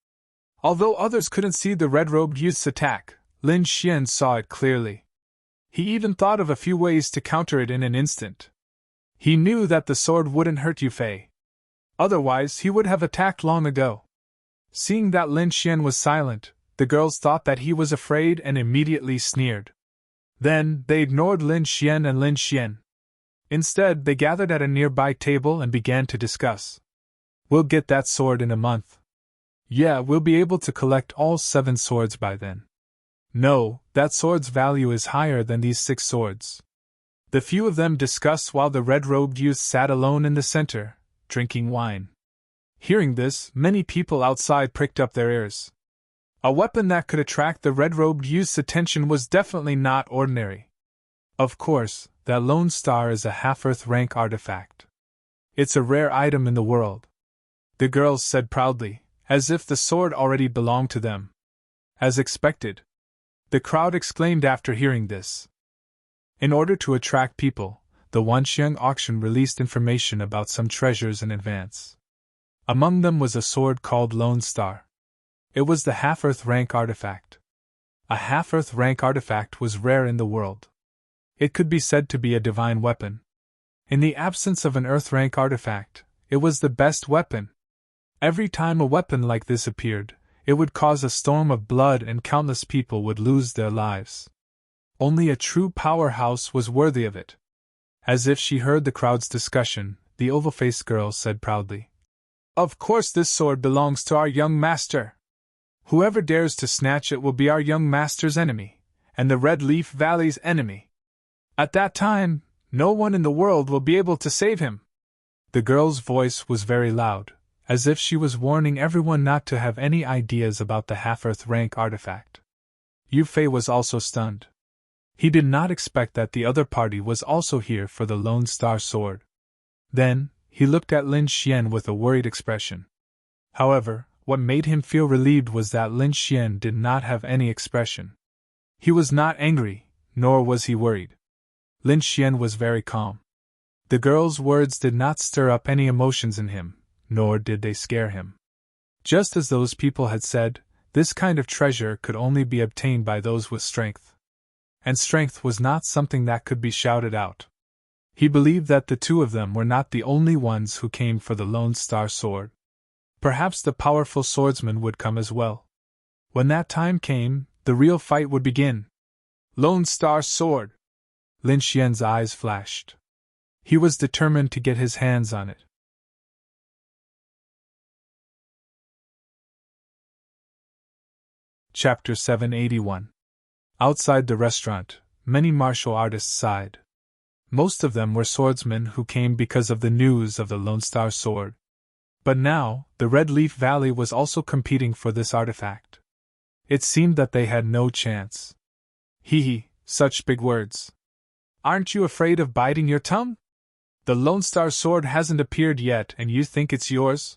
Although others couldn't see the red-robed youth's attack, Lin Xian saw it clearly. He even thought of a few ways to counter it in an instant. He knew that the sword wouldn't hurt Yu Fei. Otherwise, he would have attacked long ago. Seeing that Lin Xian was silent, the girls thought that he was afraid and immediately sneered. Then, they ignored Lin Xian and Lin Xian. Instead, they gathered at a nearby table and began to discuss. We'll get that sword in a month. Yeah, we'll be able to collect all 7 swords by then. No, that sword's value is higher than these 6 swords. The few of them discussed while the red-robed youth sat alone in the center, drinking wine. Hearing this, many people outside pricked up their ears. A weapon that could attract the red-robed youth's attention was definitely not ordinary. Of course, that Lone Star is a half-Earth rank artifact. It's a rare item in the world. the girls said proudly, as if the sword already belonged to them. As expected, the crowd exclaimed after hearing this. In order to attract people, the Wanxiang auction released information about some treasures in advance. Among them was a sword called Lone Star. It was the half-earth rank artifact. A half-earth rank artifact was rare in the world. It could be said to be a divine weapon. In the absence of an earth rank artifact, it was the best weapon. Every time a weapon like this appeared, it would cause a storm of blood and countless people would lose their lives. Only a true powerhouse was worthy of it. As if she heard the crowd's discussion, the oval-faced girl said proudly, "Of course this sword belongs to our young master. Whoever dares to snatch it will be our young master's enemy, and the Red Leaf Valley's enemy. At that time, no one in the world will be able to save him." The girl's voice was very loud, as if she was warning everyone not to have any ideas about the half-earth rank artifact. Yu Fei was also stunned. He did not expect that the other party was also here for the Lone Star sword. Then, he looked at Lin Xian with a worried expression. However, what made him feel relieved was that Lin Xian did not have any expression. He was not angry, nor was he worried. Lin Xian was very calm. The girl's words did not stir up any emotions in him, nor did they scare him. Just as those people had said, this kind of treasure could only be obtained by those with strength. And strength was not something that could be shouted out. He believed that the two of them were not the only ones who came for the Lone Star sword. Perhaps the powerful swordsman would come as well. When that time came, the real fight would begin. Lone Star sword! Lin Xian's eyes flashed. He was determined to get his hands on it. Chapter 781. Outside the restaurant, many martial artists sighed. Most of them were swordsmen who came because of the news of the Lone Star sword. But now, the Red Leaf Valley was also competing for this artifact. It seemed that they had no chance. Hee, such big words. Aren't you afraid of biting your tongue? The Lone Star sword hasn't appeared yet and you think it's yours?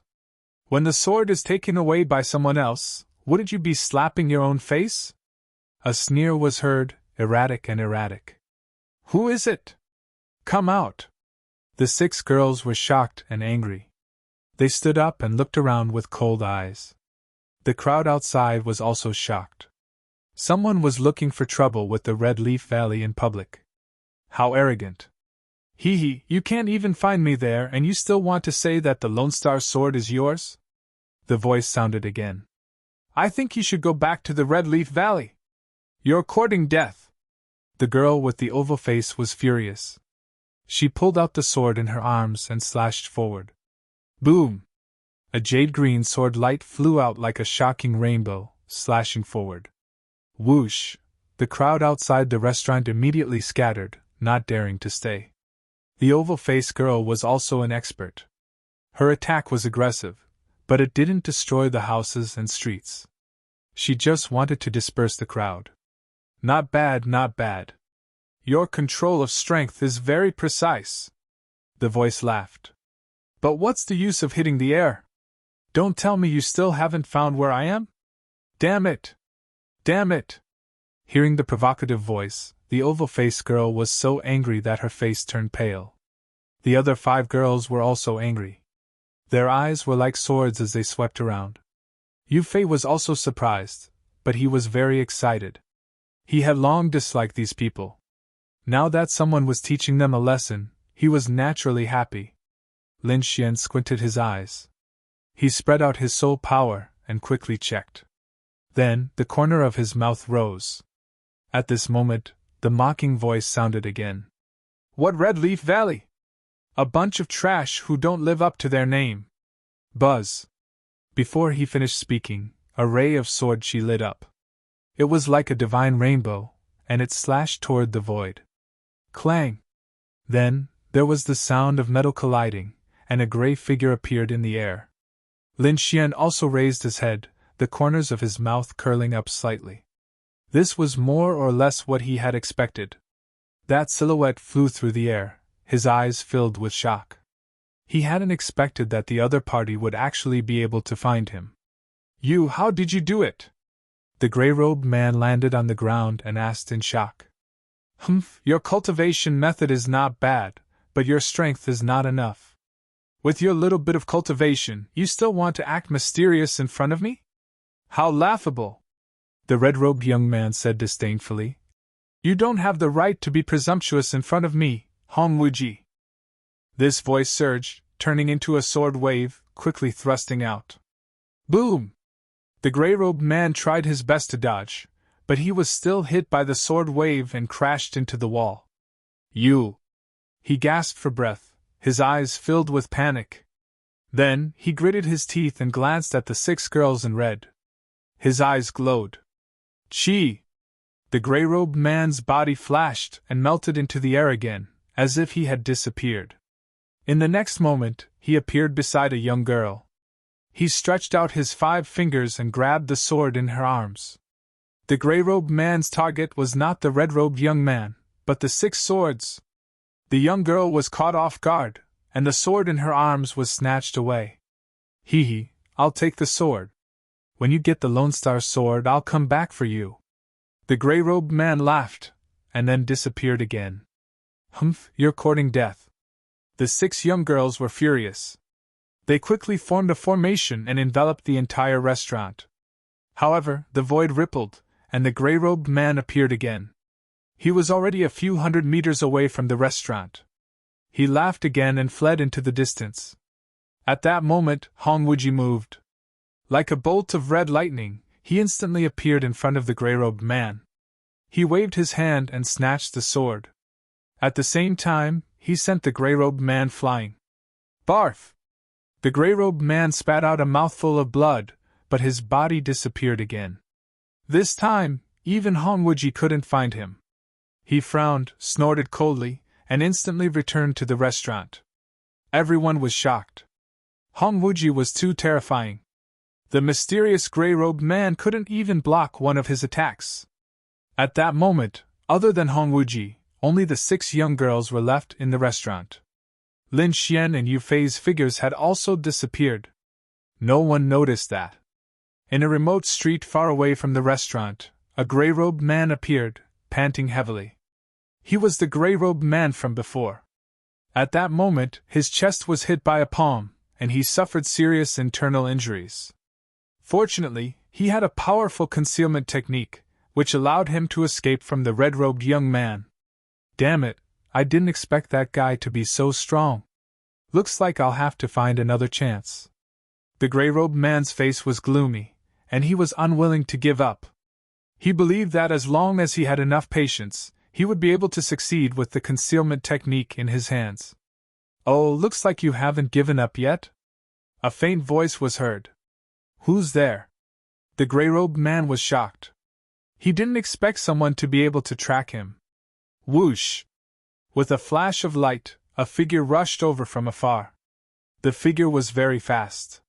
When the sword is taken away by someone else, wouldn't you be slapping your own face? A sneer was heard, erratic and erratic. Who is it? Come out! The 6 girls were shocked and angry. They stood up and looked around with cold eyes. The crowd outside was also shocked. Someone was looking for trouble with the Red Leaf Valley in public. How arrogant. Hee, you can't even find me there and you still want to say that the Lone Star sword is yours? The voice sounded again. I think you should go back to the Red Leaf Valley. You're courting death. The girl with the oval face was furious. She pulled out the sword in her arms and slashed forward. Boom! A jade-green sword light flew out like a shocking rainbow, slashing forward. Whoosh! The crowd outside the restaurant immediately scattered, not daring to stay. The oval-faced girl was also an expert. Her attack was aggressive, but it didn't destroy the houses and streets. She just wanted to disperse the crowd. Not bad, not bad. Your control of strength is very precise. The voice laughed. But what's the use of hitting the air? Don't tell me you still haven't found where I am? Damn it! Damn it! Hearing the provocative voice, the oval-faced girl was so angry that her face turned pale. The other 5 girls were also angry. Their eyes were like swords as they swept around. Yu Fei was also surprised, but he was very excited. He had long disliked these people. Now that someone was teaching them a lesson, he was naturally happy. Lin Xian squinted his eyes. He spread out his soul power and quickly checked. Then, the corner of his mouth rose. At this moment, the mocking voice sounded again. What Red Leaf Valley? A bunch of trash who don't live up to their name. Buzz. Before he finished speaking, a ray of sword chi lit up. It was like a divine rainbow, and it slashed toward the void. Clang! Then, there was the sound of metal colliding, and a gray figure appeared in the air. Lin Xian also raised his head, the corners of his mouth curling up slightly. This was more or less what he had expected. That silhouette flew through the air, his eyes filled with shock. He hadn't expected that the other party would actually be able to find him. How did you do it? The gray-robed man landed on the ground and asked in shock. Your cultivation method is not bad, but your strength is not enough. With your little bit of cultivation, you still want to act mysterious in front of me? How laughable! The red-robed young man said disdainfully. You don't have the right to be presumptuous in front of me, Hong Wuji. This voice surged, turning into a sword wave, quickly thrusting out. Boom! The gray-robed man tried his best to dodge, but he was still hit by the sword wave and crashed into the wall. You! He gasped for breath, his eyes filled with panic. Then, he gritted his teeth and glanced at the 6 girls in red. His eyes glowed. Chi! The gray-robed man's body flashed and melted into the air again, as if he had disappeared. In the next moment, he appeared beside a young girl. He stretched out his 5 fingers and grabbed the sword in her arms. The gray-robed man's target was not the red-robed young man, but the 6 swords. The young girl was caught off guard, and the sword in her arms was snatched away. I'll take the sword. When you get the Lone Star sword, I'll come back for you. The gray-robed man laughed, and then disappeared again. You're courting death. The 6 young girls were furious. They quickly formed a formation and enveloped the entire restaurant. However, the void rippled, and the gray-robed man appeared again. He was already a few hundred meters away from the restaurant. He laughed again and fled into the distance. At that moment, Hong Wuji moved. Like a bolt of red lightning, he instantly appeared in front of the gray-robed man. He waved his hand and snatched the sword. At the same time, he sent the gray-robed man flying. Barf! The gray-robed man spat out a mouthful of blood, but his body disappeared again. This time, even Hong Wuji couldn't find him. He frowned, snorted coldly, and instantly returned to the restaurant. Everyone was shocked. Hong Wuji was too terrifying. The mysterious gray-robed man couldn't even block one of his attacks. At that moment, other than Hong Wuji, only the 6 young girls were left in the restaurant. Lin Xian and Yu Fei's figures had also disappeared. No one noticed that. In a remote street far away from the restaurant, a gray-robed man appeared, panting heavily. He was the gray-robed man from before. At that moment, his chest was hit by a palm, and he suffered serious internal injuries. Fortunately, he had a powerful concealment technique, which allowed him to escape from the red-robed young man. Damn it, I didn't expect that guy to be so strong. Looks like I'll have to find another chance. The gray-robed man's face was gloomy, and he was unwilling to give up. He believed that as long as he had enough patience, he would be able to succeed with the concealment technique in his hands. Oh, looks like you haven't given up yet? A faint voice was heard. Who's there? The gray-robed man was shocked. He didn't expect someone to be able to track him. Whoosh! With a flash of light, a figure rushed over from afar. The figure was very fast.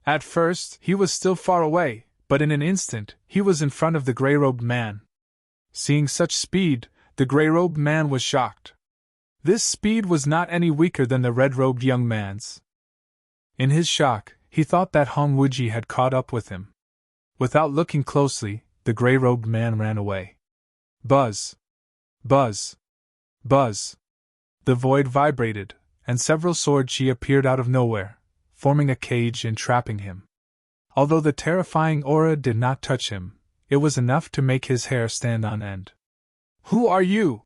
At first, he was still far away, but in an instant, he was in front of the gray-robed man. Seeing such speed, the gray-robed man was shocked. This speed was not any weaker than the red-robed young man's. In his shock, he thought that Hong Wuji had caught up with him. Without looking closely, the gray-robed man ran away. Buzz! Buzz! Buzz! The void vibrated, and several sword chi appeared out of nowhere, forming a cage and trapping him. Although the terrifying aura did not touch him, it was enough to make his hair stand on end. Who are you?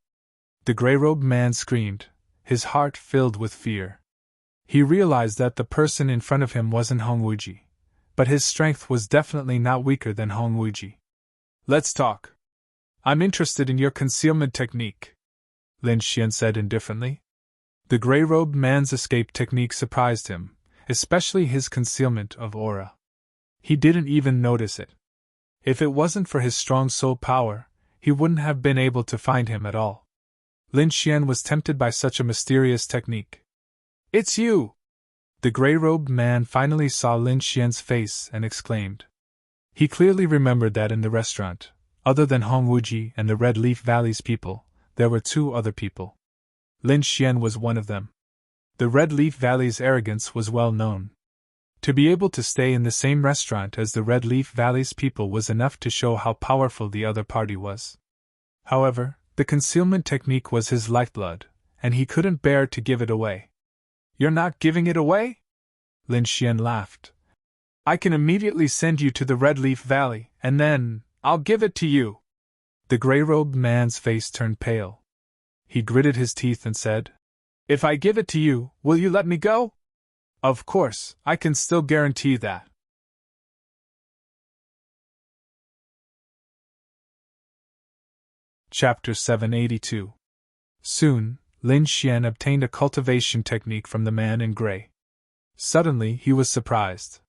The gray-robed man screamed, his heart filled with fear. He realized that the person in front of him wasn't Hong Wuji, but his strength was definitely not weaker than Hong Wuji. Let's talk. I'm interested in your concealment technique, Lin Xian said indifferently. The gray-robed man's escape technique surprised him, especially his concealment of aura. He didn't even notice it. If it wasn't for his strong soul power, he wouldn't have been able to find him at all. Lin Xian was tempted by such a mysterious technique. It's you! The gray-robed man finally saw Lin Xian's face and exclaimed. He clearly remembered that in the restaurant, other than Hong Wuji and the Red Leaf Valley's people, there were 2 other people. Lin Xian was one of them. The Red Leaf Valley's arrogance was well known. To be able to stay in the same restaurant as the Red Leaf Valley's people was enough to show how powerful the other party was. However, the concealment technique was his lifeblood, and he couldn't bear to give it away. "You're not giving it away?" Lin Xian laughed. "I can immediately send you to the Red Leaf Valley, and then I'll give it to you." The gray-robed man's face turned pale. He gritted his teeth and said, "If I give it to you, will you let me go?" "Of course, I can still guarantee that." Chapter 782. Soon, Lin Xian obtained a cultivation technique from the man in gray. Suddenly, he was surprised.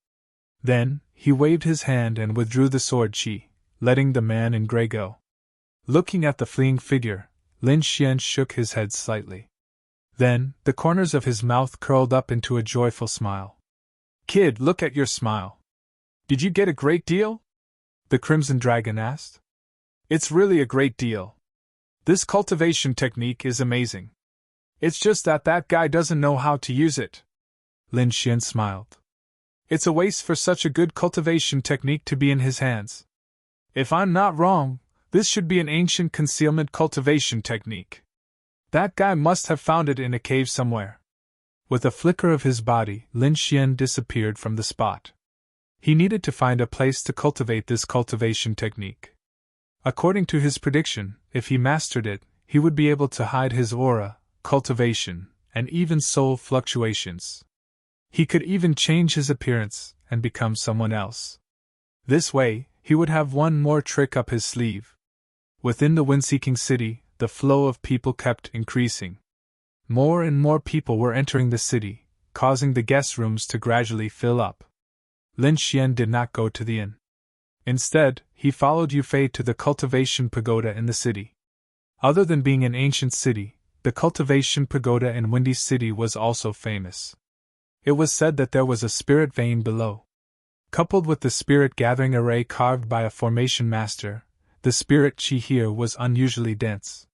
Then, he waved his hand and withdrew the sword chi, letting the man in gray go. Looking at the fleeing figure, Lin Xian shook his head slightly. Then, the corners of his mouth curled up into a joyful smile. "Kid, look at your smile. Did you get a great deal?" the Crimson Dragon asked. "It's really a great deal. This cultivation technique is amazing. It's just that guy doesn't know how to use it." Lin Xian smiled. "It's a waste for such a good cultivation technique to be in his hands. If I'm not wrong, this should be an ancient concealment cultivation technique. That guy must have found it in a cave somewhere." With a flicker of his body, Lin Xian disappeared from the spot. He needed to find a place to cultivate this cultivation technique. According to his prediction, if he mastered it, he would be able to hide his aura, cultivation, and even soul fluctuations. He could even change his appearance and become someone else. This way, he would have one more trick up his sleeve. Within the wind-seeking city, the flow of people kept increasing. More and more people were entering the city, causing the guest rooms to gradually fill up. Lin Xian did not go to the inn. Instead, he followed Yufei to the cultivation pagoda in the city. Other than being an ancient city, the cultivation pagoda in Windy City was also famous. It was said that there was a spirit vein below. Coupled with the spirit gathering array carved by a formation master, the spirit chi here was unusually dense.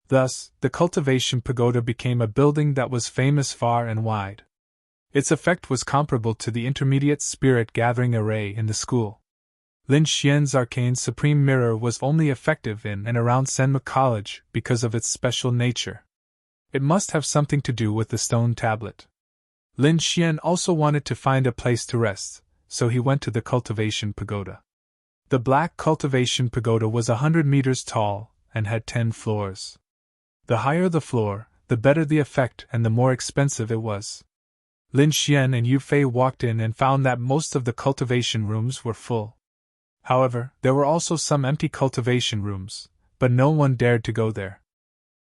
Thus, the cultivation pagoda became a building that was famous far and wide. Its effect was comparable to the intermediate spirit gathering array in the school. Lin Xian's arcane supreme mirror was only effective in and around Senma College because of its special nature. It must have something to do with the stone tablet. Lin Xian also wanted to find a place to rest, so he went to the cultivation pagoda. The black cultivation pagoda was 100 meters tall and had 10 floors. The higher the floor, the better the effect and the more expensive it was. Lin Xian and Yufei walked in and found that most of the cultivation rooms were full. However, there were also some empty cultivation rooms, but no one dared to go there.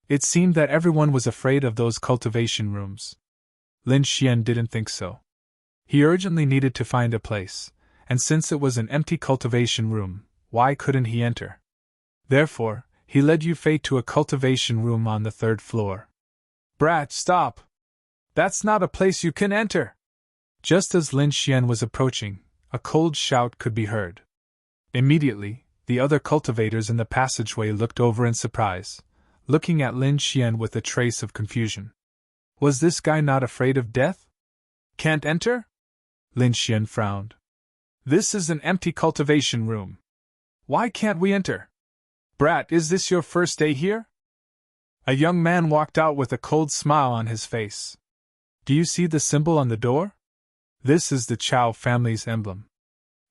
It seemed that everyone was afraid of those cultivation rooms. Lin Xian didn't think so. He urgently needed to find a place, and since it was an empty cultivation room, why couldn't he enter? Therefore, he led Yufei to a cultivation room on the 3rd floor. "Brat, stop! That's not a place you can enter!" Just as Lin Xian was approaching, a cold shout could be heard. Immediately, the other cultivators in the passageway looked over in surprise, looking at Lin Xian with a trace of confusion. Was this guy not afraid of death? "Can't enter?" Lin Xian frowned. "This is an empty cultivation room. Why can't we enter? Brat, is this your first day here?" A young man walked out with a cold smile on his face. "Do you see the symbol on the door? This is the Chao family's emblem.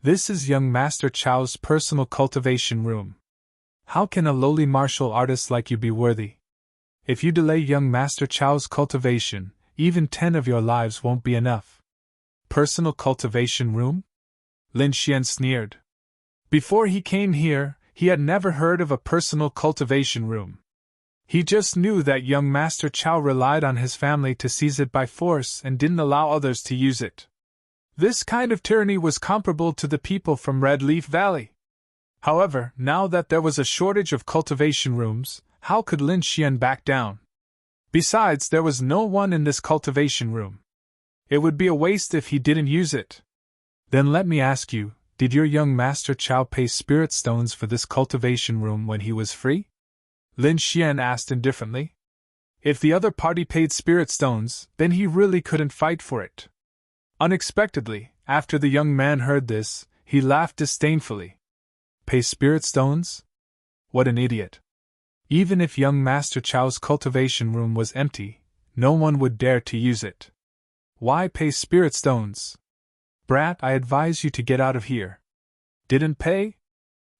This is young Master Chao's personal cultivation room. How can a lowly martial artist like you be worthy? If you delay young Master Chao's cultivation, even 10 of your lives won't be enough." "Personal cultivation room?" Lin Xian sneered. Before he came here, he had never heard of a personal cultivation room. He just knew that young Master Chao relied on his family to seize it by force and didn't allow others to use it. This kind of tyranny was comparable to the people from Red Leaf Valley. However, now that there was a shortage of cultivation rooms, how could Lin Xian back down? Besides, there was no one in this cultivation room. It would be a waste if he didn't use it. "Then let me ask you, did your young Master Chao pay spirit stones for this cultivation room when he was free?" Lin Xian asked indifferently. If the other party paid spirit stones, then he really couldn't fight for it. Unexpectedly, after the young man heard this, he laughed disdainfully. Pay spirit stones? What an idiot. Even if young Master Chow's cultivation room was empty, no one would dare to use it. Why pay spirit stones? Brat, I advise you to get out of here. Didn't pay?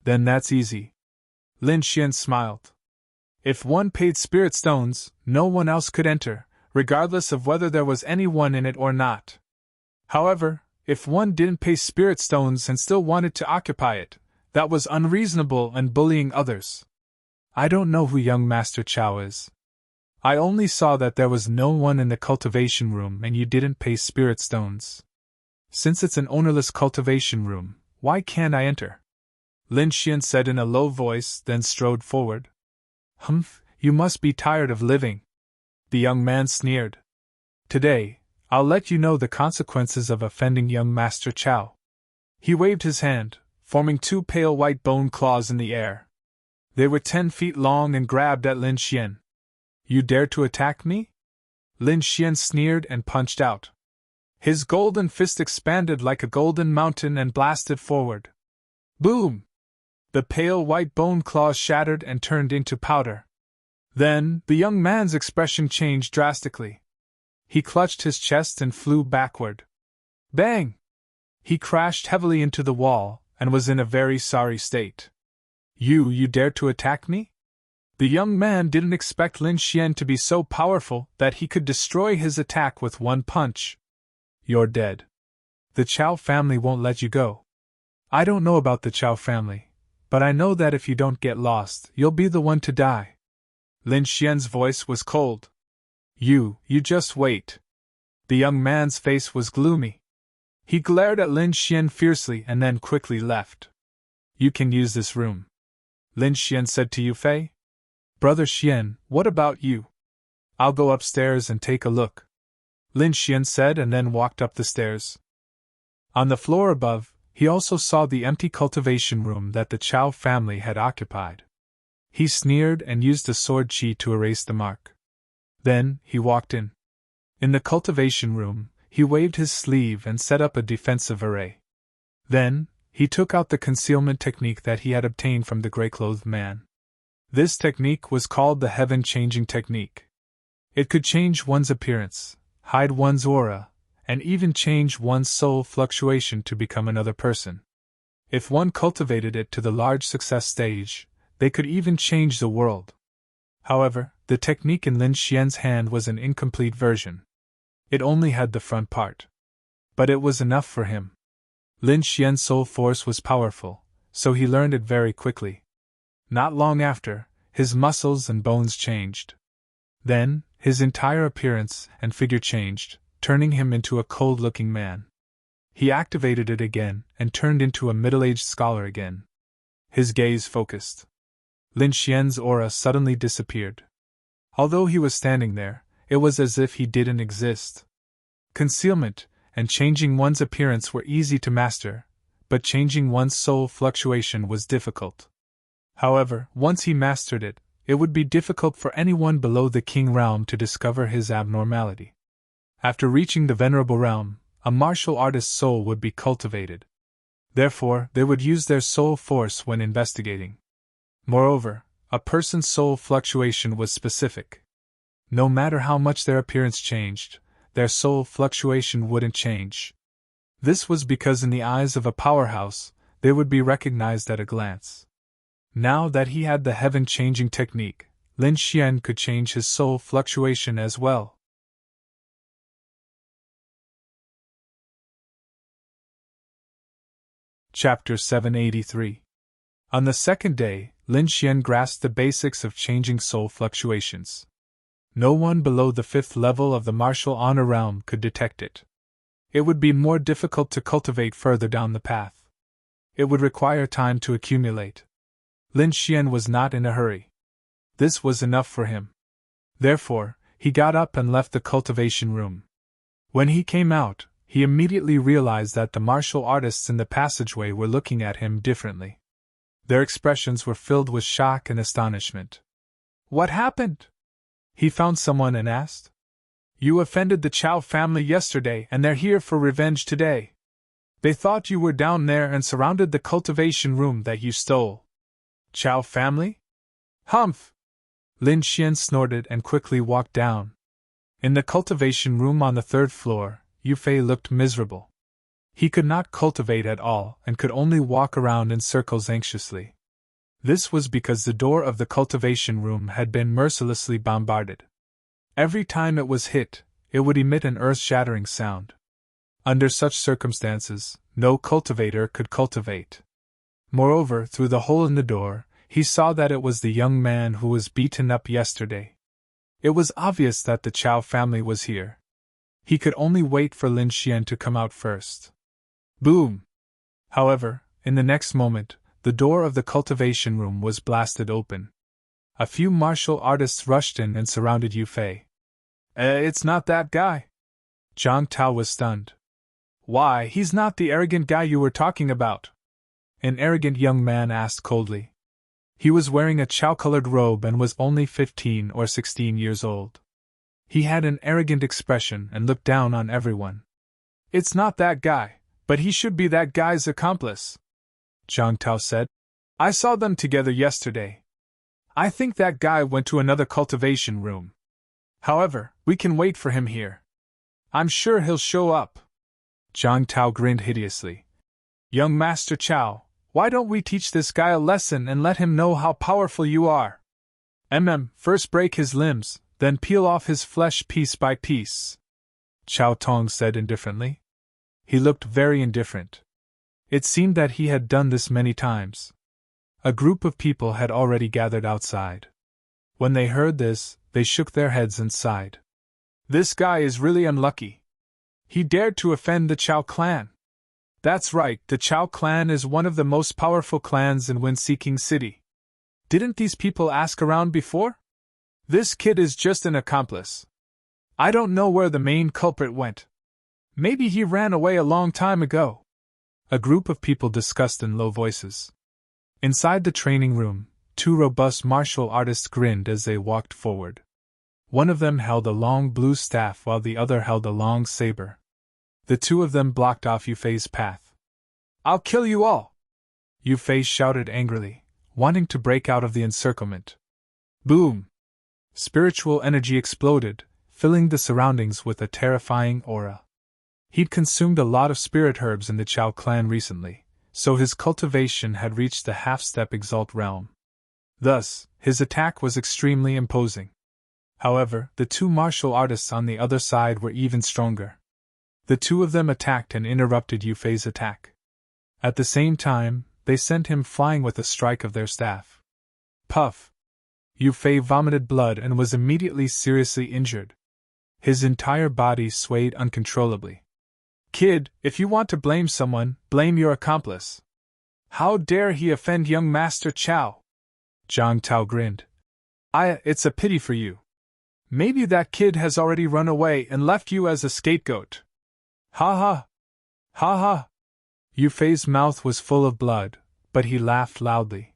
Then that's easy. Lin Xian smiled. If one paid spirit stones, no one else could enter, regardless of whether there was anyone in it or not. However, if one didn't pay spirit stones and still wanted to occupy it, that was unreasonable and bullying others. I don't know who young Master Chow is. I only saw that there was no one in the cultivation room and you didn't pay spirit stones. Since it's an ownerless cultivation room, why can't I enter? Lin Xian said in a low voice, then strode forward. Humph, you must be tired of living. The young man sneered. Today, I'll let you know the consequences of offending young Master Chow. He waved his hand, forming two pale white bone claws in the air. They were 10 feet long and grabbed at Lin Xian. You dare to attack me? Lin Xian sneered and punched out. His golden fist expanded like a golden mountain and blasted forward. Boom! The pale white bone claws shattered and turned into powder. Then, the young man's expression changed drastically. He clutched his chest and flew backward. Bang! He crashed heavily into the wall, and was in a very sorry state. You dare to attack me? The young man didn't expect Lin Xian to be so powerful that he could destroy his attack with one punch. You're dead. The Chow family won't let you go. I don't know about the Chow family, but I know that if you don't get lost, you'll be the one to die. Lin Xian's voice was cold. You just wait. The young man's face was gloomy. He glared at Lin Xian fiercely and then quickly left. You can use this room, Lin Xian said to Yu Fei. Brother Xian, what about you? I'll go upstairs and take a look, Lin Xian said and then walked up the stairs. On the floor above, he also saw the empty cultivation room that the Chow family had occupied. He sneered and used a sword chi to erase the mark. Then, he walked in. In the cultivation room, he waved his sleeve and set up a defensive array. Then, he took out the concealment technique that he had obtained from the gray-clothed man. This technique was called the heaven-changing technique. It could change one's appearance, hide one's aura, and even change one's soul fluctuation to become another person. If one cultivated it to the large success stage, they could even change the world. However, the technique in Lin Xian's hand was an incomplete version. It only had the front part. But it was enough for him. Lin Xian's soul force was powerful, so he learned it very quickly. Not long after, his muscles and bones changed. Then, his entire appearance and figure changed, turning him into a cold-looking man. He activated it again and turned into a middle-aged scholar again. His gaze focused. Lin Xian's aura suddenly disappeared. Although he was standing there, it was as if he didn't exist. Concealment and changing one's appearance were easy to master, but changing one's soul fluctuation was difficult. However, once he mastered it, it would be difficult for anyone below the king realm to discover his abnormality. After reaching the venerable realm, a martial artist's soul would be cultivated. Therefore, they would use their soul force when investigating. Moreover, a person's soul fluctuation was specific. No matter how much their appearance changed, their soul fluctuation wouldn't change. This was because in the eyes of a powerhouse, they would be recognized at a glance. Now that he had the heaven-changing technique, Lin Xian could change his soul fluctuation as well. Chapter 783. On the second day, Lin Xian grasped the basics of changing soul fluctuations. No one below the 5th level of the martial honor realm could detect it. It would be more difficult to cultivate further down the path. It would require time to accumulate. Lin Xian was not in a hurry. This was enough for him. Therefore, he got up and left the cultivation room. When he came out, he immediately realized that the martial artists in the passageway were looking at him differently. Their expressions were filled with shock and astonishment. What happened? He found someone and asked. You offended the Chow family yesterday and they're here for revenge today. They thought you were down there and surrounded the cultivation room that you stole. Chow family? Humph! Lin Xian snorted and quickly walked down. In the cultivation room on the third floor, Yu Fei looked miserable. He could not cultivate at all and could only walk around in circles anxiously. This was because the door of the cultivation room had been mercilessly bombarded. Every time it was hit, it would emit an earth-shattering sound. Under such circumstances, no cultivator could cultivate. Moreover, through the hole in the door, he saw that it was the young man who was beaten up yesterday. It was obvious that the Chow family was here. He could only wait for Lin Xian to come out first. Boom! However, in the next moment, the door of the cultivation room was blasted open. A few martial artists rushed in and surrounded Yu Fei. It's not that guy. Zhang Tao was stunned. Why, he's not the arrogant guy you were talking about. An arrogant young man asked coldly. He was wearing a chow-colored robe and was only 15 or 16 years old. He had an arrogant expression and looked down on everyone. It's not that guy, but he should be that guy's accomplice, Zhang Tao said. I saw them together yesterday. I think that guy went to another cultivation room. However, we can wait for him here. I'm sure he'll show up. Zhang Tao grinned hideously. Young Master Chow, why don't we teach this guy a lesson and let him know how powerful you are? First break his limbs, then peel off his flesh piece by piece, Chow Tong said indifferently. He looked very indifferent. It seemed that he had done this many times. A group of people had already gathered outside. When they heard this, they shook their heads and sighed. This guy is really unlucky. He dared to offend the Chow clan. That's right, the Chow clan is one of the most powerful clans in Wind-Seeking City. Didn't these people ask around before? This kid is just an accomplice. I don't know where the main culprit went. Maybe he ran away a long time ago. A group of people discussed in low voices. Inside the training room, two robust martial artists grinned as they walked forward. One of them held a long blue staff while the other held a long saber. The two of them blocked off Yu Fei's path. I'll kill you all! Yu Fei shouted angrily, wanting to break out of the encirclement. Boom! Spiritual energy exploded, filling the surroundings with a terrifying aura. He'd consumed a lot of spirit herbs in the Chow clan recently, so his cultivation had reached the half-step exalt realm. Thus, his attack was extremely imposing. However, the two martial artists on the other side were even stronger. The two of them attacked and interrupted Yu Fei's attack. At the same time, they sent him flying with a strike of their staff. Puff! Yu Fei vomited blood and was immediately seriously injured. His entire body swayed uncontrollably. Kid, if you want to blame someone, blame your accomplice. How dare he offend young Master Chow? Zhang Tao grinned. It's a pity for you. Maybe that kid has already run away and left you as a scapegoat. Ha ha! Ha ha! Yu Fei's mouth was full of blood, but he laughed loudly.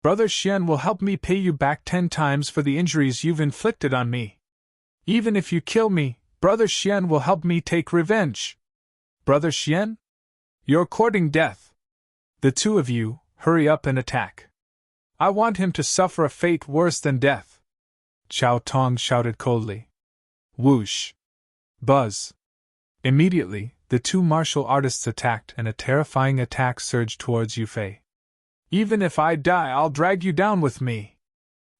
Brother Xian will help me pay you back 10 times for the injuries you've inflicted on me. Even if you kill me, Brother Xian will help me take revenge. Brother Xian? You're courting death. The two of you, hurry up and attack. I want him to suffer a fate worse than death. Chow Tong shouted coldly. Whoosh! Buzz! Immediately, the two martial artists attacked and a terrifying attack surged towards Yu Fei. Even if I die, I'll drag you down with me!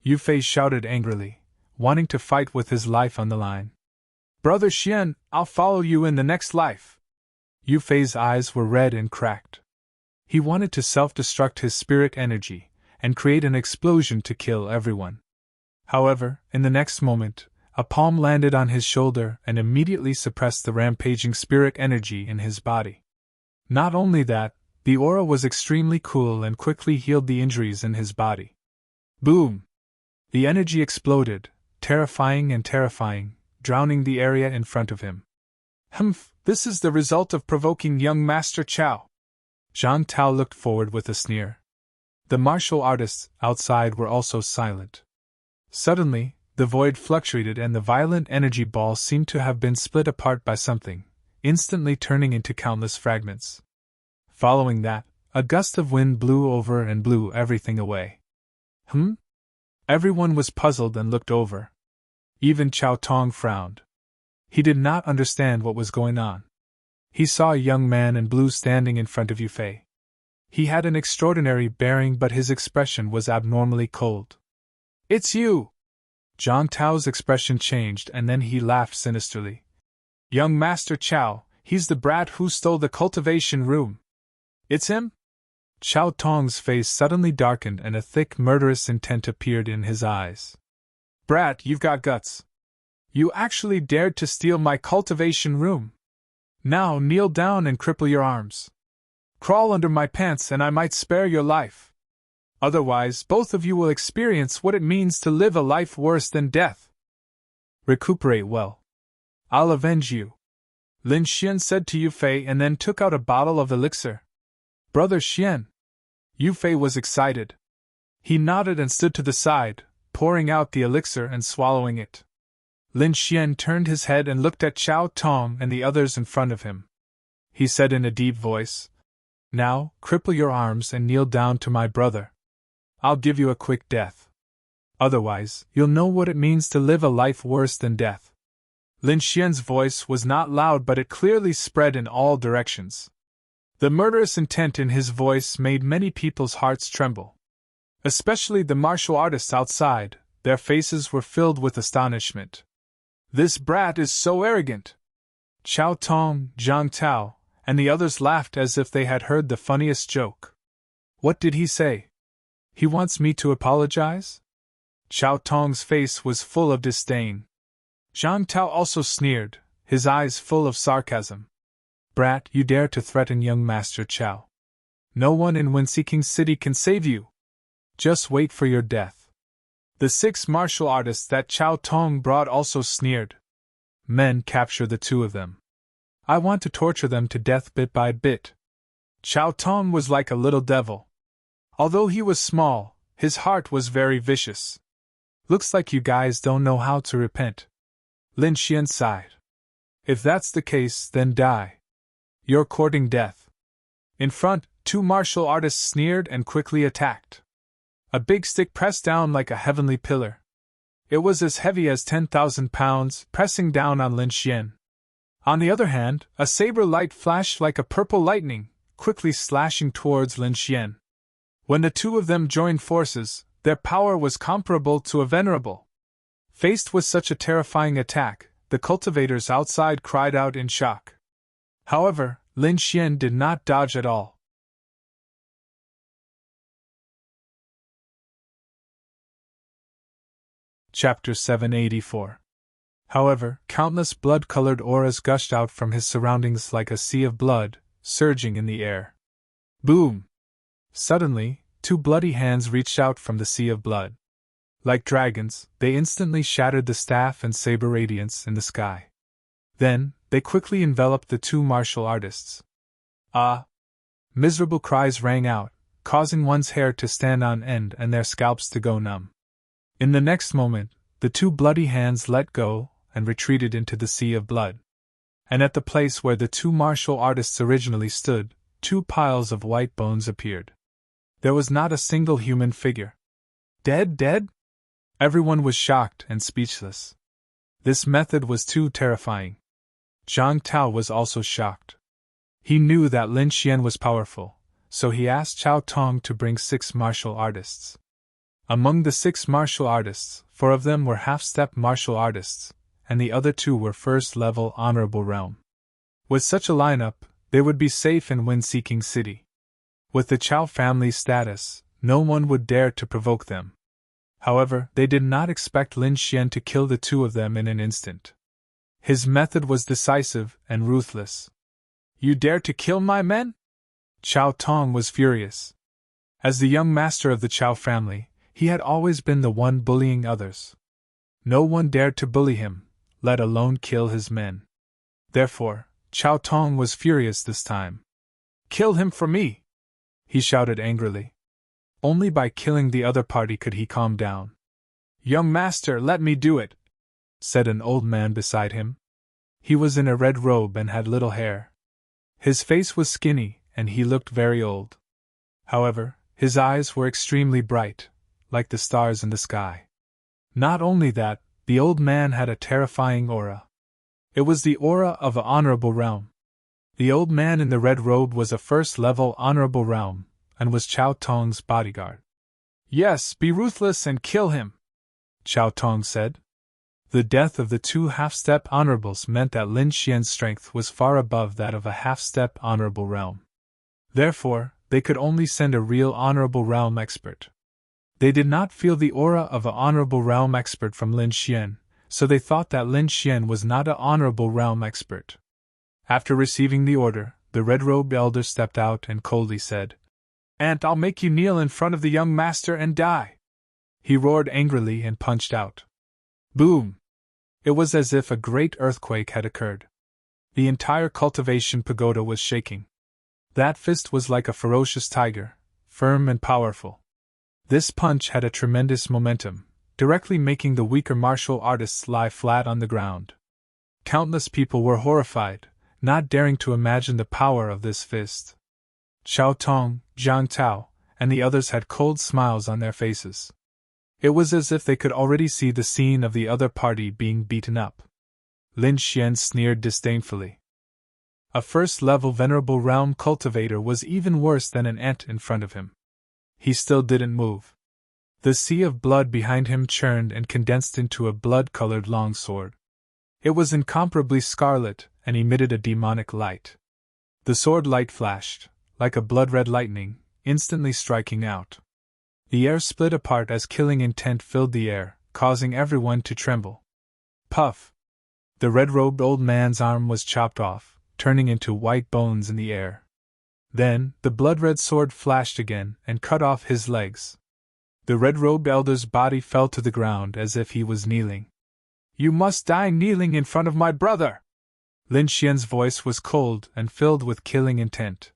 Yu Fei shouted angrily, wanting to fight with his life on the line. Brother Xian, I'll follow you in the next life! Yu Fei's eyes were red and cracked. He wanted to self-destruct his spirit energy and create an explosion to kill everyone. However, in the next moment, a palm landed on his shoulder and immediately suppressed the rampaging spirit energy in his body. Not only that, the aura was extremely cool and quickly healed the injuries in his body. Boom! The energy exploded, terrifying, drowning the area in front of him. Humph, this is the result of provoking young Master Chow. Zhang Tao looked forward with a sneer. The martial artists outside were also silent. Suddenly, The void fluctuated and the violent energy ball seemed to have been split apart by something, instantly turning into countless fragments. Following that, a gust of wind blew over and blew everything away. Everyone was puzzled and looked over. Even Chao Tong frowned. He did not understand what was going on. He saw a young man in blue standing in front of Yu Fei. He had an extraordinary bearing, but his expression was abnormally cold. "It's you!" Zhang Tao's expression changed and then he laughed sinisterly. "Young Master Chao, he's the brat who stole the cultivation room." "It's him?" Chao Tong's face suddenly darkened and a thick murderous intent appeared in his eyes. "Brat, you've got guts. You actually dared to steal my cultivation room. Now kneel down and cripple your arms. Crawl under my pants and I might spare your life. Otherwise, both of you will experience what it means to live a life worse than death. Recuperate well. I'll avenge you," Lin Xian said to Yu Fei and then took out a bottle of elixir. "Brother Xian." Yu Fei was excited. He nodded and stood to the side, pouring out the elixir and swallowing it. Lin Xian turned his head and looked at Chao Tong and the others in front of him. He said in a deep voice, "Now, cripple your arms and kneel down to my brother. I'll give you a quick death. Otherwise, you'll know what it means to live a life worse than death." Lin Xian's voice was not loud, but it clearly spread in all directions. The murderous intent in his voice made many people's hearts tremble. Especially the martial artists outside, their faces were filled with astonishment. "This brat is so arrogant!" Chao Tong, Zhang Tao, and the others laughed as if they had heard the funniest joke. "What did he say? He wants me to apologize?" Chao Tong's face was full of disdain. Zhang Tao also sneered, his eyes full of sarcasm. "Brat, you dare to threaten young Master Chao. No one in Wenseeking City can save you. Just wait for your death." The 6 martial artists that Chao Tong brought also sneered. "Men, capture the 2 of them. I want to torture them to death bit by bit." Chao Tong was like a little devil. Although he was small, his heart was very vicious. "Looks like you guys don't know how to repent." Lin Xian sighed. "If that's the case, then die. You're courting death." In front, 2 martial artists sneered and quickly attacked. A big stick pressed down like a heavenly pillar. It was as heavy as 10,000 pounds, pressing down on Lin Xian. On the other hand, a saber light flashed like a purple lightning, quickly slashing towards Lin Xian. When the 2 of them joined forces, their power was comparable to a venerable. Faced with such a terrifying attack, the cultivators outside cried out in shock. However, Lin Xian did not dodge at all. Chapter 784. However, countless blood-colored auras gushed out from his surroundings like a sea of blood, surging in the air. Boom! Suddenly, 2 bloody hands reached out from the sea of blood. Like dragons, they instantly shattered the staff and saber radiance in the sky. Then, they quickly enveloped the 2 martial artists. "Ah!" Miserable cries rang out, causing one's hair to stand on end and their scalps to go numb. In the next moment, the 2 bloody hands let go and retreated into the sea of blood. And at the place where the 2 martial artists originally stood, 2 piles of white bones appeared. There was not a single human figure. Dead? Everyone was shocked and speechless. This method was too terrifying. Zhang Tao was also shocked. He knew that Lin Xian was powerful, so he asked Chao Tong to bring 6 martial artists. Among the 6 martial artists, 4 of them were half-step martial artists, and the other 2 were first-level honorable realm. With such a lineup, they would be safe in Wenseeking City. With the Chao family's status, no one would dare to provoke them. However, they did not expect Lin Xian to kill the 2 of them in an instant. His method was decisive and ruthless. "You dare to kill my men?" Chao Tong was furious. As the young master of the Chao family, he had always been the one bullying others. No one dared to bully him, let alone kill his men. Therefore, Chao Tong was furious this time. "Kill him for me!" he shouted angrily. Only by killing the other party could he calm down. Young master, let me do it, said an old man beside him. He was in a red robe and had little hair. His face was skinny, and he looked very old. However, his eyes were extremely bright, like the stars in the sky. Not only that, the old man had a terrifying aura. It was the aura of an honorable realm. The old man in the red robe was a first-level honorable realm, and was Chao Tong's bodyguard. Yes, be ruthless and kill him, Chao Tong said. The death of the two half-step honorables meant that Lin Xian's strength was far above that of a half-step honorable realm. Therefore, they could only send a real honorable realm expert. They did not feel the aura of an honorable realm expert from Lin Xian, so they thought that Lin Xian was not an honorable realm expert. After receiving the order, the red-robed elder stepped out and coldly said, "Aunt, I'll make you kneel in front of the young master and die." He roared angrily and punched out. Boom! It was as if a great earthquake had occurred. The entire cultivation pagoda was shaking. That fist was like a ferocious tiger, firm and powerful. This punch had a tremendous momentum, directly making the weaker martial artists lie flat on the ground. Countless people were horrified, not daring to imagine the power of this fist. Chao Tong, Jiang Tao, and the others had cold smiles on their faces. It was as if they could already see the scene of the other party being beaten up. Lin Xian sneered disdainfully. A first-level venerable realm cultivator was even worse than an ant in front of him. He still didn't move. The sea of blood behind him churned and condensed into a blood-colored longsword. It was incomparably scarlet and emitted a demonic light. The sword light flashed, like a blood-red lightning, instantly striking out. The air split apart as killing intent filled the air, causing everyone to tremble. Puff! The red-robed old man's arm was chopped off, turning into white bones in the air. Then, the blood-red sword flashed again and cut off his legs. The red-robed elder's body fell to the ground as if he was kneeling. "You must die kneeling in front of my brother!" Lin Xian's voice was cold and filled with killing intent.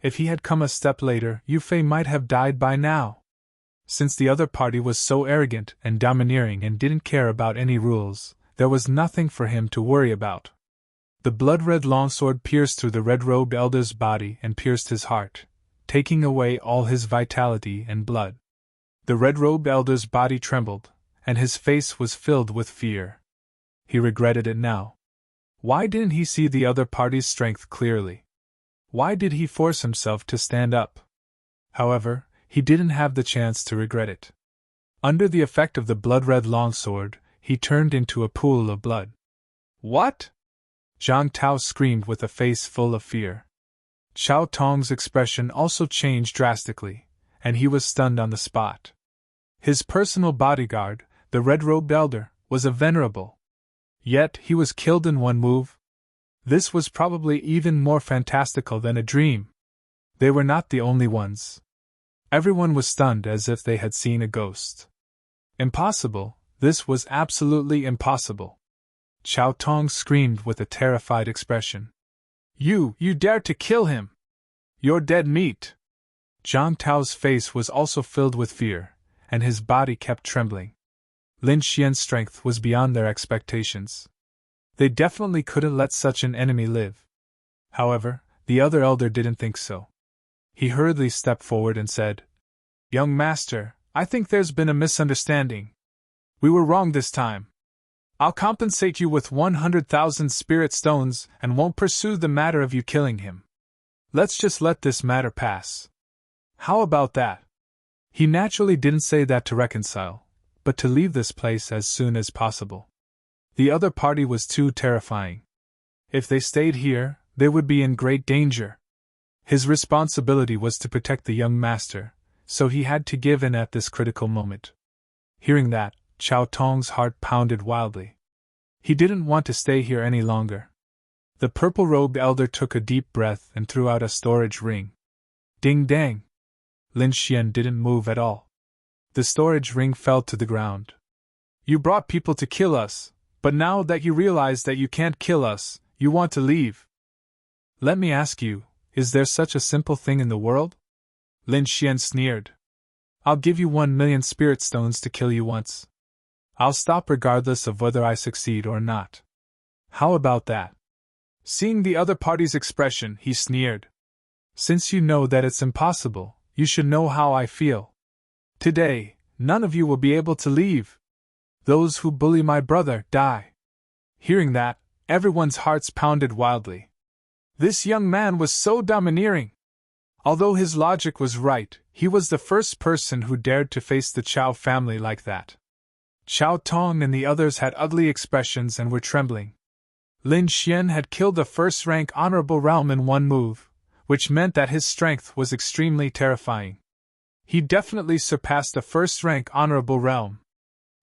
If he had come a step later, Yu Fei might have died by now. Since the other party was so arrogant and domineering and didn't care about any rules, there was nothing for him to worry about. The blood-red longsword pierced through the red-robed elder's body and pierced his heart, taking away all his vitality and blood. The red-robed elder's body trembled, and his face was filled with fear. He regretted it now. Why didn't he see the other party's strength clearly? Why did he force himself to stand up? However, he didn't have the chance to regret it. Under the effect of the blood-red longsword, he turned into a pool of blood. "What?" Jiang Tao screamed with a face full of fear. Chao Tong's expression also changed drastically, and he was stunned on the spot. His personal bodyguard, the red-robed elder, was a venerable. Yet he was killed in one move. This was probably even more fantastical than a dream. They were not the only ones. Everyone was stunned as if they had seen a ghost. Impossible, this was absolutely impossible. Chao Tong screamed with a terrified expression. You dare to kill him! You're dead meat! Jiang Tao's face was also filled with fear, and his body kept trembling. Lin Xian's strength was beyond their expectations. They definitely couldn't let such an enemy live. However, the other elder didn't think so. He hurriedly stepped forward and said, "Young master, I think there's been a misunderstanding. We were wrong this time. I'll compensate you with 100,000 spirit stones and won't pursue the matter of you killing him. Let's just let this matter pass. How about that?" He naturally didn't say that to reconcile, but to leave this place as soon as possible. The other party was too terrifying. If they stayed here, they would be in great danger. His responsibility was to protect the young master, so he had to give in at this critical moment. Hearing that, Chao Tong's heart pounded wildly. He didn't want to stay here any longer. The purple-robed elder took a deep breath and threw out a storage ring. Ding-dang! Lin Xian didn't move at all. The storage ring fell to the ground. "You brought people to kill us, but now that you realize that you can't kill us, you want to leave. Let me ask you, is there such a simple thing in the world?" Lin Xian sneered. "I'll give you 1,000,000 spirit stones to kill you once. I'll stop regardless of whether I succeed or not. How about that? Seeing the other party's expression, he sneered. Since you know that it's impossible, you should know how I feel. Today, none of you will be able to leave. Those who bully my brother die. Hearing that, everyone's hearts pounded wildly. This young man was so domineering. Although his logic was right, he was the first person who dared to face the Chow family like that. Chow Tong and the others had ugly expressions and were trembling. Lin Xian had killed the first-rank honorable realm in one move, which meant that his strength was extremely terrifying. He definitely surpassed the first-rank honorable realm.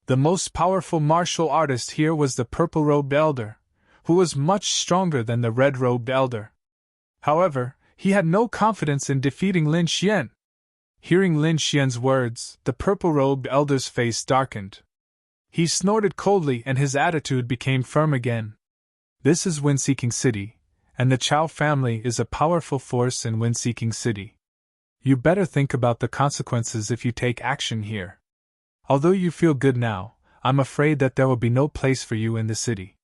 The most powerful martial artist here was the purple-robed elder, who was much stronger than the red-robed elder. However, he had no confidence in defeating Lin Xian. Hearing Lin Xian's words, the purple-robed elder's face darkened. He snorted coldly and his attitude became firm again. This is Wind-Seeking City, and the Chow family is a powerful force in Wind-Seeking City. You better think about the consequences if you take action here. Although you feel good now, I'm afraid that there will be no place for you in the city.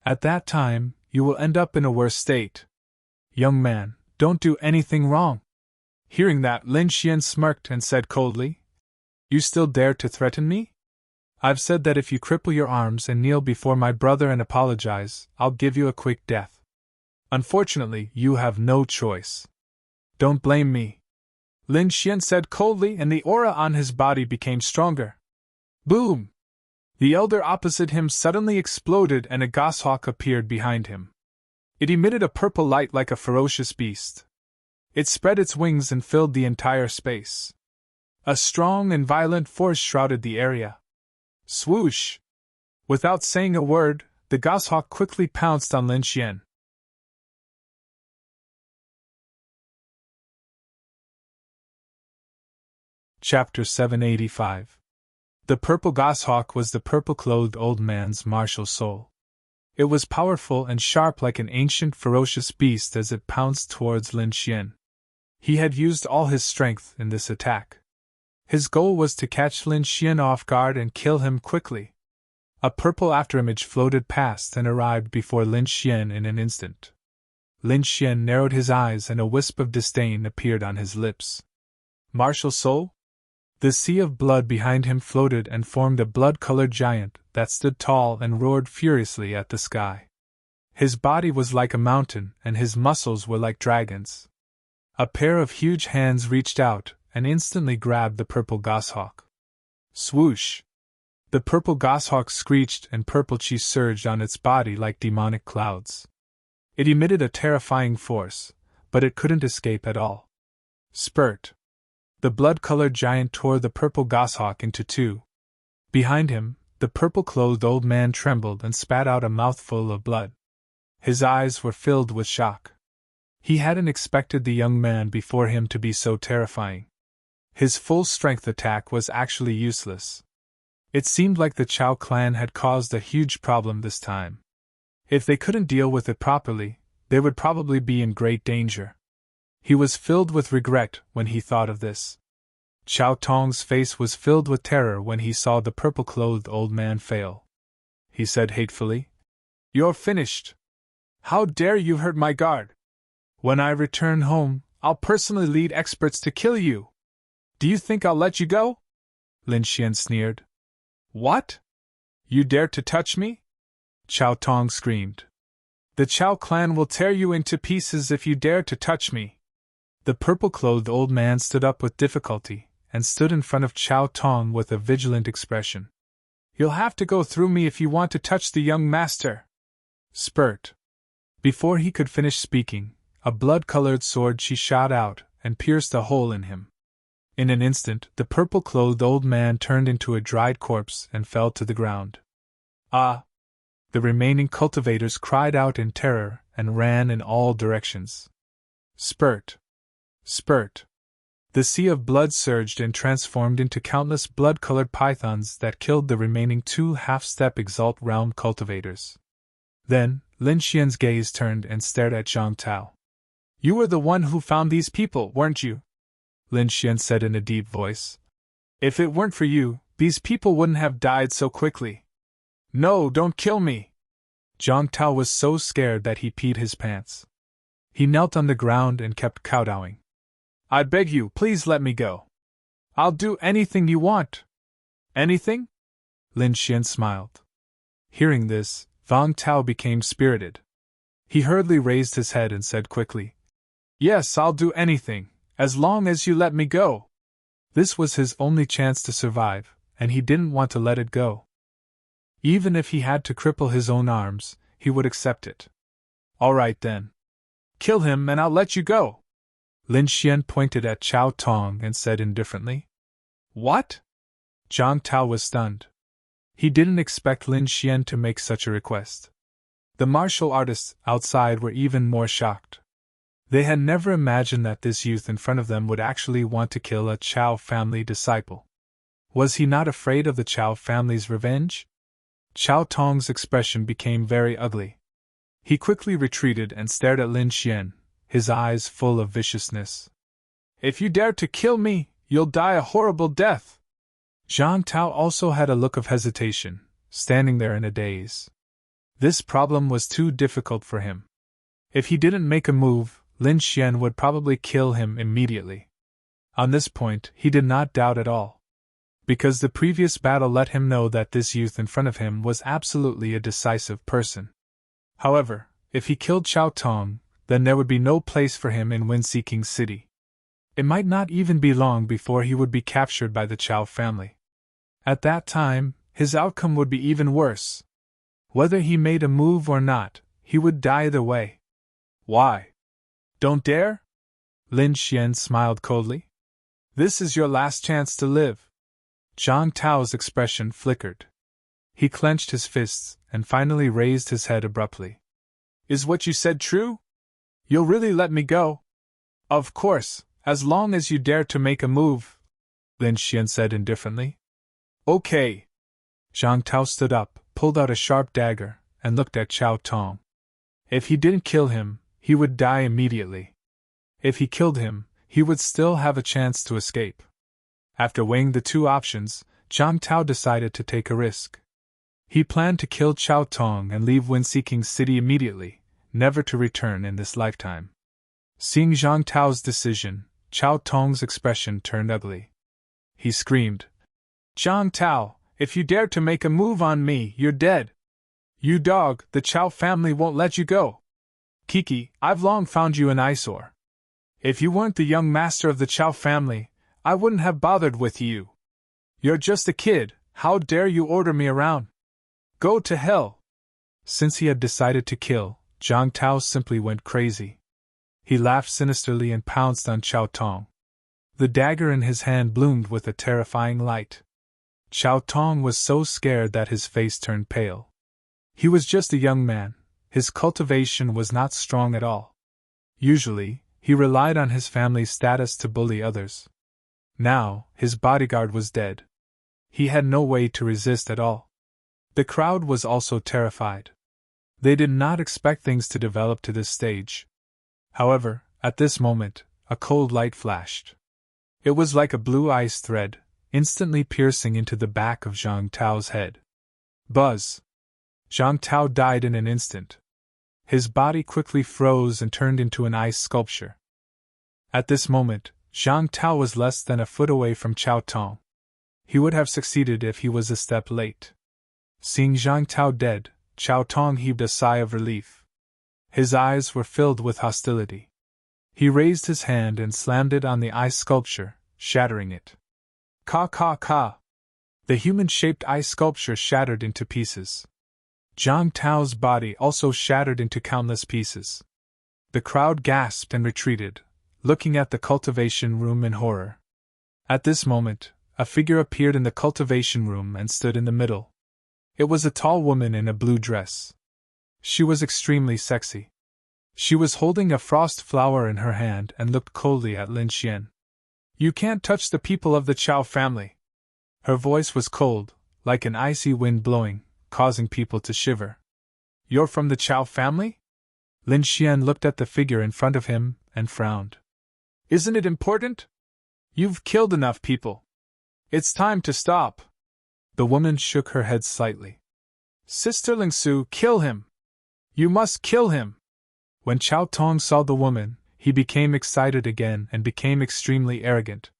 At that time, you will end up in a worse state. Young man, don't do anything wrong. Hearing that, Lin Xian smirked and said coldly, You still dare to threaten me? I've said that if you cripple your arms and kneel before my brother and apologize, I'll give you a quick death. Unfortunately, you have no choice. Don't blame me. Lin Xian said coldly, and the aura on his body became stronger. Boom! The elder opposite him suddenly exploded and a goshawk appeared behind him. It emitted a purple light like a ferocious beast. It spread its wings and filled the entire space. A strong and violent force shrouded the area. Swoosh! Without saying a word, the goshawk quickly pounced on Lin Xian. Chapter 785. The purple goshawk was the purple-clothed old man's martial soul. It was powerful and sharp like an ancient ferocious beast as it pounced towards Lin Xian. He had used all his strength in this attack. His goal was to catch Lin Xian off guard and kill him quickly. A purple afterimage floated past and arrived before Lin Xian in an instant. Lin Xian narrowed his eyes and a wisp of disdain appeared on his lips. Martial soul? The sea of blood behind him floated and formed a blood-colored giant that stood tall and roared furiously at the sky. His body was like a mountain and his muscles were like dragons. A pair of huge hands reached out and instantly grabbed the purple goshawk. Swoosh! The purple goshawk screeched and purple chi surged on its body like demonic clouds. It emitted a terrifying force, but it couldn't escape at all. Spurt! The blood-colored giant tore the purple goshawk into two. Behind him, the purple-clothed old man trembled and spat out a mouthful of blood. His eyes were filled with shock. He hadn't expected the young man before him to be so terrifying. His full-strength attack was actually useless. It seemed like the Chow clan had caused a huge problem this time. If they couldn't deal with it properly, they would probably be in great danger. He was filled with regret when he thought of this. Chow Tong's face was filled with terror when he saw the purple-clothed old man fail. He said hatefully, "You're finished. How dare you hurt my guard? When I return home, I'll personally lead experts to kill you. Do you think I'll let you go?" Lin Xian sneered. "What? You dare to touch me?" Chow Tong screamed. "The Chow clan will tear you into pieces if you dare to touch me." The purple-clothed old man stood up with difficulty, and stood in front of Chow Tong with a vigilant expression. "You'll have to go through me if you want to touch the young master." Spurt! Before he could finish speaking, a blood-colored sword she shot out and pierced a hole in him. In an instant, the purple-clothed old man turned into a dried corpse and fell to the ground. "Ah!" The remaining cultivators cried out in terror and ran in all directions. Spurt! Spurt! The sea of blood surged and transformed into countless blood-colored pythons that killed the remaining two half-step Exalt Realm cultivators. Then, Lin Xian's gaze turned and stared at Zhang Tao. "You were the one who found these people, weren't you?" Lin Xian said in a deep voice. "If it weren't for you, these people wouldn't have died so quickly. No, don't kill me! Zhang Tao was so scared that he peed his pants. He knelt on the ground and kept kowtowing. I beg you, please let me go. I'll do anything you want. Anything? Lin Xian smiled. Hearing this, Vang Tao became spirited. He hurriedly raised his head and said quickly, Yes, I'll do anything, as long as you let me go. This was his only chance to survive, and he didn't want to let it go. Even if he had to cripple his own arms, he would accept it. All right then. Kill him and I'll let you go. Lin Xian pointed at Chao Tong and said indifferently. What? Zhang Tao was stunned. He didn't expect Lin Xian to make such a request. The martial artists outside were even more shocked. They had never imagined that this youth in front of them would actually want to kill a Chao family disciple. Was he not afraid of the Chao family's revenge? Chao Tong's expression became very ugly. He quickly retreated and stared at Lin Xian, his eyes full of viciousness. If you dare to kill me, you'll die a horrible death. Zhang Tao also had a look of hesitation, standing there in a daze. This problem was too difficult for him. If he didn't make a move, Lin Xian would probably kill him immediately. On this point, he did not doubt at all. Because the previous battle let him know that this youth in front of him was absolutely a decisive person. However, if he killed Chao Tong, then there would be no place for him in Wind-Seeking City. It might not even be long before he would be captured by the Chao family. At that time, his outcome would be even worse. Whether he made a move or not, he would die either way. Why? Don't dare? Lin Xian smiled coldly. This is your last chance to live. Zhang Tao's expression flickered. He clenched his fists and finally raised his head abruptly. Is what you said true? You'll really let me go? Of course, as long as you dare to make a move, Lin Xian said indifferently. Okay. Zhang Tao stood up, pulled out a sharp dagger, and looked at Chao Tong. If he didn't kill him, he would die immediately. If he killed him, he would still have a chance to escape. After weighing the two options, Zhang Tao decided to take a risk. He planned to kill Chao Tong and leave Wind-Seeking City immediately, never to return in this lifetime. Seeing Zhang Tao's decision, Chao Tong's expression turned ugly. He screamed, Zhang Tao, if you dare to make a move on me, you're dead. You dog, the Chao family won't let you go. Kiki, I've long found you an eyesore. If you weren't the young master of the Chao family, I wouldn't have bothered with you. You're just a kid, how dare you order me around? Go to hell. Since he had decided to kill, Zhang Tao simply went crazy. He laughed sinisterly and pounced on Chao Tong. The dagger in his hand bloomed with a terrifying light. Chao Tong was so scared that his face turned pale. He was just a young man. His cultivation was not strong at all. Usually, he relied on his family's status to bully others. Now, his bodyguard was dead. He had no way to resist at all. The crowd was also terrified. They did not expect things to develop to this stage. However, at this moment, a cold light flashed. It was like a blue ice thread, instantly piercing into the back of Zhang Tao's head. Buzz! Zhang Tao died in an instant. His body quickly froze and turned into an ice sculpture. At this moment, Zhang Tao was less than a foot away from Chao Tong. He would have succeeded if he was a step late. Seeing Zhang Tao dead, Chao Tong heaved a sigh of relief. His eyes were filled with hostility. He raised his hand and slammed it on the ice sculpture, shattering it. Ka ka ka! The human-shaped ice sculpture shattered into pieces. Zhang Tao's body also shattered into countless pieces. The crowd gasped and retreated, looking at the cultivation room in horror. At this moment, a figure appeared in the cultivation room and stood in the middle. It was a tall woman in a blue dress. She was extremely sexy. She was holding a frost flower in her hand and looked coldly at Lin Xian. You can't touch the people of the Chao family. Her voice was cold, like an icy wind blowing, causing people to shiver. You're from the Chao family? Lin Xian looked at the figure in front of him and frowned. Isn't it important? You've killed enough people. It's time to stop. The woman shook her head slightly. Sister Lingsu, kill him! You must kill him! When Chao Tong saw the woman, he became excited again and became extremely arrogant.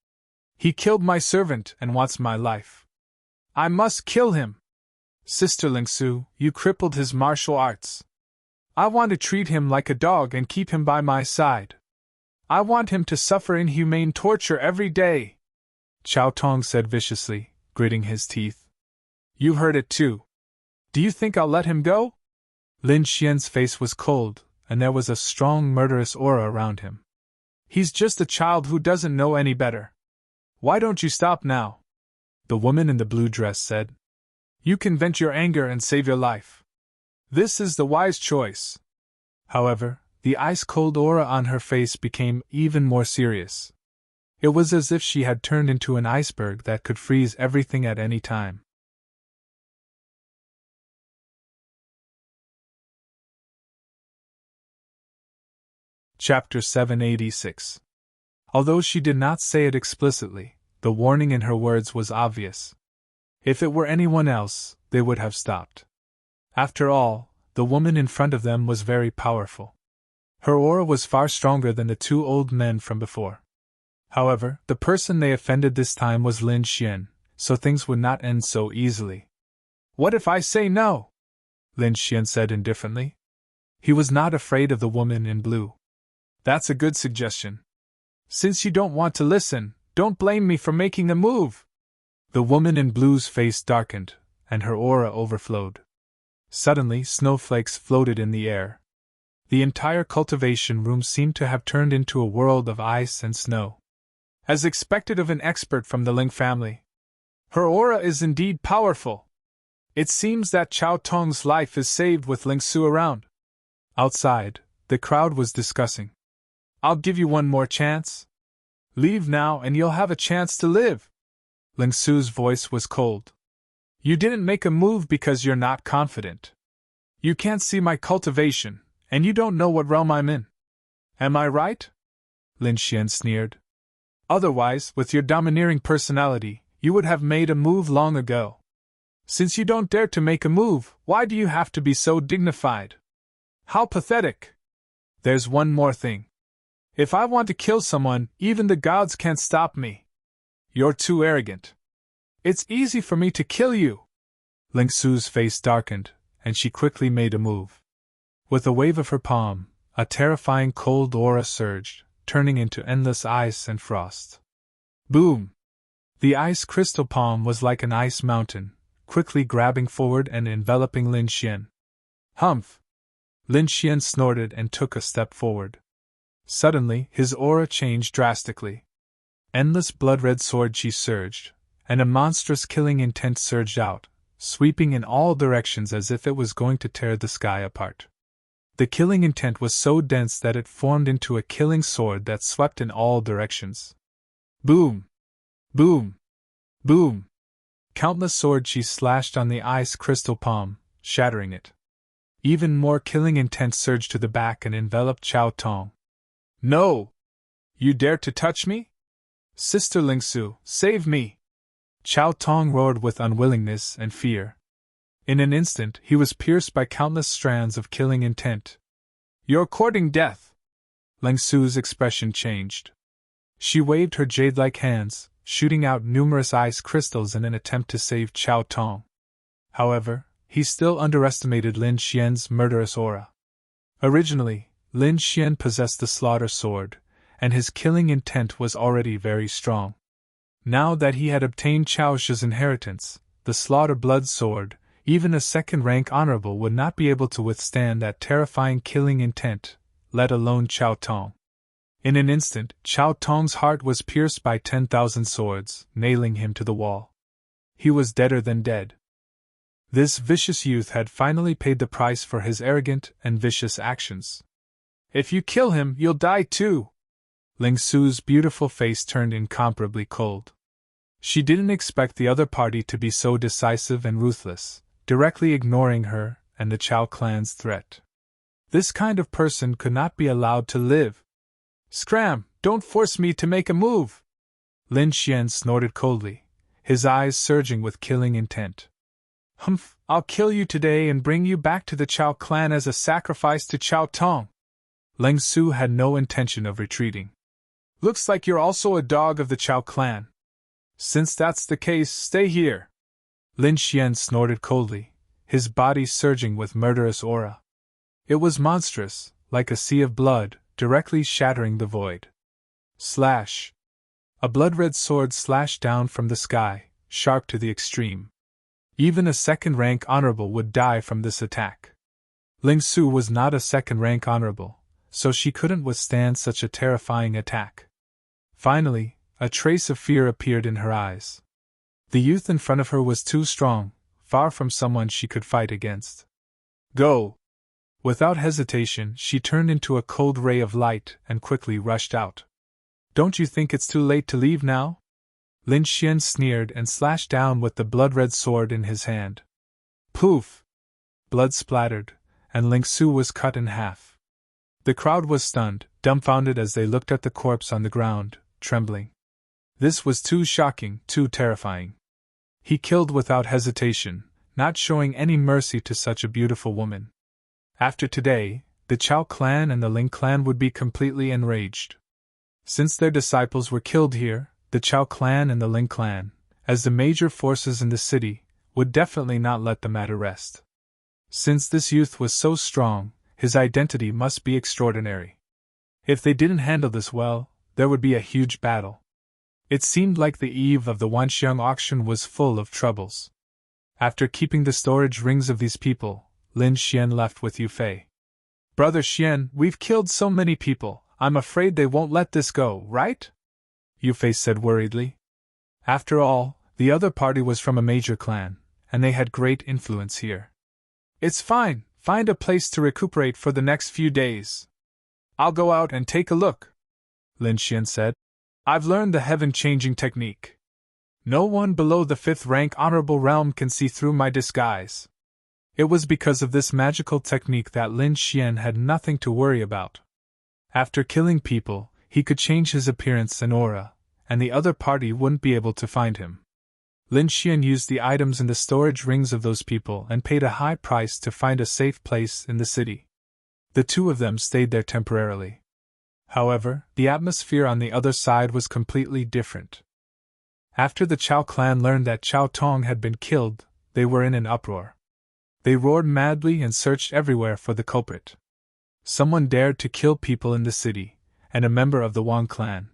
He killed my servant and wants my life. I must kill him! Sister Lingsu, you crippled his martial arts. I want to treat him like a dog and keep him by my side. I want him to suffer inhumane torture every day, Chao Tong said viciously, gritting his teeth. You heard it too. Do you think I'll let him go? Lin Xian's face was cold, and there was a strong murderous aura around him. He's just a child who doesn't know any better. Why don't you stop now? The woman in the blue dress said. You can vent your anger and save your life. This is the wise choice. However, the ice-cold aura on her face became even more serious. It was as if she had turned into an iceberg that could freeze everything at any time. Chapter 786. Although she did not say it explicitly, the warning in her words was obvious. If it were anyone else, they would have stopped. After all, the woman in front of them was very powerful. Her aura was far stronger than the two old men from before. However, the person they offended this time was Lin Xian, so things would not end so easily. What if I say no? Lin Xian said indifferently. He was not afraid of the woman in blue. That's a good suggestion. Since you don't want to listen, don't blame me for making the move. The woman in blue's face darkened, and her aura overflowed. Suddenly, snowflakes floated in the air. The entire cultivation room seemed to have turned into a world of ice and snow. As expected of an expert from the Ling family. Her aura is indeed powerful. It seems that Chao Tong's life is saved with Lingsu around. Outside, the crowd was discussing. I'll give you one more chance. Leave now and you'll have a chance to live. Lingsu's voice was cold. You didn't make a move because you're not confident. You can't see my cultivation, and you don't know what realm I'm in. Am I right? Lin Xian sneered. Otherwise, with your domineering personality, you would have made a move long ago. Since you don't dare to make a move, why do you have to be so dignified? How pathetic! There's one more thing. If I want to kill someone, even the gods can't stop me. You're too arrogant. It's easy for me to kill you. Lingsu's face darkened, and she quickly made a move. With a wave of her palm, a terrifying cold aura surged, turning into endless ice and frost. Boom! The ice crystal palm was like an ice mountain, quickly grabbing forward and enveloping Lin Xian. Humph! Lin Xian snorted and took a step forward. Suddenly, his aura changed drastically. Endless blood-red sword chi surged, and a monstrous killing intent surged out, sweeping in all directions as if it was going to tear the sky apart. The killing intent was so dense that it formed into a killing sword that swept in all directions. Boom! Boom! Boom! Countless sword chi slashed on the ice crystal palm, shattering it. Even more killing intent surged to the back and enveloped Chao Tong. No! You dare to touch me? Sister Lingsu, save me! Chao Tong roared with unwillingness and fear. In an instant, he was pierced by countless strands of killing intent. You're courting death! Lingsu's expression changed. She waved her jade-like hands, shooting out numerous ice crystals in an attempt to save Chao Tong. However, he still underestimated Lin Xian's murderous aura. Originally, Lin Xian possessed the slaughter sword, and his killing intent was already very strong. Now that he had obtained Chao Shi's inheritance, the slaughter blood sword, even a second-rank honorable would not be able to withstand that terrifying killing intent, let alone Chao Tong. In an instant, Chao Tong's heart was pierced by 10,000 swords, nailing him to the wall. He was deader than dead. This vicious youth had finally paid the price for his arrogant and vicious actions. If you kill him, you'll die too! Lingsu's beautiful face turned incomparably cold. She didn't expect the other party to be so decisive and ruthless, directly ignoring her and the Chao clan's threat. This kind of person could not be allowed to live. Scram! Don't force me to make a move! Lin Xian snorted coldly, his eyes surging with killing intent. Humph, I'll kill you today and bring you back to the Chao clan as a sacrifice to Chao Tong. Ling Su had no intention of retreating. Looks like you're also a dog of the Chao clan. Since that's the case, stay here. Lin Xian snorted coldly, his body surging with murderous aura. It was monstrous, like a sea of blood, directly shattering the void. Slash! A blood-red sword slashed down from the sky, sharp to the extreme. Even a second-rank honorable would die from this attack. Ling Su was not a second-rank honorable, so she couldn't withstand such a terrifying attack. Finally, a trace of fear appeared in her eyes. The youth in front of her was too strong, far from someone she could fight against. Go! Without hesitation, she turned into a cold ray of light and quickly rushed out. Don't you think it's too late to leave now? Lin Xian sneered and slashed down with the blood-red sword in his hand. Poof! Blood splattered, and Ling Su was cut in half. The crowd was stunned, dumbfounded as they looked at the corpse on the ground, trembling. This was too shocking, too terrifying. He killed without hesitation, not showing any mercy to such a beautiful woman. After today, the Chao clan and the Ling clan would be completely enraged. Since their disciples were killed here, the Chao clan and the Ling clan, as the major forces in the city, would definitely not let the matter rest. Since this youth was so strong, his identity must be extraordinary. If they didn't handle this well, there would be a huge battle. It seemed like the eve of the Wanxiang auction was full of troubles. After keeping the storage rings of these people, Lin Xian left with Yu Fei. Brother Xian, we've killed so many people, I'm afraid they won't let this go, right? Yu Fei said worriedly. After all, the other party was from a major clan, and they had great influence here. It's fine, find a place to recuperate for the next few days. I'll go out and take a look, Lin Xian said. I've learned the heaven-changing technique. No one below the 5th rank honorable realm can see through my disguise. It was because of this magical technique that Lin Xian had nothing to worry about. After killing people, he could change his appearance and aura, and the other party wouldn't be able to find him. Lin Xian used the items in the storage rings of those people and paid a high price to find a safe place in the city. The two of them stayed there temporarily. However, the atmosphere on the other side was completely different. After the Chao clan learned that Chao Tong had been killed, they were in an uproar. They roared madly and searched everywhere for the culprit. Someone dared to kill people in the city, and a member of the Wang clan.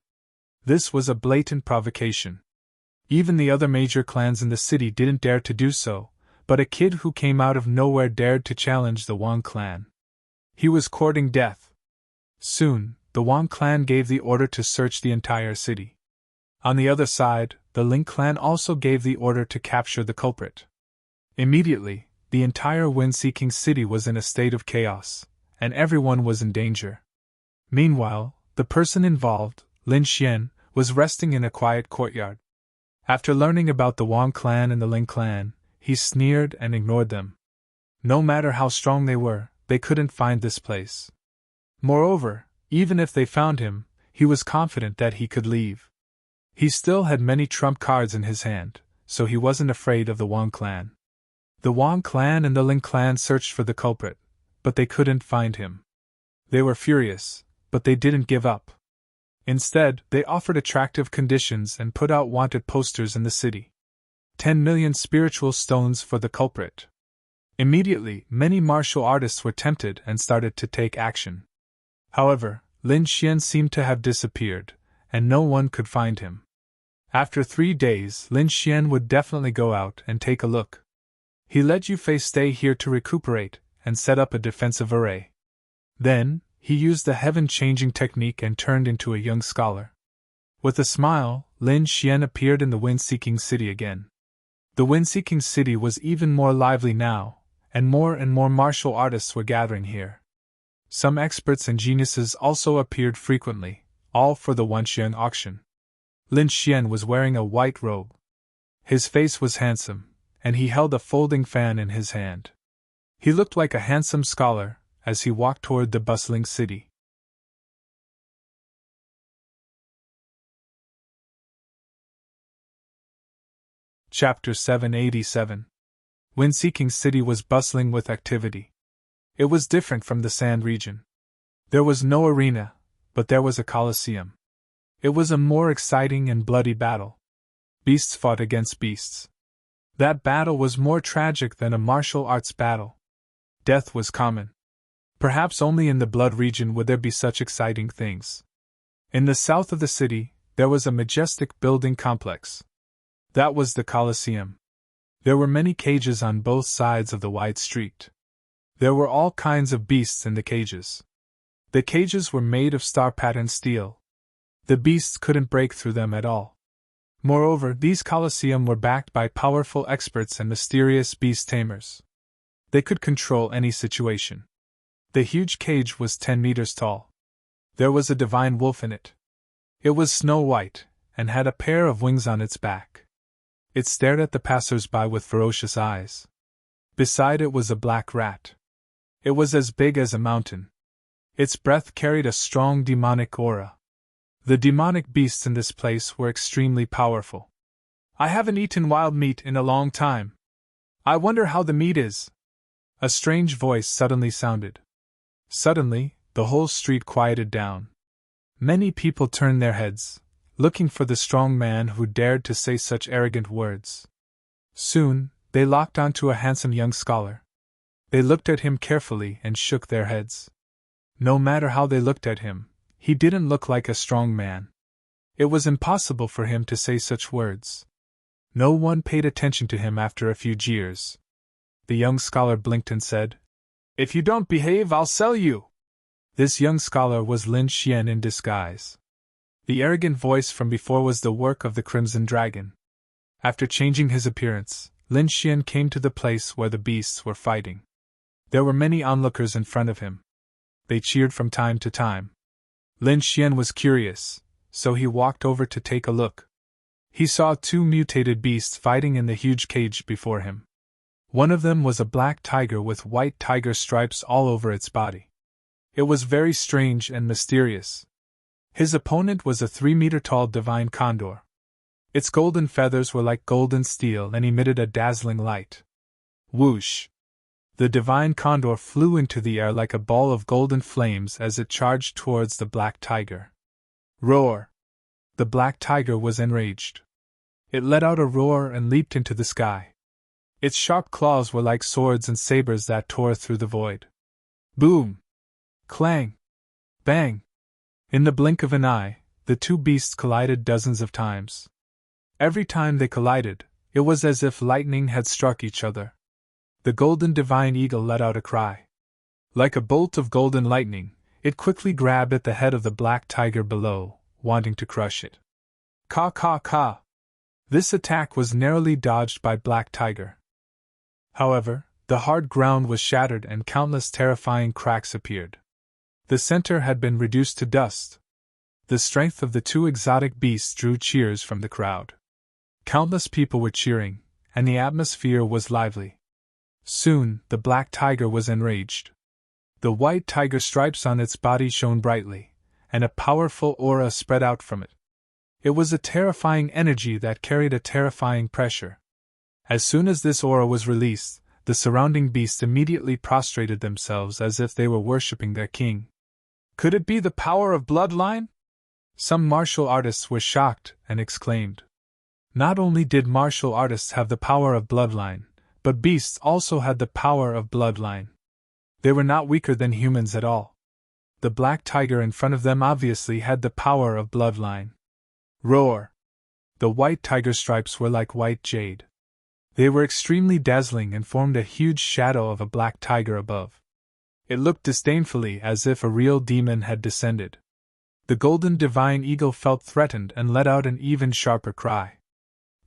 This was a blatant provocation. Even the other major clans in the city didn't dare to do so, but a kid who came out of nowhere dared to challenge the Wang clan. He was courting death. Soon, the Wang clan gave the order to search the entire city. On the other side, the Ling clan also gave the order to capture the culprit. Immediately, the entire wind-seeking city was in a state of chaos, and everyone was in danger. Meanwhile, the person involved, Lin Xian, was resting in a quiet courtyard. After learning about the Wang clan and the Ling clan, he sneered and ignored them. No matter how strong they were, they couldn't find this place. Moreover, even if they found him, he was confident that he could leave. He still had many trump cards in his hand, so he wasn't afraid of the Wang clan. The Wang clan and the Ling clan searched for the culprit, but they couldn't find him. They were furious, but they didn't give up. Instead, they offered attractive conditions and put out wanted posters in the city. 10 million spiritual stones for the culprit. Immediately, many martial artists were tempted and started to take action. However, Lin Xian seemed to have disappeared, and no one could find him. After 3 days, Lin Xian would definitely go out and take a look. He let Yu Fei stay here to recuperate and set up a defensive array. Then, he used the heaven-changing technique and turned into a young scholar. With a smile, Lin Xian appeared in the wind-seeking city again. The wind-seeking city was even more lively now, and more martial artists were gathering here. Some experts and geniuses also appeared frequently, all for the Wanxiang auction. Lin Xian was wearing a white robe. His face was handsome, and he held a folding fan in his hand. He looked like a handsome scholar as he walked toward the bustling city. Chapter 787. Wind-seeking city was bustling with activity. It was different from the sand region. There was no arena, but there was a coliseum. It was a more exciting and bloody battle. Beasts fought against beasts. That battle was more tragic than a martial arts battle. Death was common. Perhaps only in the blood region would there be such exciting things. In the south of the city, there was a majestic building complex. That was the Colosseum. There were many cages on both sides of the wide street. There were all kinds of beasts in the cages. The cages were made of star-patterned steel. The beasts couldn't break through them at all. Moreover, these Colosseum were backed by powerful experts and mysterious beast tamers. They could control any situation. The huge cage was 10 meters tall. There was a divine wolf in it. It was snow-white, and had a pair of wings on its back. It stared at the passers-by with ferocious eyes. Beside it was a black rat. It was as big as a mountain. Its breath carried a strong demonic aura. The demonic beasts in this place were extremely powerful. I haven't eaten wild meat in a long time. I wonder how the meat is. A strange voice suddenly sounded. Suddenly, the whole street quieted down. Many people turned their heads, looking for the strong man who dared to say such arrogant words. Soon, they locked onto a handsome young scholar. They looked at him carefully and shook their heads. No matter how they looked at him, he didn't look like a strong man. It was impossible for him to say such words. No one paid attention to him after a few jeers. The young scholar blinked and said, "If you don't behave, I'll sell you." This young scholar was Lin Xian in disguise. The arrogant voice from before was the work of the Crimson Dragon. After changing his appearance, Lin Xian came to the place where the beasts were fighting. There were many onlookers in front of him. They cheered from time to time. Lin Xian was curious, so he walked over to take a look. He saw 2 mutated beasts fighting in the huge cage before him. One of them was a black tiger with white tiger stripes all over its body. It was very strange and mysterious. His opponent was a 3-meter-tall divine condor. Its golden feathers were like golden steel and emitted a dazzling light. Whoosh! The divine condor flew into the air like a ball of golden flames as it charged towards the black tiger. Roar! The black tiger was enraged. It let out a roar and leaped into the sky. Its sharp claws were like swords and sabers that tore through the void. Boom! Clang! Bang! In the blink of an eye, the 2 beasts collided dozens of times. Every time they collided, it was as if lightning had struck each other. The golden divine eagle let out a cry. Like a bolt of golden lightning, it quickly grabbed at the head of the black tiger below, wanting to crush it. Caw caw caw! This attack was narrowly dodged by Black Tiger. However, the hard ground was shattered and countless terrifying cracks appeared. The center had been reduced to dust. The strength of the 2 exotic beasts drew cheers from the crowd. Countless people were cheering, and the atmosphere was lively. Soon, the black tiger was enraged. The white tiger stripes on its body shone brightly, and a powerful aura spread out from it. It was a terrifying energy that carried a terrifying pressure. As soon as this aura was released, the surrounding beasts immediately prostrated themselves as if they were worshipping their king. Could it be the power of bloodline? Some martial artists were shocked and exclaimed. Not only did martial artists have the power of bloodline, but beasts also had the power of bloodline. They were not weaker than humans at all. The black tiger in front of them obviously had the power of bloodline. Roar! The white tiger stripes were like white jade. They were extremely dazzling and formed a huge shadow of a black tiger above. It looked disdainfully as if a real demon had descended. The golden divine eagle felt threatened and let out an even sharper cry.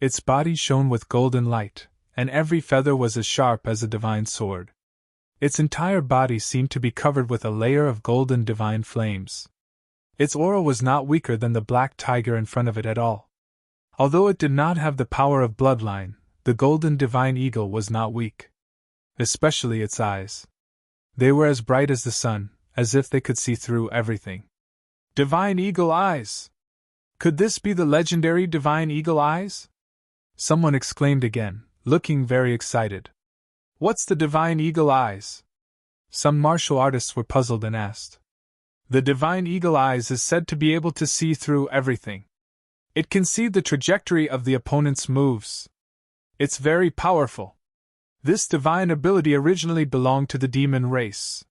Its body shone with golden light, and every feather was as sharp as a divine sword. Its entire body seemed to be covered with a layer of golden divine flames. Its aura was not weaker than the black tiger in front of it at all. Although it did not have the power of bloodline, the golden divine eagle was not weak. Especially its eyes. They were as bright as the sun, as if they could see through everything. Divine eagle eyes! Could this be the legendary divine eagle eyes? Someone exclaimed again, looking very excited. What's the divine eagle eyes? Some martial artists were puzzled and asked. The divine eagle eyes is said to be able to see through everything. It can see the trajectory of the opponent's moves. It's very powerful. This divine ability originally belonged to the demon race.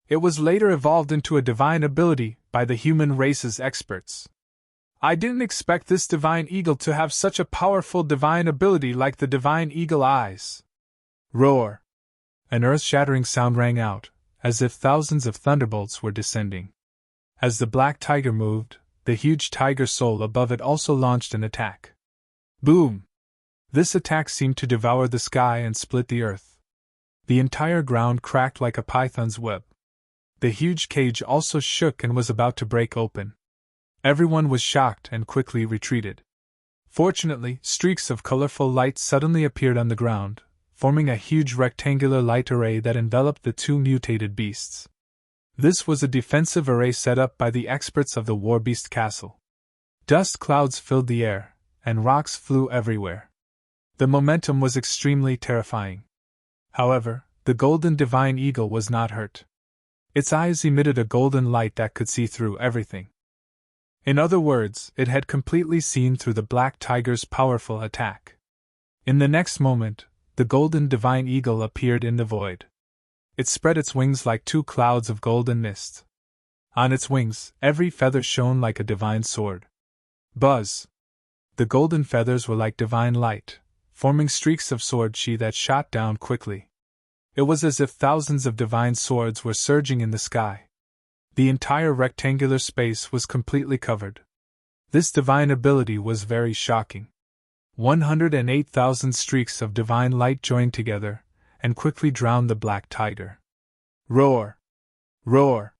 It was later evolved into a divine ability by the human race's experts. I didn't expect this divine eagle to have such a powerful divine ability like the divine eagle eyes. Roar! An earth-shattering sound rang out, as if thousands of thunderbolts were descending. As the black tiger moved, the huge tiger soul above it also launched an attack. Boom! This attack seemed to devour the sky and split the earth. The entire ground cracked like a python's web. The huge cage also shook and was about to break open. Everyone was shocked and quickly retreated. Fortunately, streaks of colorful light suddenly appeared on the ground, forming a huge rectangular light array that enveloped the two mutated beasts. This was a defensive array set up by the experts of the War Beast Castle. Dust clouds filled the air, and rocks flew everywhere. The momentum was extremely terrifying. However, the golden divine eagle was not hurt. Its eyes emitted a golden light that could see through everything. In other words, it had completely seen through the black tiger's powerful attack. In the next moment, the golden divine eagle appeared in the void. It spread its wings like two clouds of golden mist. On its wings, every feather shone like a divine sword. Buzz! The golden feathers were like divine light, forming streaks of sword chi that shot down quickly. It was as if thousands of divine swords were surging in the sky. The entire rectangular space was completely covered. This divine ability was very shocking. 108,000 streaks of divine light joined together, and quickly drowned the black tiger. Roar! Roar!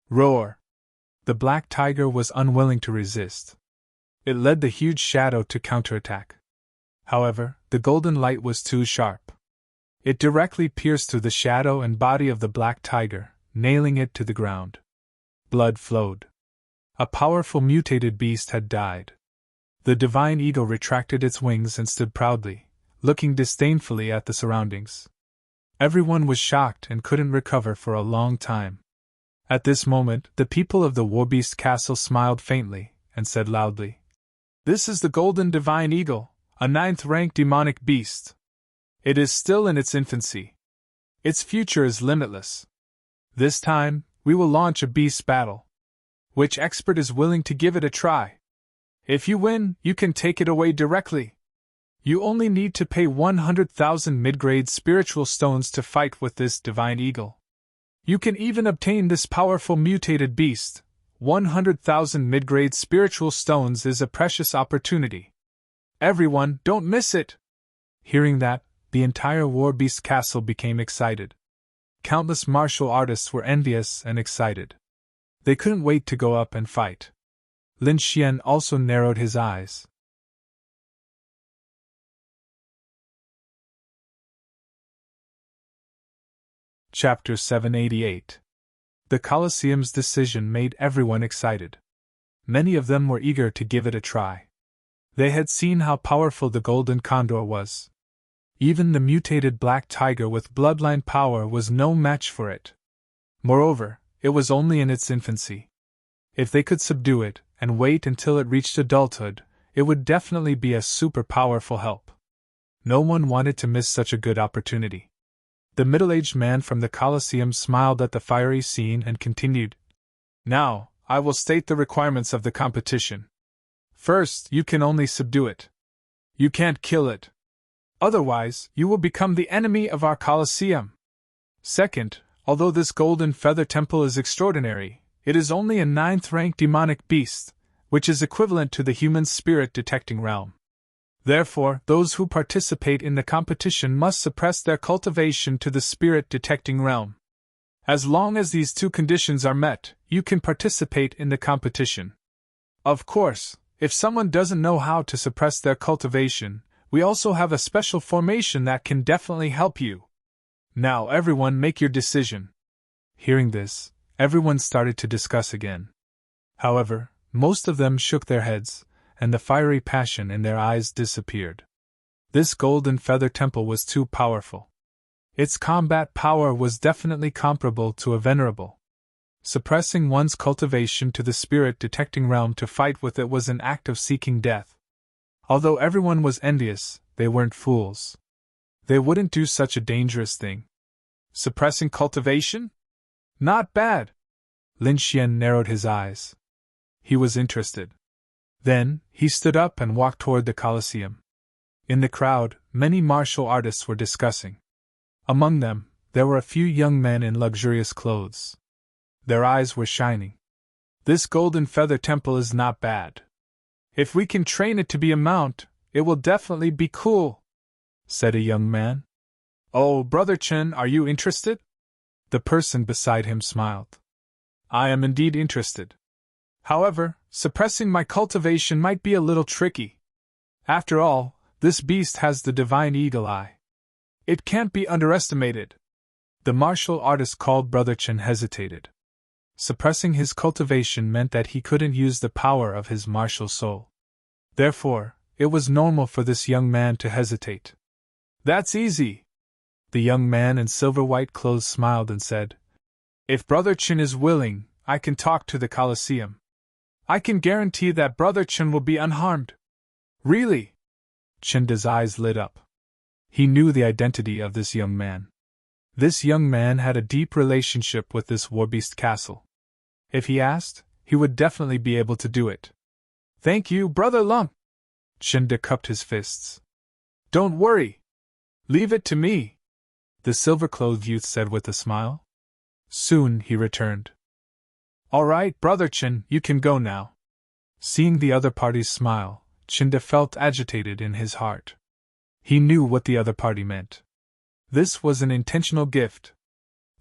Roar! The black tiger was unwilling to resist. It led the huge shadow to counterattack. However, the golden light was too sharp. It directly pierced through the shadow and body of the black tiger, nailing it to the ground. Blood flowed. A powerful mutated beast had died. The divine eagle retracted its wings and stood proudly, looking disdainfully at the surroundings. Everyone was shocked and couldn't recover for a long time. At this moment, the people of the Warbeast Castle smiled faintly, and said loudly, "This is the golden divine eagle, a 9th-rank demonic beast. It is still in its infancy. Its future is limitless. This time, we will launch a beast battle. Which expert is willing to give it a try? If you win, you can take it away directly. You only need to pay 100,000 mid-grade spiritual stones to fight with this divine eagle. You can even obtain this powerful mutated beast. 100,000 mid-grade spiritual stones is a precious opportunity. Everyone, don't miss it!" Hearing that, the entire War Beast Castle became excited. Countless martial artists were envious and excited. They couldn't wait to go up and fight. Lin Xian also narrowed his eyes. Chapter 788. The Colosseum's decision made everyone excited. Many of them were eager to give it a try. They had seen how powerful the Golden Condor was. Even the mutated black tiger with bloodline power was no match for it. Moreover, it was only in its infancy. If they could subdue it, and wait until it reached adulthood, it would definitely be a super powerful help. No one wanted to miss such a good opportunity. The middle-aged man from the Colosseum smiled at the fiery scene and continued, "Now, I will state the requirements of the competition. First, you can only subdue it. You can't kill it. Otherwise, you will become the enemy of our Colosseum. Second, although this golden feather temple is extraordinary, it is only a 9th-rank demonic beast, which is equivalent to the human spirit detecting realm. Therefore, those who participate in the competition must suppress their cultivation to the spirit detecting realm. As long as these two conditions are met, you can participate in the competition. Of course, if someone doesn't know how to suppress their cultivation, we also have a special formation that can definitely help you. Now everyone make your decision." Hearing this, everyone started to discuss again. However, most of them shook their heads, and the fiery passion in their eyes disappeared. This golden feather temple was too powerful. Its combat power was definitely comparable to a venerable. Suppressing one's cultivation to the spirit detecting realm to fight with it was an act of seeking death. Although everyone was envious, they weren't fools. They wouldn't do such a dangerous thing. Suppressing cultivation? Not bad. Lin Xian narrowed his eyes. He was interested. Then, he stood up and walked toward the Colosseum. In the crowd, many martial artists were discussing. Among them, there were a few young men in luxurious clothes. Their eyes were shining. This golden feather temple is not bad. If we can train it to be a mount, it will definitely be cool, said a young man. Oh, Brother Chen, are you interested? The person beside him smiled. I am indeed interested. However, suppressing my cultivation might be a little tricky. After all, this beast has the divine eagle eye. It can't be underestimated. The martial artist called Brother Chen hesitated. Suppressing his cultivation meant that he couldn't use the power of his martial soul. Therefore, it was normal for this young man to hesitate. That's easy. The young man in silver-white clothes smiled and said, If Brother Chen is willing, I can talk to the Colosseum. I can guarantee that Brother Chen will be unharmed. Really? Chinda's eyes lit up. He knew the identity of this young man. This young man had a deep relationship with this warbeast castle. If he asked, he would definitely be able to do it. Thank you, Brother Lung. Chinda cupped his fists. Don't worry. Leave it to me, the silver-clothed youth said with a smile. Soon he returned. All right, Brother Chen, you can go now. Seeing the other party's smile, Chinda felt agitated in his heart. He knew what the other party meant. This was an intentional gift.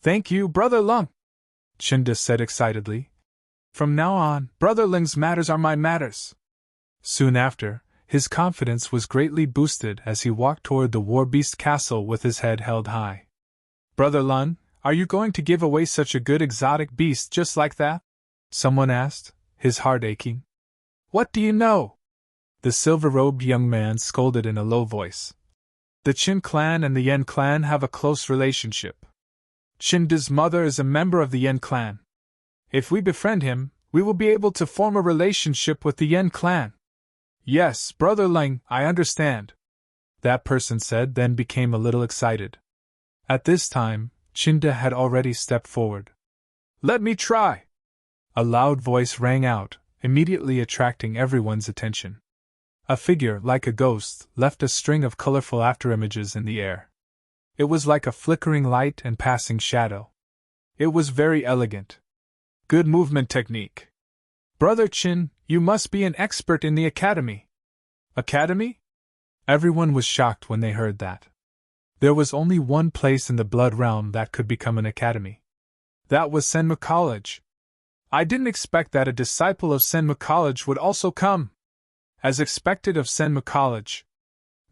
Thank you, Brother Lung, Chinda said excitedly. From now on, Brother Ling's matters are my matters. Soon after, his confidence was greatly boosted as he walked toward the war-beast castle with his head held high. Brother Lun, are you going to give away such a good exotic beast just like that? Someone asked, his heart aching. What do you know? The silver-robed young man scolded in a low voice. The Qin clan and the Yan clan have a close relationship. Chinda's mother is a member of the Yan clan. If we befriend him, we will be able to form a relationship with the Yan clan. Yes, Brother Ling, I understand, that person said, then became a little excited. At this time, Chinda had already stepped forward. Let me try! A loud voice rang out, immediately attracting everyone's attention. A figure, like a ghost, left a string of colorful afterimages in the air. It was like a flickering light and passing shadow. It was very elegant. Good movement technique. Brother Chin, you must be an expert in the academy. Academy? Everyone was shocked when they heard that. There was only one place in the blood realm that could become an academy. That was Senmu College. I didn't expect that a disciple of Senmu College would also come. As expected of Senmu College.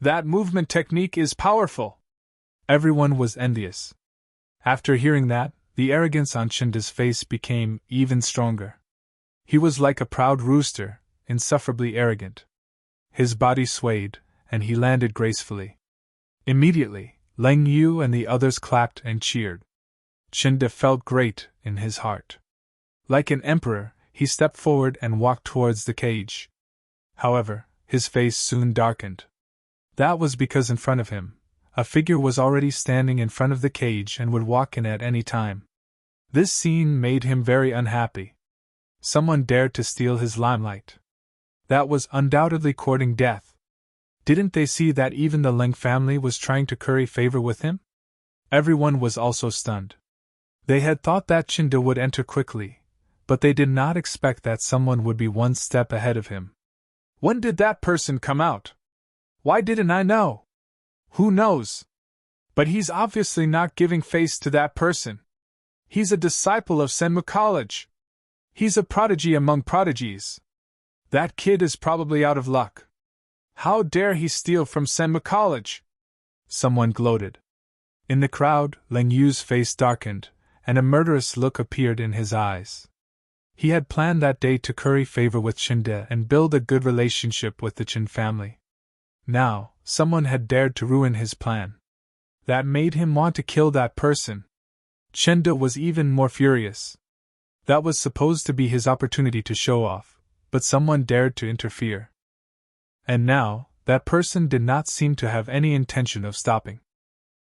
That movement technique is powerful. Everyone was envious. After hearing that, the arrogance on Chinda's face became even stronger. He was like a proud rooster, insufferably arrogant. His body swayed, and he landed gracefully. Immediately, Leng Yu and the others clapped and cheered. Chinda felt great in his heart. Like an emperor, he stepped forward and walked towards the cage. However, his face soon darkened. That was because in front of him, a figure was already standing in front of the cage and would walk in at any time. This scene made him very unhappy. Someone dared to steal his limelight. That was undoubtedly courting death. Didn't they see that even the Leng family was trying to curry favor with him? Everyone was also stunned. They had thought that Chinda would enter quickly, but they did not expect that someone would be one step ahead of him. When did that person come out? Why didn't I know? Who knows? But he's obviously not giving face to that person. He's a disciple of Senmu College. He's a prodigy among prodigies. That kid is probably out of luck. How dare he steal from Senmu College? Someone gloated. In the crowd, Leng Yu's face darkened, and a murderous look appeared in his eyes. He had planned that day to curry favor with Chinda and build a good relationship with the Chin family. Now, someone had dared to ruin his plan. That made him want to kill that person. Chenda was even more furious. That was supposed to be his opportunity to show off, but someone dared to interfere. And now, that person did not seem to have any intention of stopping.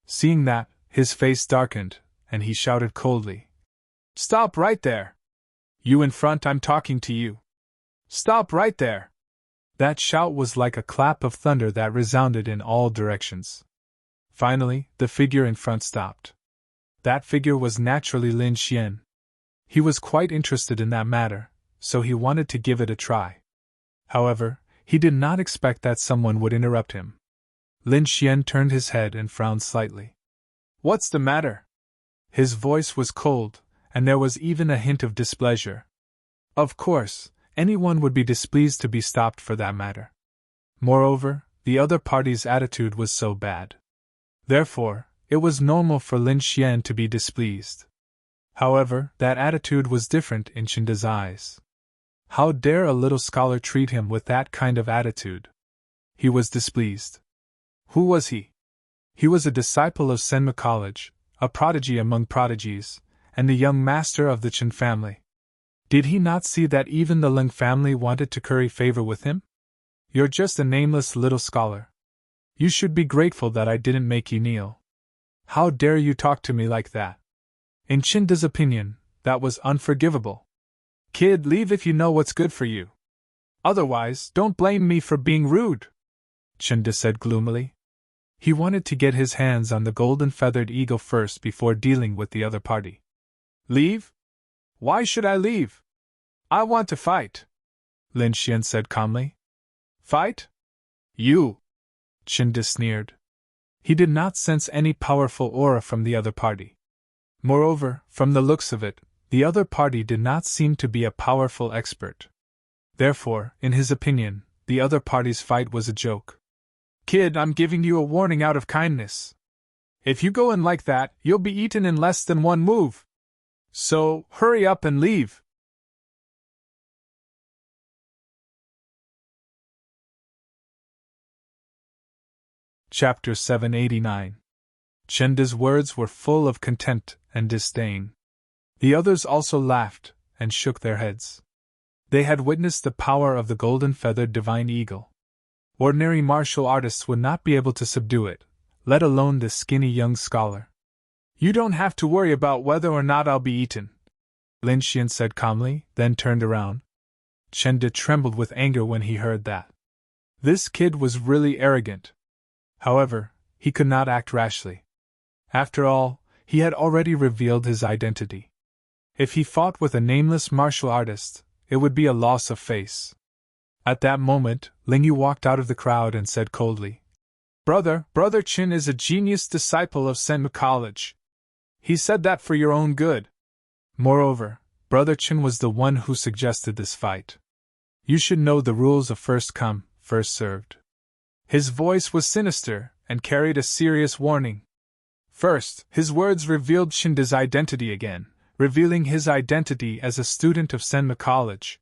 Seeing that, his face darkened, and he shouted coldly, "Stop right there! You in front, I'm talking to you! Stop right there!" That shout was like a clap of thunder that resounded in all directions. Finally, the figure in front stopped. That figure was naturally Lin Xian. He was quite interested in that matter, so he wanted to give it a try. However, he did not expect that someone would interrupt him. Lin Xian turned his head and frowned slightly. "What's the matter?" His voice was cold, and there was even a hint of displeasure. Of course, anyone would be displeased to be stopped for that matter. Moreover, the other party's attitude was so bad. Therefore, it was normal for Lin Xian to be displeased. However, that attitude was different in Chenda's eyes. How dare a little scholar treat him with that kind of attitude? He was displeased. Who was he? He was a disciple of Senma College, a prodigy among prodigies, and the young master of the Chen family. Did he not see that even the Ling family wanted to curry favor with him? "You're just a nameless little scholar. You should be grateful that I didn't make you kneel. How dare you talk to me like that?" In Chenda's opinion, that was unforgivable. "Kid, leave if you know what's good for you. Otherwise, don't blame me for being rude," Chenda said gloomily. He wanted to get his hands on the golden-feathered eagle first before dealing with the other party. "Leave? Why should I leave? I want to fight," Lin Xian said calmly. "Fight? You?" Chenda sneered. He did not sense any powerful aura from the other party. Moreover, from the looks of it, the other party did not seem to be a powerful expert. Therefore, in his opinion, the other party's fight was a joke. "Kid, I'm giving you a warning out of kindness. If you go in like that, you'll be eaten in less than one move. So, hurry up and leave." Chapter 789. Chenda's words were full of contempt and disdain. The others also laughed and shook their heads. They had witnessed the power of the golden-feathered divine eagle. Ordinary martial artists would not be able to subdue it, let alone this skinny young scholar. "You don't have to worry about whether or not I'll be eaten," Lin Xian said calmly, then turned around. Chenda trembled with anger when he heard that. This kid was really arrogant. However, he could not act rashly. After all, he had already revealed his identity. If he fought with a nameless martial artist, it would be a loss of face. At that moment, Ling Yu walked out of the crowd and said coldly, Brother Chen is a genius disciple of Senma College. He said that for your own good. Moreover, Brother Chen was the one who suggested this fight. You should know the rules of first come, first served." His voice was sinister and carried a serious warning. First, his words revealed Chenda's identity again, revealing his identity as a student of Senma College.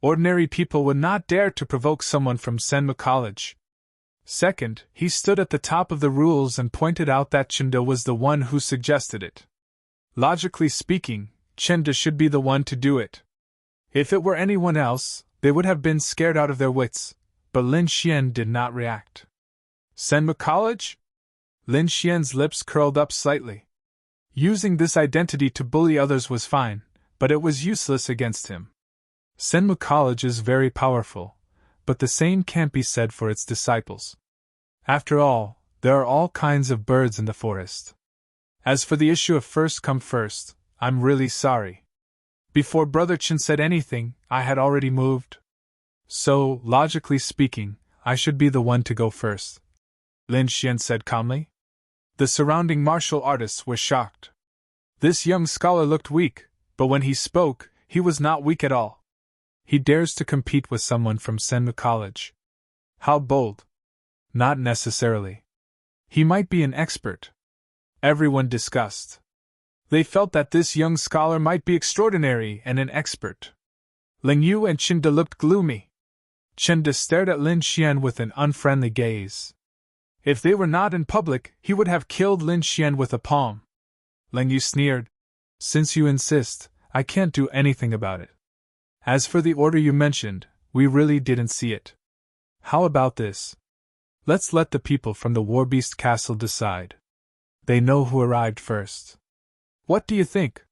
Ordinary people would not dare to provoke someone from Senma College. Second, he stood at the top of the rules and pointed out that Chenda was the one who suggested it. Logically speaking, Chenda should be the one to do it. If it were anyone else, they would have been scared out of their wits, but Lin Xian did not react. Senma College? Lin Xian's lips curled up slightly. Using this identity to bully others was fine, but it was useless against him. Senma College is very powerful, but the same can't be said for its disciples. After all, there are all kinds of birds in the forest. As for the issue of first come first, I'm really sorry. Before Brother Chen said anything, I had already moved. So, logically speaking, I should be the one to go first, Lin Xian said calmly. The surrounding martial artists were shocked. This young scholar looked weak, but when he spoke, he was not weak at all. He dares to compete with someone from Senma College. How bold! Not necessarily. He might be an expert. Everyone discussed. They felt that this young scholar might be extraordinary and an expert. Ling Yu and Chenda looked gloomy. Chenda stared at Lin Xian with an unfriendly gaze. If they were not in public, he would have killed Lin Xian with a palm. Ling Yu sneered. Since you insist, I can't do anything about it. As for the order you mentioned, we really didn't see it. How about this? Let's let the people from the Warbeast Castle decide. They know who arrived first. What do you think?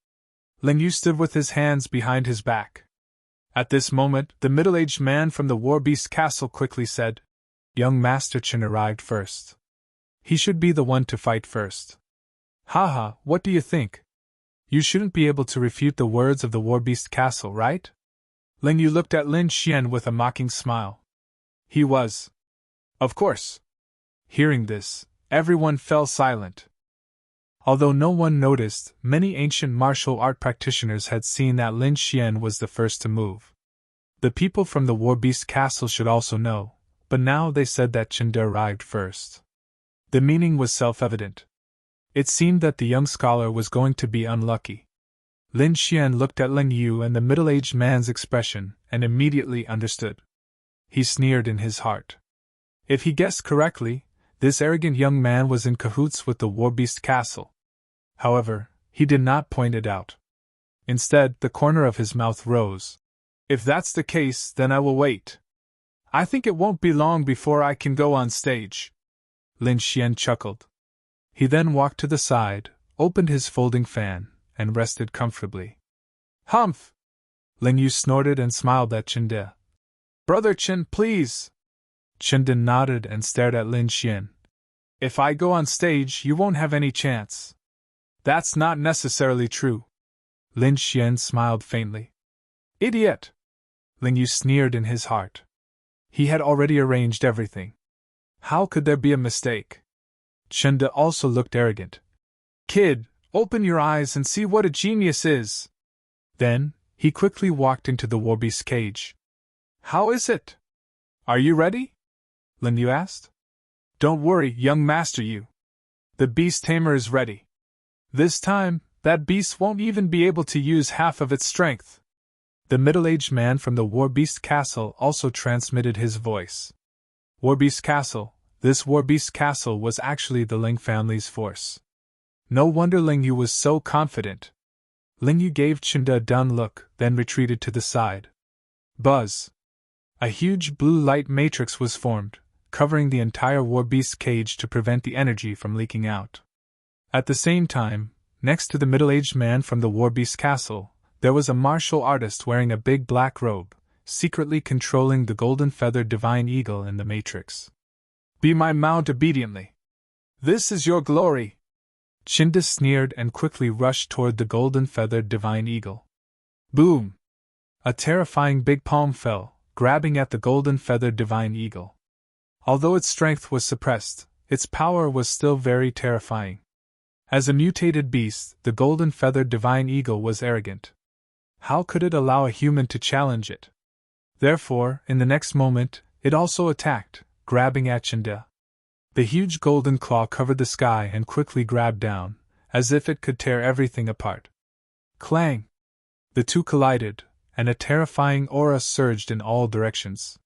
Ling Yu stood with his hands behind his back. At this moment, the middle-aged man from the Warbeast Castle quickly said, Young Master Chen arrived first. He should be the one to fight first. Haha, what do you think? You shouldn't be able to refute the words of the Warbeast Castle, right? Ling Yu looked at Lin Xian with a mocking smile. He was. Of course. Hearing this, everyone fell silent. Although no one noticed, many ancient martial art practitioners had seen that Lin Xian was the first to move. The people from the Warbeast Castle should also know, but now they said that Chen De arrived first. The meaning was self-evident. It seemed that the young scholar was going to be unlucky. Lin Xian looked at Ling Yu and the middle-aged man's expression and immediately understood. He sneered in his heart. If he guessed correctly, this arrogant young man was in cahoots with the Warbeast Castle. However, he did not point it out. Instead, the corner of his mouth rose. If that's the case, then I will wait. I think it won't be long before I can go on stage. Lin Xian chuckled. He then walked to the side, opened his folding fan, and rested comfortably. Humph! Ling Yu snorted and smiled at Chen De. Brother Chen, please! Chen De nodded and stared at Lin Xian. If I go on stage, you won't have any chance. That's not necessarily true. Lin Xian smiled faintly. Idiot! Ling Yu sneered in his heart. He had already arranged everything. How could there be a mistake? Chen De also looked arrogant. Kid, open your eyes and see what a genius is! Then, he quickly walked into the Warbeast cage. How is it? Are you ready? Lin Yu asked. Don't worry, young master Yu. The beast tamer is ready. This time, that beast won't even be able to use half of its strength. The middle-aged man from the Warbeast Castle also transmitted his voice. Warbeast Castle. This Warbeast Castle was actually the Ling family's force. No wonder Ling Yu was so confident. Ling Yu gave Chen De a dun look, then retreated to the side. Buzz! A huge blue light matrix was formed, covering the entire Warbeast cage to prevent the energy from leaking out. At the same time, next to the middle-aged man from the Warbeast Castle, there was a martial artist wearing a big black robe, secretly controlling the golden-feathered divine eagle in the matrix. Be my mount obediently. This is your glory. Chen De sneered and quickly rushed toward the golden-feathered divine eagle. Boom! A terrifying big palm fell, grabbing at the golden-feathered divine eagle. Although its strength was suppressed, its power was still very terrifying. As a mutated beast, the golden-feathered divine eagle was arrogant. How could it allow a human to challenge it? Therefore, in the next moment, it also attacked, grabbing at Chen De. The huge golden claw covered the sky and quickly grabbed down, as if it could tear everything apart. Clang! The two collided, and a terrifying aura surged in all directions.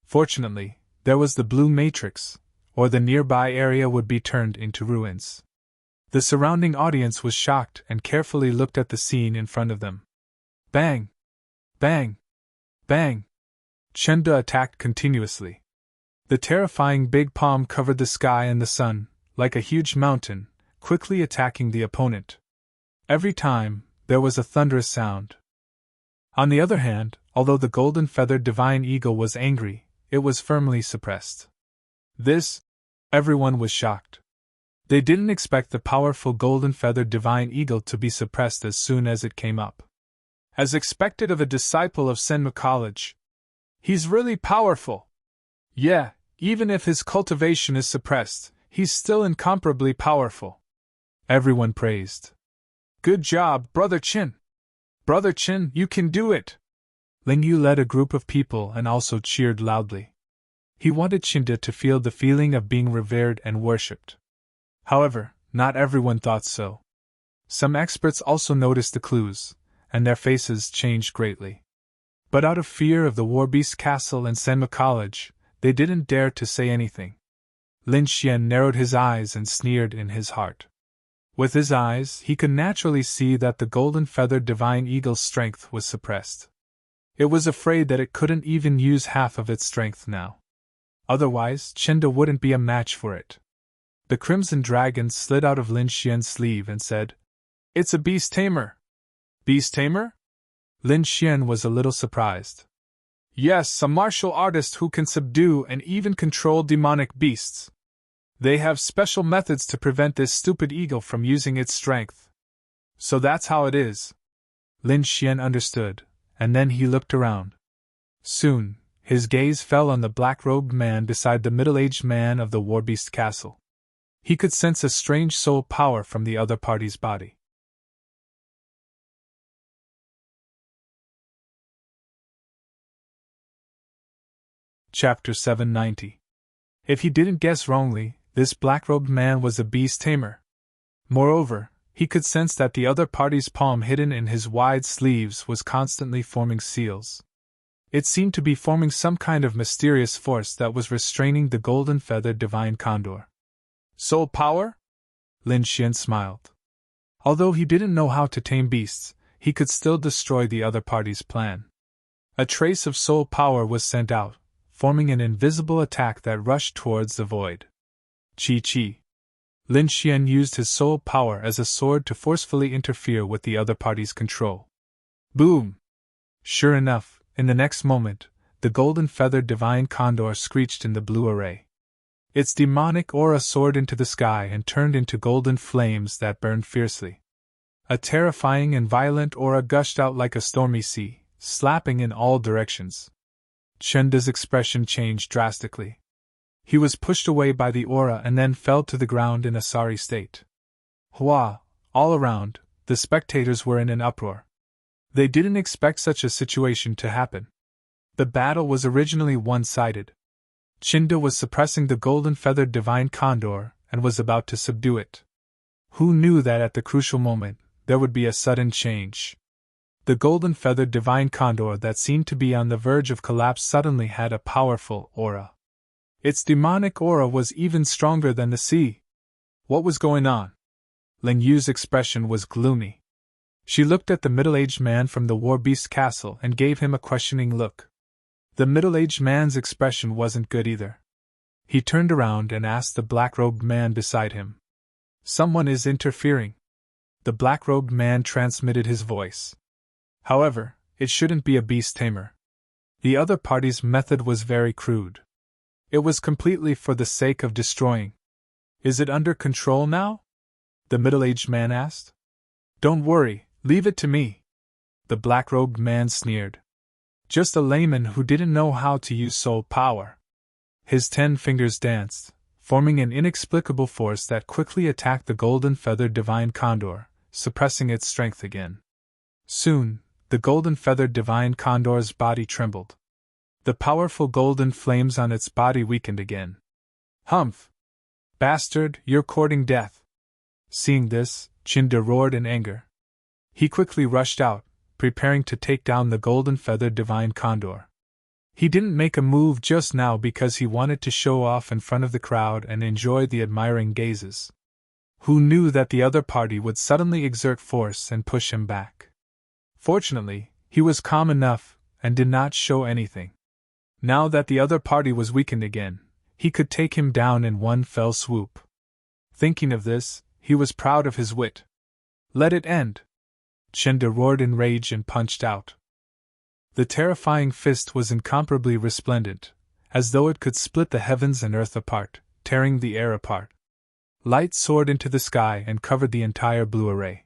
Fortunately, there was the blue matrix, or the nearby area would be turned into ruins. The surrounding audience was shocked and carefully looked at the scene in front of them. Bang! Bang! Bang! Chen De attacked continuously. The terrifying big palm covered the sky and the sun, like a huge mountain, quickly attacking the opponent. Every time, there was a thunderous sound. On the other hand, although the golden-feathered divine eagle was angry, it was firmly suppressed. Everyone was shocked. They didn't expect the powerful golden-feathered divine eagle to be suppressed as soon as it came up. As expected of a disciple of Senma College. He's really powerful. Yeah, even if his cultivation is suppressed, he's still incomparably powerful. Everyone praised. Good job, Brother Chin. Brother Chin, you can do it. Ling Yu led a group of people and also cheered loudly. He wanted Chen De to feel the feeling of being revered and worshipped. However, not everyone thought so. Some experts also noticed the clues, and their faces changed greatly. But out of fear of the Warbeast Castle and Senma College, they didn't dare to say anything. Lin Xian narrowed his eyes and sneered in his heart. With his eyes, he could naturally see that the golden-feathered divine eagle's strength was suppressed. It was afraid that it couldn't even use half of its strength now. Otherwise, Chinda wouldn't be a match for it. The crimson dragon slid out of Lin Xian's sleeve and said, "It's a beast tamer." "Beast tamer?" Lin Xian was a little surprised. "Yes, a martial artist who can subdue and even control demonic beasts. They have special methods to prevent this stupid eagle from using its strength." "So that's how it is." Lin Xian understood, and then he looked around. Soon, his gaze fell on the black-robed man beside the middle-aged man of the Warbeast Castle. He could sense a strange soul power from the other party's body. Chapter 790. If he didn't guess wrongly, this black-robed man was a beast tamer. Moreover, he could sense that the other party's palm hidden in his wide sleeves was constantly forming seals. It seemed to be forming some kind of mysterious force that was restraining the golden-feathered divine condor. "Soul power?" Lin Xian smiled. Although he didn't know how to tame beasts, he could still destroy the other party's plan. A trace of soul power was sent out, forming an invisible attack that rushed towards the void. Chi. Lin Xian used his soul power as a sword to forcefully interfere with the other party's control. Boom! Sure enough, in the next moment, the golden-feathered divine condor screeched in the blue array. Its demonic aura soared into the sky and turned into golden flames that burned fiercely. A terrifying and violent aura gushed out like a stormy sea, slapping in all directions. Chenda's expression changed drastically. He was pushed away by the aura and then fell to the ground in a sorry state. Hua! All around, the spectators were in an uproar. They didn't expect such a situation to happen. The battle was originally one-sided. Chinda was suppressing the golden-feathered divine condor and was about to subdue it. Who knew that at the crucial moment, there would be a sudden change? The golden-feathered divine condor that seemed to be on the verge of collapse suddenly had a powerful aura. Its demonic aura was even stronger than the sea. What was going on? Ling Yu's expression was gloomy. She looked at the middle-aged man from the Warbeast Castle and gave him a questioning look. The middle-aged man's expression wasn't good either. He turned around and asked the black-robed man beside him. "Someone is interfering." The black-robed man transmitted his voice. However, it shouldn't be a beast tamer. The other party's method was very crude. It was completely for the sake of destroying. "Is it under control now?" the middle-aged man asked. "Don't worry, leave it to me." The black-robed man sneered. Just a layman who didn't know how to use soul power. His 10 fingers danced, forming an inexplicable force that quickly attacked the golden-feathered divine condor, suppressing its strength again. Soon, the golden-feathered divine condor's body trembled. The powerful golden flames on its body weakened again. "Humph! Bastard, you're courting death!" Seeing this, Chinda roared in anger. He quickly rushed out, preparing to take down the golden-feathered divine condor. He didn't make a move just now because he wanted to show off in front of the crowd and enjoy the admiring gazes. Who knew that the other party would suddenly exert force and push him back? Fortunately, he was calm enough and did not show anything. Now that the other party was weakened again, he could take him down in one fell swoop. Thinking of this, he was proud of his wit. "Let it end!" Chinda roared in rage and punched out. The terrifying fist was incomparably resplendent, as though it could split the heavens and earth apart, tearing the air apart. Light soared into the sky and covered the entire blue array.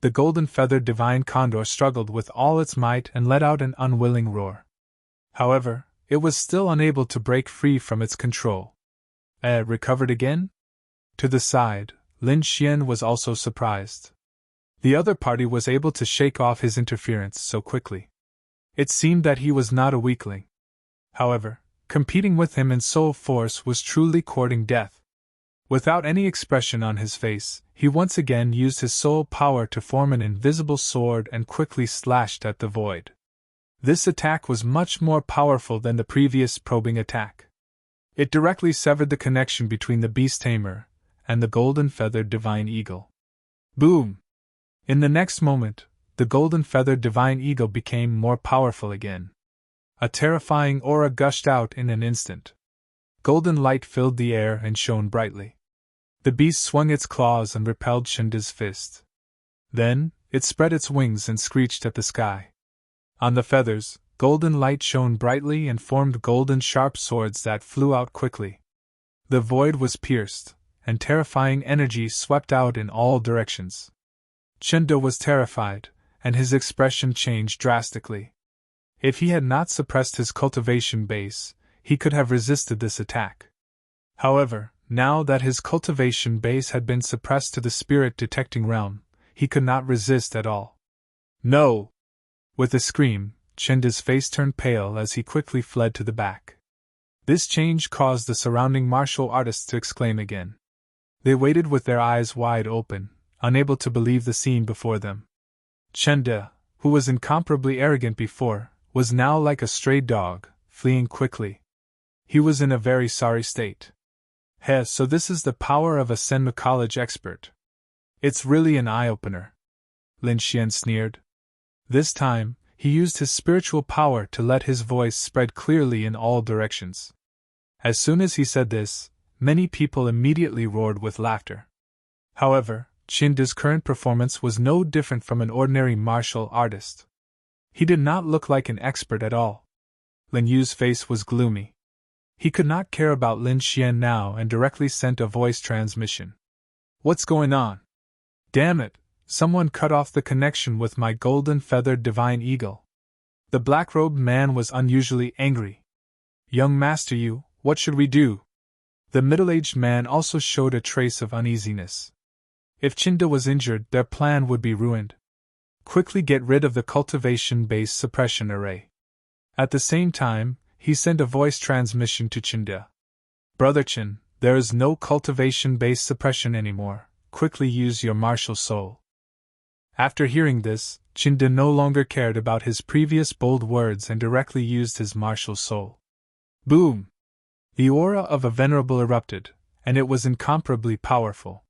The golden-feathered divine condor struggled with all its might and let out an unwilling roar. However, it was still unable to break free from its control. Recovered again? To the side, Lin Xian was also surprised. The other party was able to shake off his interference so quickly. It seemed that he was not a weakling. However, competing with him in soul force was truly courting death. Without any expression on his face, he once again used his soul power to form an invisible sword and quickly slashed at the void. This attack was much more powerful than the previous probing attack. It directly severed the connection between the beast tamer and the golden-feathered divine eagle. Boom! In the next moment, the golden-feathered divine eagle became more powerful again. A terrifying aura gushed out in an instant. Golden light filled the air and shone brightly. The beast swung its claws and repelled Chinda's fist. Then, it spread its wings and screeched at the sky. On the feathers, golden light shone brightly and formed golden sharp swords that flew out quickly. The void was pierced, and terrifying energy swept out in all directions. Chinda was terrified, and his expression changed drastically. If he had not suppressed his cultivation base, he could have resisted this attack. However, now that his cultivation base had been suppressed to the spirit detecting realm, he could not resist at all. No! With a scream, Chinda's face turned pale as he quickly fled to the back. This change caused the surrounding martial artists to exclaim again. They waited with their eyes wide open, unable to believe the scene before them. Chinda, who was incomparably arrogant before, was now like a stray dog, fleeing quickly. He was in a very sorry state. So this is the power of a Senmu College expert. It's really an eye-opener. Lin Xian sneered. This time, he used his spiritual power to let his voice spread clearly in all directions. As soon as he said this, many people immediately roared with laughter. However, Chinda's current performance was no different from an ordinary martial artist. He did not look like an expert at all. Lin Yu's face was gloomy. He could not care about Lin Xian now and directly sent a voice transmission. What's going on? Damn it, someone cut off the connection with my golden-feathered divine eagle. The black-robed man was unusually angry. Young Master Yu, what should we do? The middle-aged man also showed a trace of uneasiness. If Chinda was injured, their plan would be ruined. Quickly get rid of the cultivation-based suppression array. At the same time, he sent a voice transmission to Chinda. Brother Chin, there is no cultivation-based suppression anymore. Quickly use your martial soul. After hearing this, Chinda no longer cared about his previous bold words and directly used his martial soul. Boom! The aura of a venerable erupted, and it was incomparably powerful.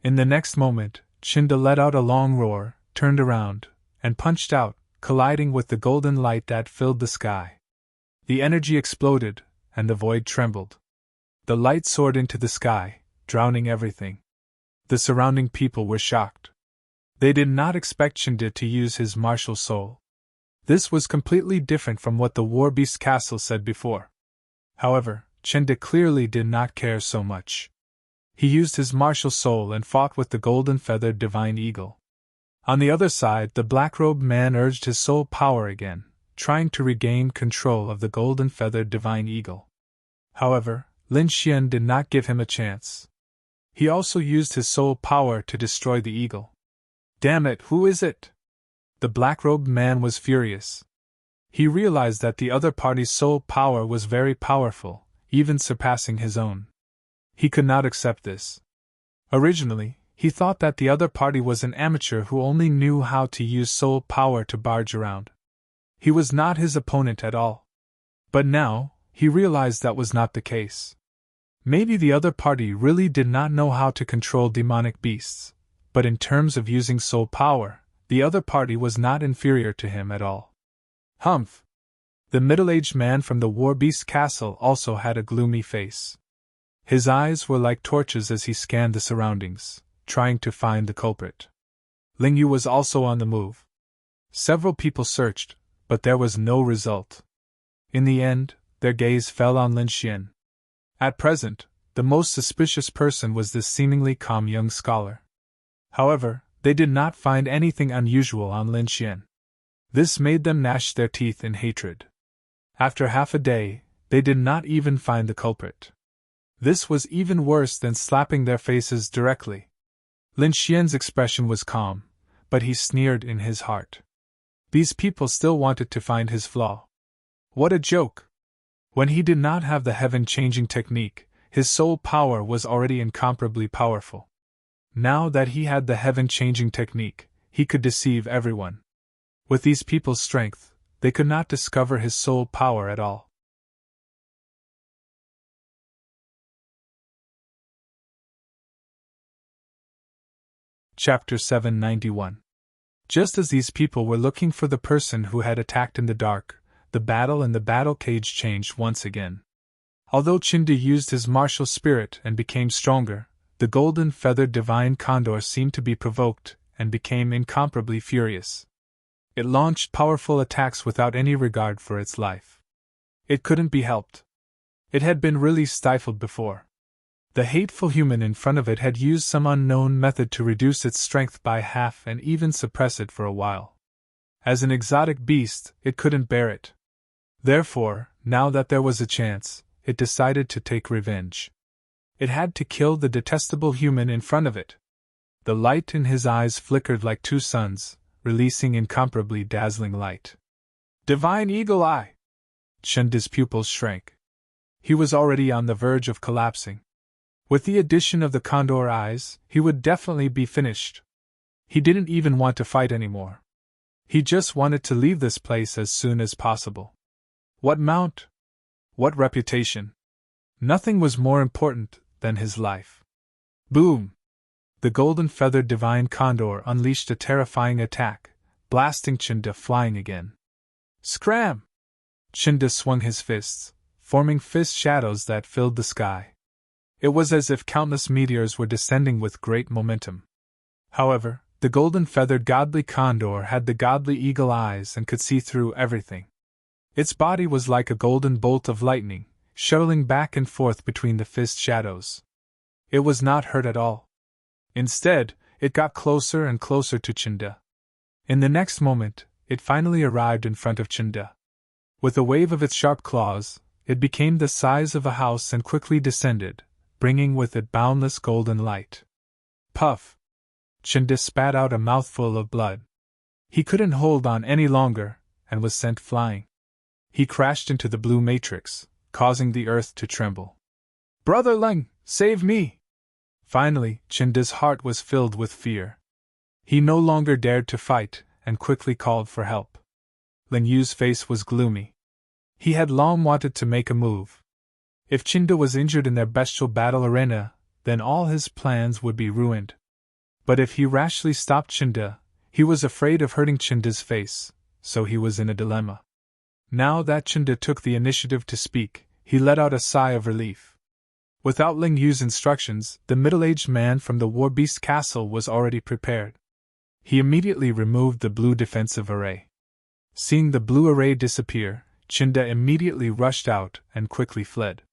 In the next moment, Chinda let out a long roar, turned around, and punched out, colliding with the golden light that filled the sky. The energy exploded, and the void trembled. The light soared into the sky, drowning everything. The surrounding people were shocked. They did not expect Chinda to use his martial soul. This was completely different from what the War Beast Castle said before. However, Chinda clearly did not care so much. He used his martial soul and fought with the golden-feathered divine eagle. On the other side, the black-robed man urged his soul power again, trying to regain control of the golden-feathered divine eagle. However, Lin Xian did not give him a chance. He also used his soul power to destroy the eagle. Damn it, who is it? The black-robed man was furious. He realized that the other party's soul power was very powerful, even surpassing his own. He could not accept this. Originally, he thought that the other party was an amateur who only knew how to use soul power to barge around. He was not his opponent at all. But now, he realized that was not the case. Maybe the other party really did not know how to control demonic beasts, but in terms of using soul power, the other party was not inferior to him at all. Humph! The middle-aged man from the War Beast Castle also had a gloomy face. His eyes were like torches as he scanned the surroundings, trying to find the culprit. Ling Yu was also on the move. Several people searched, but there was no result. In the end, their gaze fell on Lin Xian. At present, the most suspicious person was this seemingly calm young scholar. However, they did not find anything unusual on Lin Xian. This made them gnash their teeth in hatred. After half a day, they did not even find the culprit. This was even worse than slapping their faces directly. Lin Xian's expression was calm, but he sneered in his heart. These people still wanted to find his flaw. What a joke! When he did not have the heaven-changing technique, his soul power was already incomparably powerful. Now that he had the heaven-changing technique, he could deceive everyone. With these people's strength, they could not discover his soul power at all. Chapter 791. Just as these people were looking for the person who had attacked in the dark, the battle in the battle cage changed once again. Although Chinda used his martial spirit and became stronger, the golden-feathered divine condor seemed to be provoked and became incomparably furious. It launched powerful attacks without any regard for its life. It couldn't be helped. It had been really stifled before. The hateful human in front of it had used some unknown method to reduce its strength by half and even suppress it for a while. As an exotic beast, it couldn't bear it. Therefore, now that there was a chance, it decided to take revenge. It had to kill the detestable human in front of it. The light in his eyes flickered like two suns, releasing incomparably dazzling light. Divine Eagle Eye! Chinda's pupils shrank. He was already on the verge of collapsing. With the addition of the condor eyes, he would definitely be finished. He didn't even want to fight anymore. He just wanted to leave this place as soon as possible. What mount? What reputation? Nothing was more important than his life. Boom! The golden-feathered divine condor unleashed a terrifying attack, blasting Chinda flying again. Scram! Chinda swung his fists, forming fist shadows that filled the sky. It was as if countless meteors were descending with great momentum. However, the golden-feathered godly condor had the godly eagle eyes and could see through everything. Its body was like a golden bolt of lightning, shuttling back and forth between the fist shadows. It was not hurt at all. Instead, it got closer and closer to Chinda. In the next moment, it finally arrived in front of Chinda. With a wave of its sharp claws, it became the size of a house and quickly descended, bringing with it boundless golden light. Puff! Chinda spat out a mouthful of blood. He couldn't hold on any longer, and was sent flying. He crashed into the blue matrix, causing the earth to tremble. Brother Leng, save me! Finally, Chinda's heart was filled with fear. He no longer dared to fight, and quickly called for help. Ling Yu's face was gloomy. He had long wanted to make a move. If Chinda was injured in their bestial battle arena, then all his plans would be ruined. But if he rashly stopped Chinda, he was afraid of hurting Chinda's face, so he was in a dilemma. Now that Chinda took the initiative to speak, he let out a sigh of relief. Without Ling Yu's instructions, the middle-aged man from the War Beast Castle was already prepared. He immediately removed the blue defensive array. Seeing the blue array disappear, Chinda immediately rushed out and quickly fled.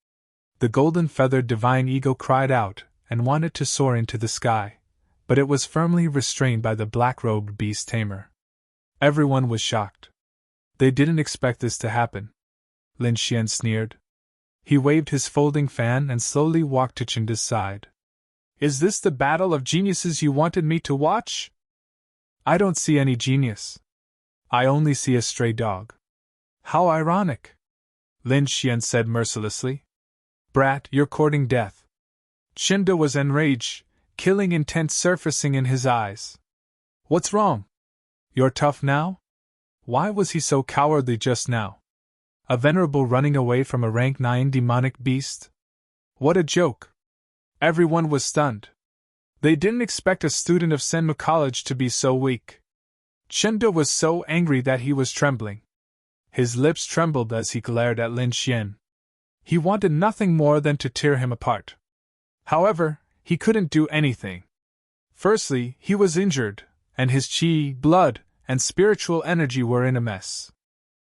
The golden-feathered divine eagle cried out and wanted to soar into the sky, but it was firmly restrained by the black-robed beast tamer. Everyone was shocked. They didn't expect this to happen. Lin Xian sneered. He waved his folding fan and slowly walked to Chinda's side. Is this the battle of geniuses you wanted me to watch? I don't see any genius. I only see a stray dog. How ironic! Lin Xian said mercilessly. Brat, you're courting death. Chinda was enraged, killing intent surfacing in his eyes. What's wrong? You're tough now? Why was he so cowardly just now? A venerable running away from a rank 9 demonic beast? What a joke! Everyone was stunned. They didn't expect a student of Senmu College to be so weak. Chinda was so angry that he was trembling. His lips trembled as he glared at Lin Xian. He wanted nothing more than to tear him apart. However, he couldn't do anything. Firstly, he was injured, and his qi, blood, and spiritual energy were in a mess.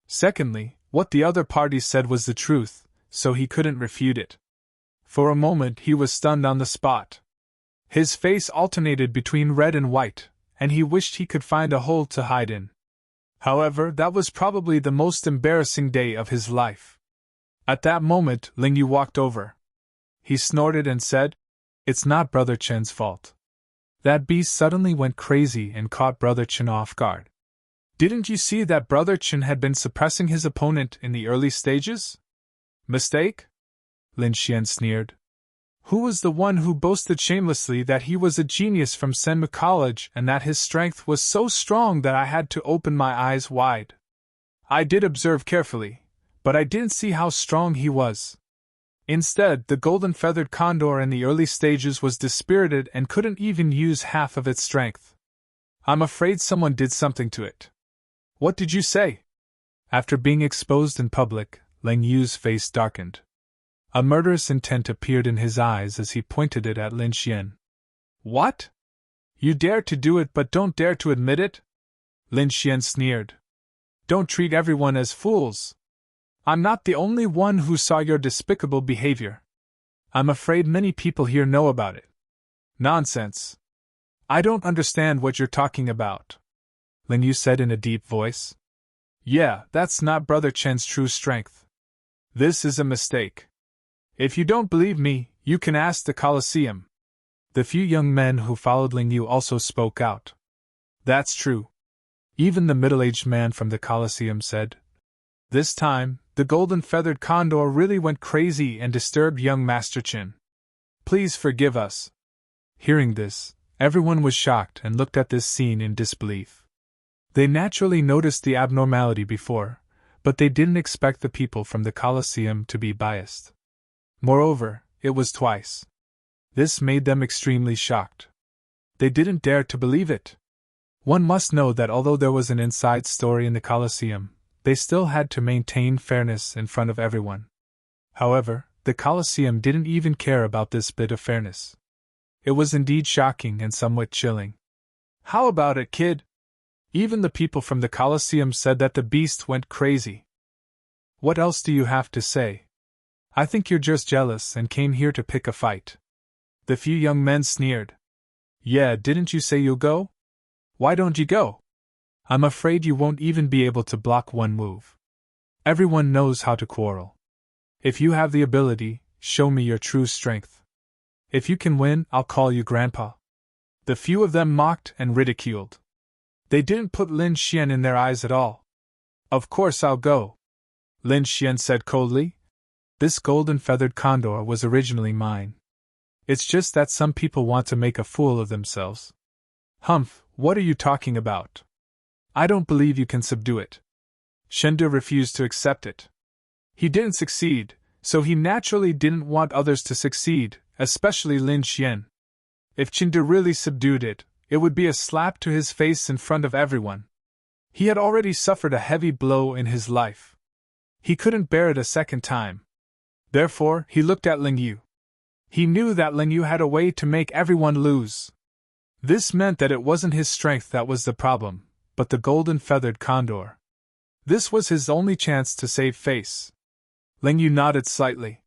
Secondly, what the other party said was the truth, so he couldn't refute it. For a moment he was stunned on the spot. His face alternated between red and white, and he wished he could find a hole to hide in. However, that was probably the most embarrassing day of his life. At that moment, Ling Yu walked over. He snorted and said, It's not Brother Chen's fault. That beast suddenly went crazy and caught Brother Chen off guard. Didn't you see that Brother Chen had been suppressing his opponent in the early stages? Mistake? Lin Xian sneered. Who was the one who boasted shamelessly that he was a genius from Senmu College and that his strength was so strong that I had to open my eyes wide? I did observe carefully, but I didn't see how strong he was. Instead, the golden-feathered condor in the early stages was dispirited and couldn't even use half of its strength. I'm afraid someone did something to it. What did you say? After being exposed in public, Ling Yu's face darkened. A murderous intent appeared in his eyes as he pointed it at Lin Xian. What? You dare to do it but don't dare to admit it? Lin Xian sneered. Don't treat everyone as fools. I'm not the only one who saw your despicable behavior. I'm afraid many people here know about it. Nonsense. I don't understand what you're talking about, Ling Yu said in a deep voice. Yeah, that's not Brother Chen's true strength. This is a mistake. If you don't believe me, you can ask the Colosseum. The few young men who followed Ling Yu also spoke out. That's true. Even the middle-aged man from the Colosseum said. This time, the golden-feathered condor really went crazy and disturbed young Master Qin. Please forgive us. Hearing this, everyone was shocked and looked at this scene in disbelief. They naturally noticed the abnormality before, but they didn't expect the people from the Colosseum to be biased. Moreover, it was twice. This made them extremely shocked. They didn't dare to believe it. One must know that although there was an inside story in the Colosseum, they still had to maintain fairness in front of everyone. However, the Colosseum didn't even care about this bit of fairness. It was indeed shocking and somewhat chilling. How about it, kid? Even the people from the Colosseum said that the beast went crazy. What else do you have to say? I think you're just jealous and came here to pick a fight. The few young men sneered. Yeah, didn't you say you'll go? Why don't you go? I'm afraid you won't even be able to block one move. Everyone knows how to quarrel. If you have the ability, show me your true strength. If you can win, I'll call you Grandpa. The few of them mocked and ridiculed. They didn't put Lin Xian in their eyes at all. Of course I'll go, Lin Xian said coldly. This golden-feathered condor was originally mine. It's just that some people want to make a fool of themselves. Humph, what are you talking about? I don't believe you can subdue it. Shende refused to accept it. He didn't succeed, so he naturally didn't want others to succeed, especially Lin Xian. If Shende really subdued it, it would be a slap to his face in front of everyone. He had already suffered a heavy blow in his life. He couldn't bear it a second time. Therefore, he looked at Ling Yu. He knew that Ling Yu had a way to make everyone lose. This meant that it wasn't his strength that was the problem, but the golden-feathered condor. This was his only chance to save face. Ling Yu nodded slightly.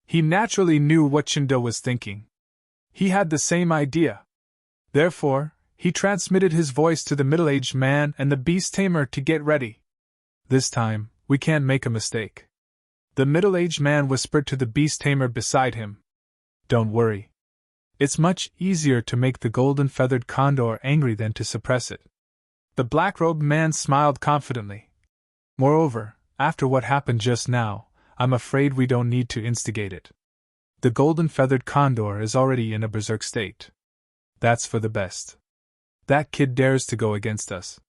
He naturally knew what Shende was thinking. He had the same idea. Therefore, he transmitted his voice to the middle-aged man and the beast tamer to get ready. This time, we can't make a mistake. The middle-aged man whispered to the beast tamer beside him. Don't worry. It's much easier to make the golden-feathered condor angry than to suppress it. The black-robed man smiled confidently. Moreover, after what happened just now, I'm afraid we don't need to instigate it. The golden-feathered condor is already in a berserk state. That's for the best. That kid dares to go against us.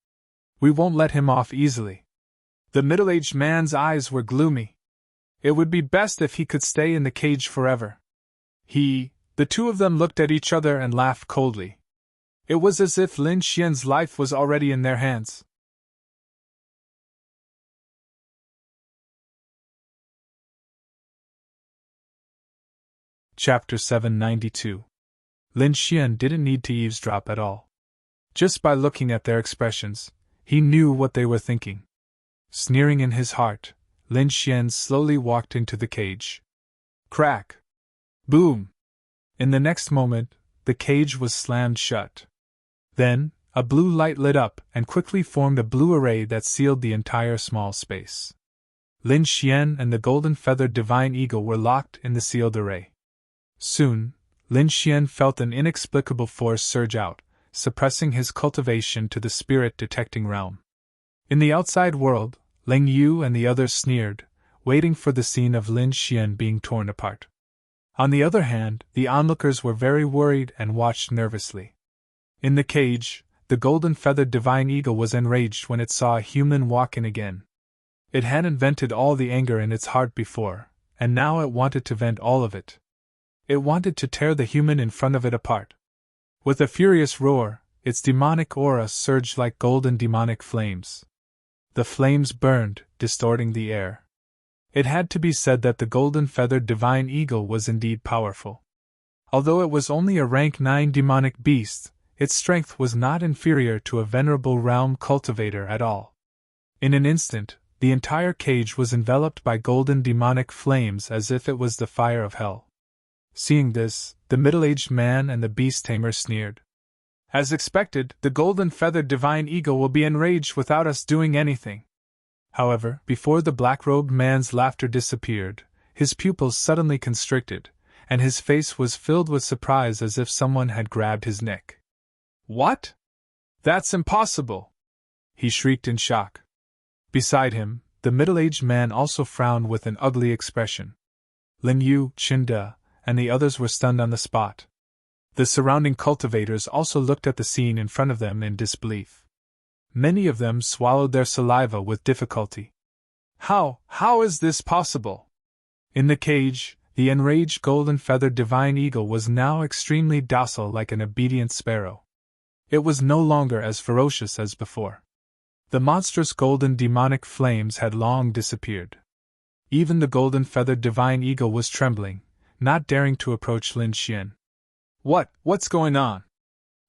We won't let him off easily. The middle-aged man's eyes were gloomy. It would be best if he could stay in the cage forever. The two of them looked at each other and laughed coldly. It was as if Lin Xian's life was already in their hands. Chapter 792. Lin Xian didn't need to eavesdrop at all. Just by looking at their expressions, he knew what they were thinking. Sneering in his heart, Lin Xian slowly walked into the cage. Crack! Boom! In the next moment, the cage was slammed shut. Then, a blue light lit up and quickly formed a blue array that sealed the entire small space. Lin Xian and the golden-feathered divine eagle were locked in the sealed array. Soon, Lin Xian felt an inexplicable force surge out, suppressing his cultivation to the spirit-detecting realm. In the outside world, Ling Yu and the others sneered, waiting for the scene of Lin Xian being torn apart. On the other hand, the onlookers were very worried and watched nervously. In the cage, the golden-feathered divine eagle was enraged when it saw a human walk in again. It hadn't vented all the anger in its heart before, and now it wanted to vent all of it. It wanted to tear the human in front of it apart. With a furious roar, its demonic aura surged like golden demonic flames. The flames burned, distorting the air. It had to be said that the golden-feathered divine eagle was indeed powerful. Although it was only a rank 9 demonic beast, its strength was not inferior to a venerable realm cultivator at all. In an instant, the entire cage was enveloped by golden demonic flames as if it was the fire of hell. Seeing this, the middle-aged man and the beast tamer sneered. As expected, the golden-feathered divine eagle will be enraged without us doing anything. However, before the black-robed man's laughter disappeared, his pupils suddenly constricted, and his face was filled with surprise as if someone had grabbed his neck. What? That's impossible! He shrieked in shock. Beside him, the middle-aged man also frowned with an ugly expression. Lin Yu, Chinda, and the others were stunned on the spot. The surrounding cultivators also looked at the scene in front of them in disbelief. Many of them swallowed their saliva with difficulty. How is this possible? In the cage, the enraged golden-feathered divine eagle was now extremely docile like an obedient sparrow. It was no longer as ferocious as before. The monstrous golden demonic flames had long disappeared. Even the golden-feathered divine eagle was trembling, not daring to approach Lin Xian. What's going on?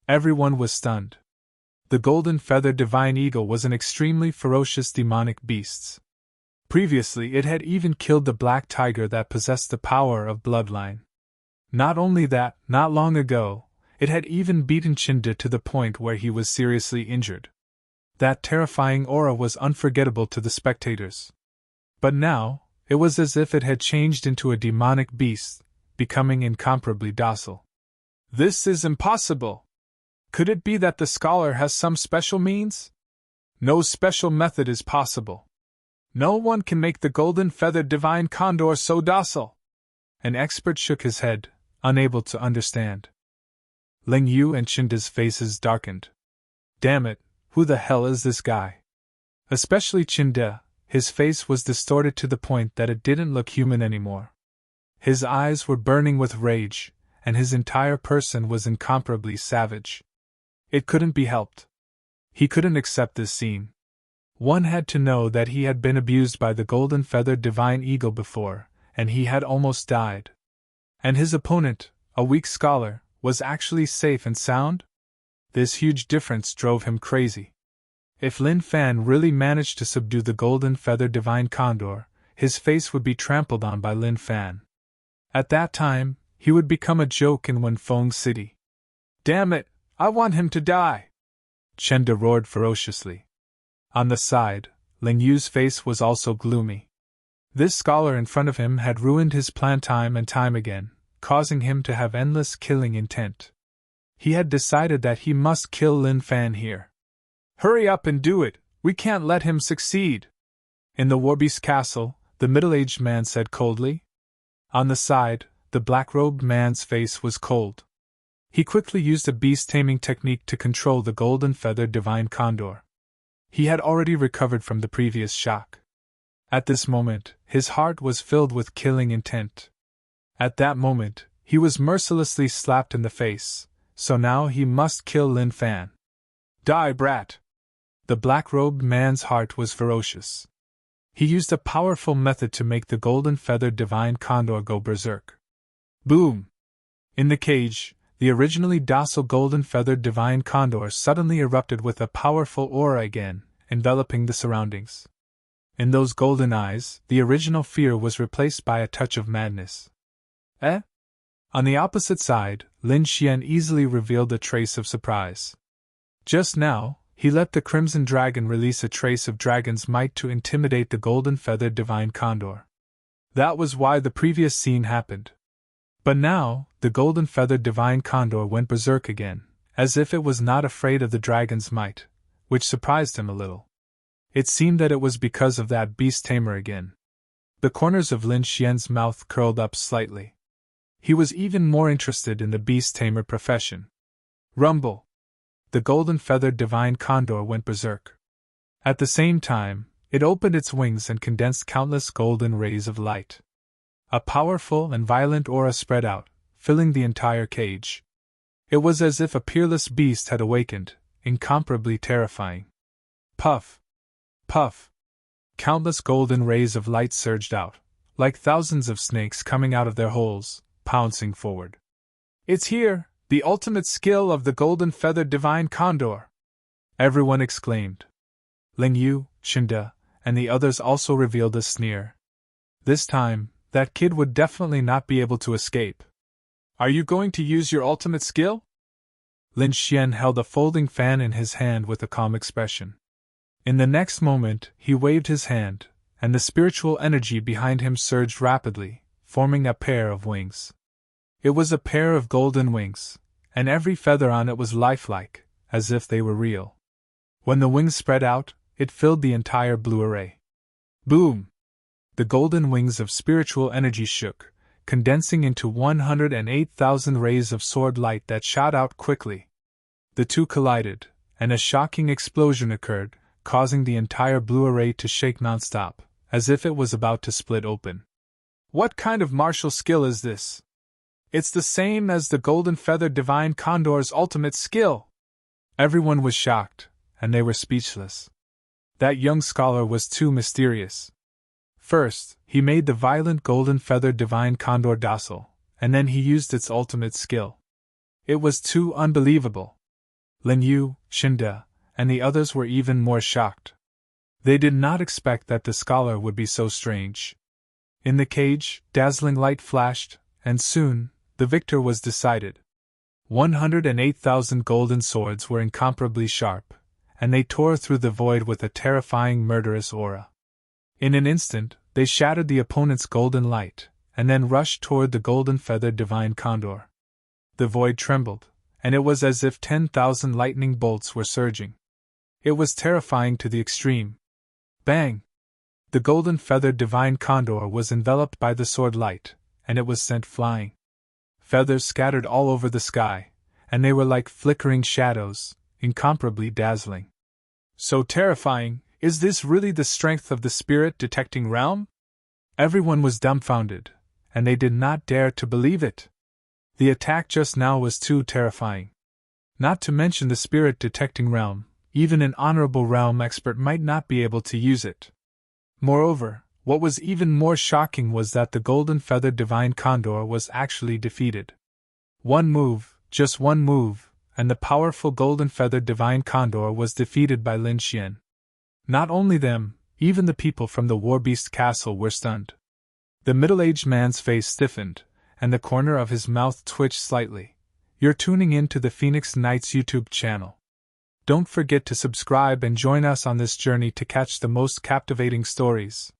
Everyone was stunned. The golden-feathered divine eagle was an extremely ferocious demonic beast. Previously it had even killed the black tiger that possessed the power of bloodline. Not only that, not long ago, it had even beaten Chinda to the point where he was seriously injured. That terrifying aura was unforgettable to the spectators. But now, it was as if it had changed into a demonic beast, becoming incomparably docile. This is impossible! Could it be that the scholar has some special means? No special method is possible. No one can make the golden-feathered divine condor so docile. An expert shook his head, unable to understand. Ling Yu and Chinda's faces darkened. Damn it, who the hell is this guy? Especially Chinda, his face was distorted to the point that it didn't look human anymore. His eyes were burning with rage, and his entire person was incomparably savage. It couldn't be helped. He couldn't accept this scene. One had to know that he had been abused by the golden-feathered divine eagle before, and he had almost died. And his opponent, a weak scholar, was actually safe and sound? This huge difference drove him crazy. If Lin Fan really managed to subdue the golden-feathered divine condor, his face would be trampled on by Lin Fan. At that time, he would become a joke in Wenfeng City. Damn it, I want him to die! Chenda roared ferociously. On the side, Ling Yu's face was also gloomy. This scholar in front of him had ruined his plan time and time again, causing him to have endless killing intent. He had decided that he must kill Lin Fan here. Hurry up and do it, we can't let him succeed! In the Warbeast castle, the middle-aged man said coldly. On the side, the black-robed man's face was cold. He quickly used a beast-taming technique to control the golden-feathered divine condor. He had already recovered from the previous shock. At this moment, his heart was filled with killing intent. At that moment, he was mercilessly slapped in the face, so now he must kill Lin Fan. Die, brat! The black-robed man's heart was ferocious. He used a powerful method to make the golden-feathered divine condor go berserk. Boom! In the cage, the originally docile golden-feathered divine condor suddenly erupted with a powerful aura again, enveloping the surroundings. In those golden eyes, the original fear was replaced by a touch of madness. Eh? On the opposite side, Lin Xian easily revealed a trace of surprise. Just now, he let the Crimson Dragon release a trace of dragon's might to intimidate the golden-feathered divine condor. That was why the previous scene happened. But now, the golden-feathered divine condor went berserk again, as if it was not afraid of the dragon's might, which surprised him a little. It seemed that it was because of that beast tamer again. The corners of Lin Xian's mouth curled up slightly. He was even more interested in the beast tamer profession. Rumble! The golden-feathered divine condor went berserk. At the same time, it opened its wings and condensed countless golden rays of light. A powerful and violent aura spread out, filling the entire cage. It was as if a peerless beast had awakened, incomparably terrifying. Puff! Puff! Countless golden rays of light surged out, like thousands of snakes coming out of their holes, pouncing forward. "It's here, the ultimate skill of the golden-feathered divine condor!" everyone exclaimed. Ling Yu, Shinda, and the others also revealed a sneer. This time, that kid would definitely not be able to escape. "Are you going to use your ultimate skill?" Lin Xian held a folding fan in his hand with a calm expression. In the next moment, he waved his hand, and the spiritual energy behind him surged rapidly, forming a pair of wings. It was a pair of golden wings, and every feather on it was lifelike, as if they were real. When the wings spread out, it filled the entire blue array. Boom! The golden wings of spiritual energy shook, condensing into 108,000 rays of sword light that shot out quickly. The two collided, and a shocking explosion occurred, causing the entire blue array to shake nonstop, as if it was about to split open. "What kind of martial skill is this?" "It's the same as the golden-feathered divine condor's ultimate skill!" Everyone was shocked, and they were speechless. That young scholar was too mysterious. First, he made the violent golden-feathered divine condor docile, and then he used its ultimate skill. It was too unbelievable. Lin Yu, Shinda, and the others were even more shocked. They did not expect that the scholar would be so strange. In the cage, dazzling light flashed, and soon, the victor was decided. 108,000 golden swords were incomparably sharp, and they tore through the void with a terrifying murderous aura. In an instant, they shattered the opponent's golden light, and then rushed toward the golden-feathered divine condor. The void trembled, and it was as if 10,000 lightning bolts were surging. It was terrifying to the extreme. Bang! The golden-feathered divine condor was enveloped by the sword light, and it was sent flying. Feathers scattered all over the sky, and they were like flickering shadows, incomparably dazzling. So terrifying! Is this really the strength of the spirit-detecting realm? Everyone was dumbfounded, and they did not dare to believe it. The attack just now was too terrifying. Not to mention the spirit-detecting realm, even an honorable realm expert might not be able to use it. Moreover, what was even more shocking was that the golden-feathered divine condor was actually defeated. One move, just one move, and the powerful golden-feathered divine condor was defeated by Lin Xian. Not only them, even the people from the Warbeast Castle were stunned. The middle-aged man's face stiffened, and the corner of his mouth twitched slightly. You're tuning in to the Phoenix Knights YouTube channel. Don't forget to subscribe and join us on this journey to catch the most captivating stories.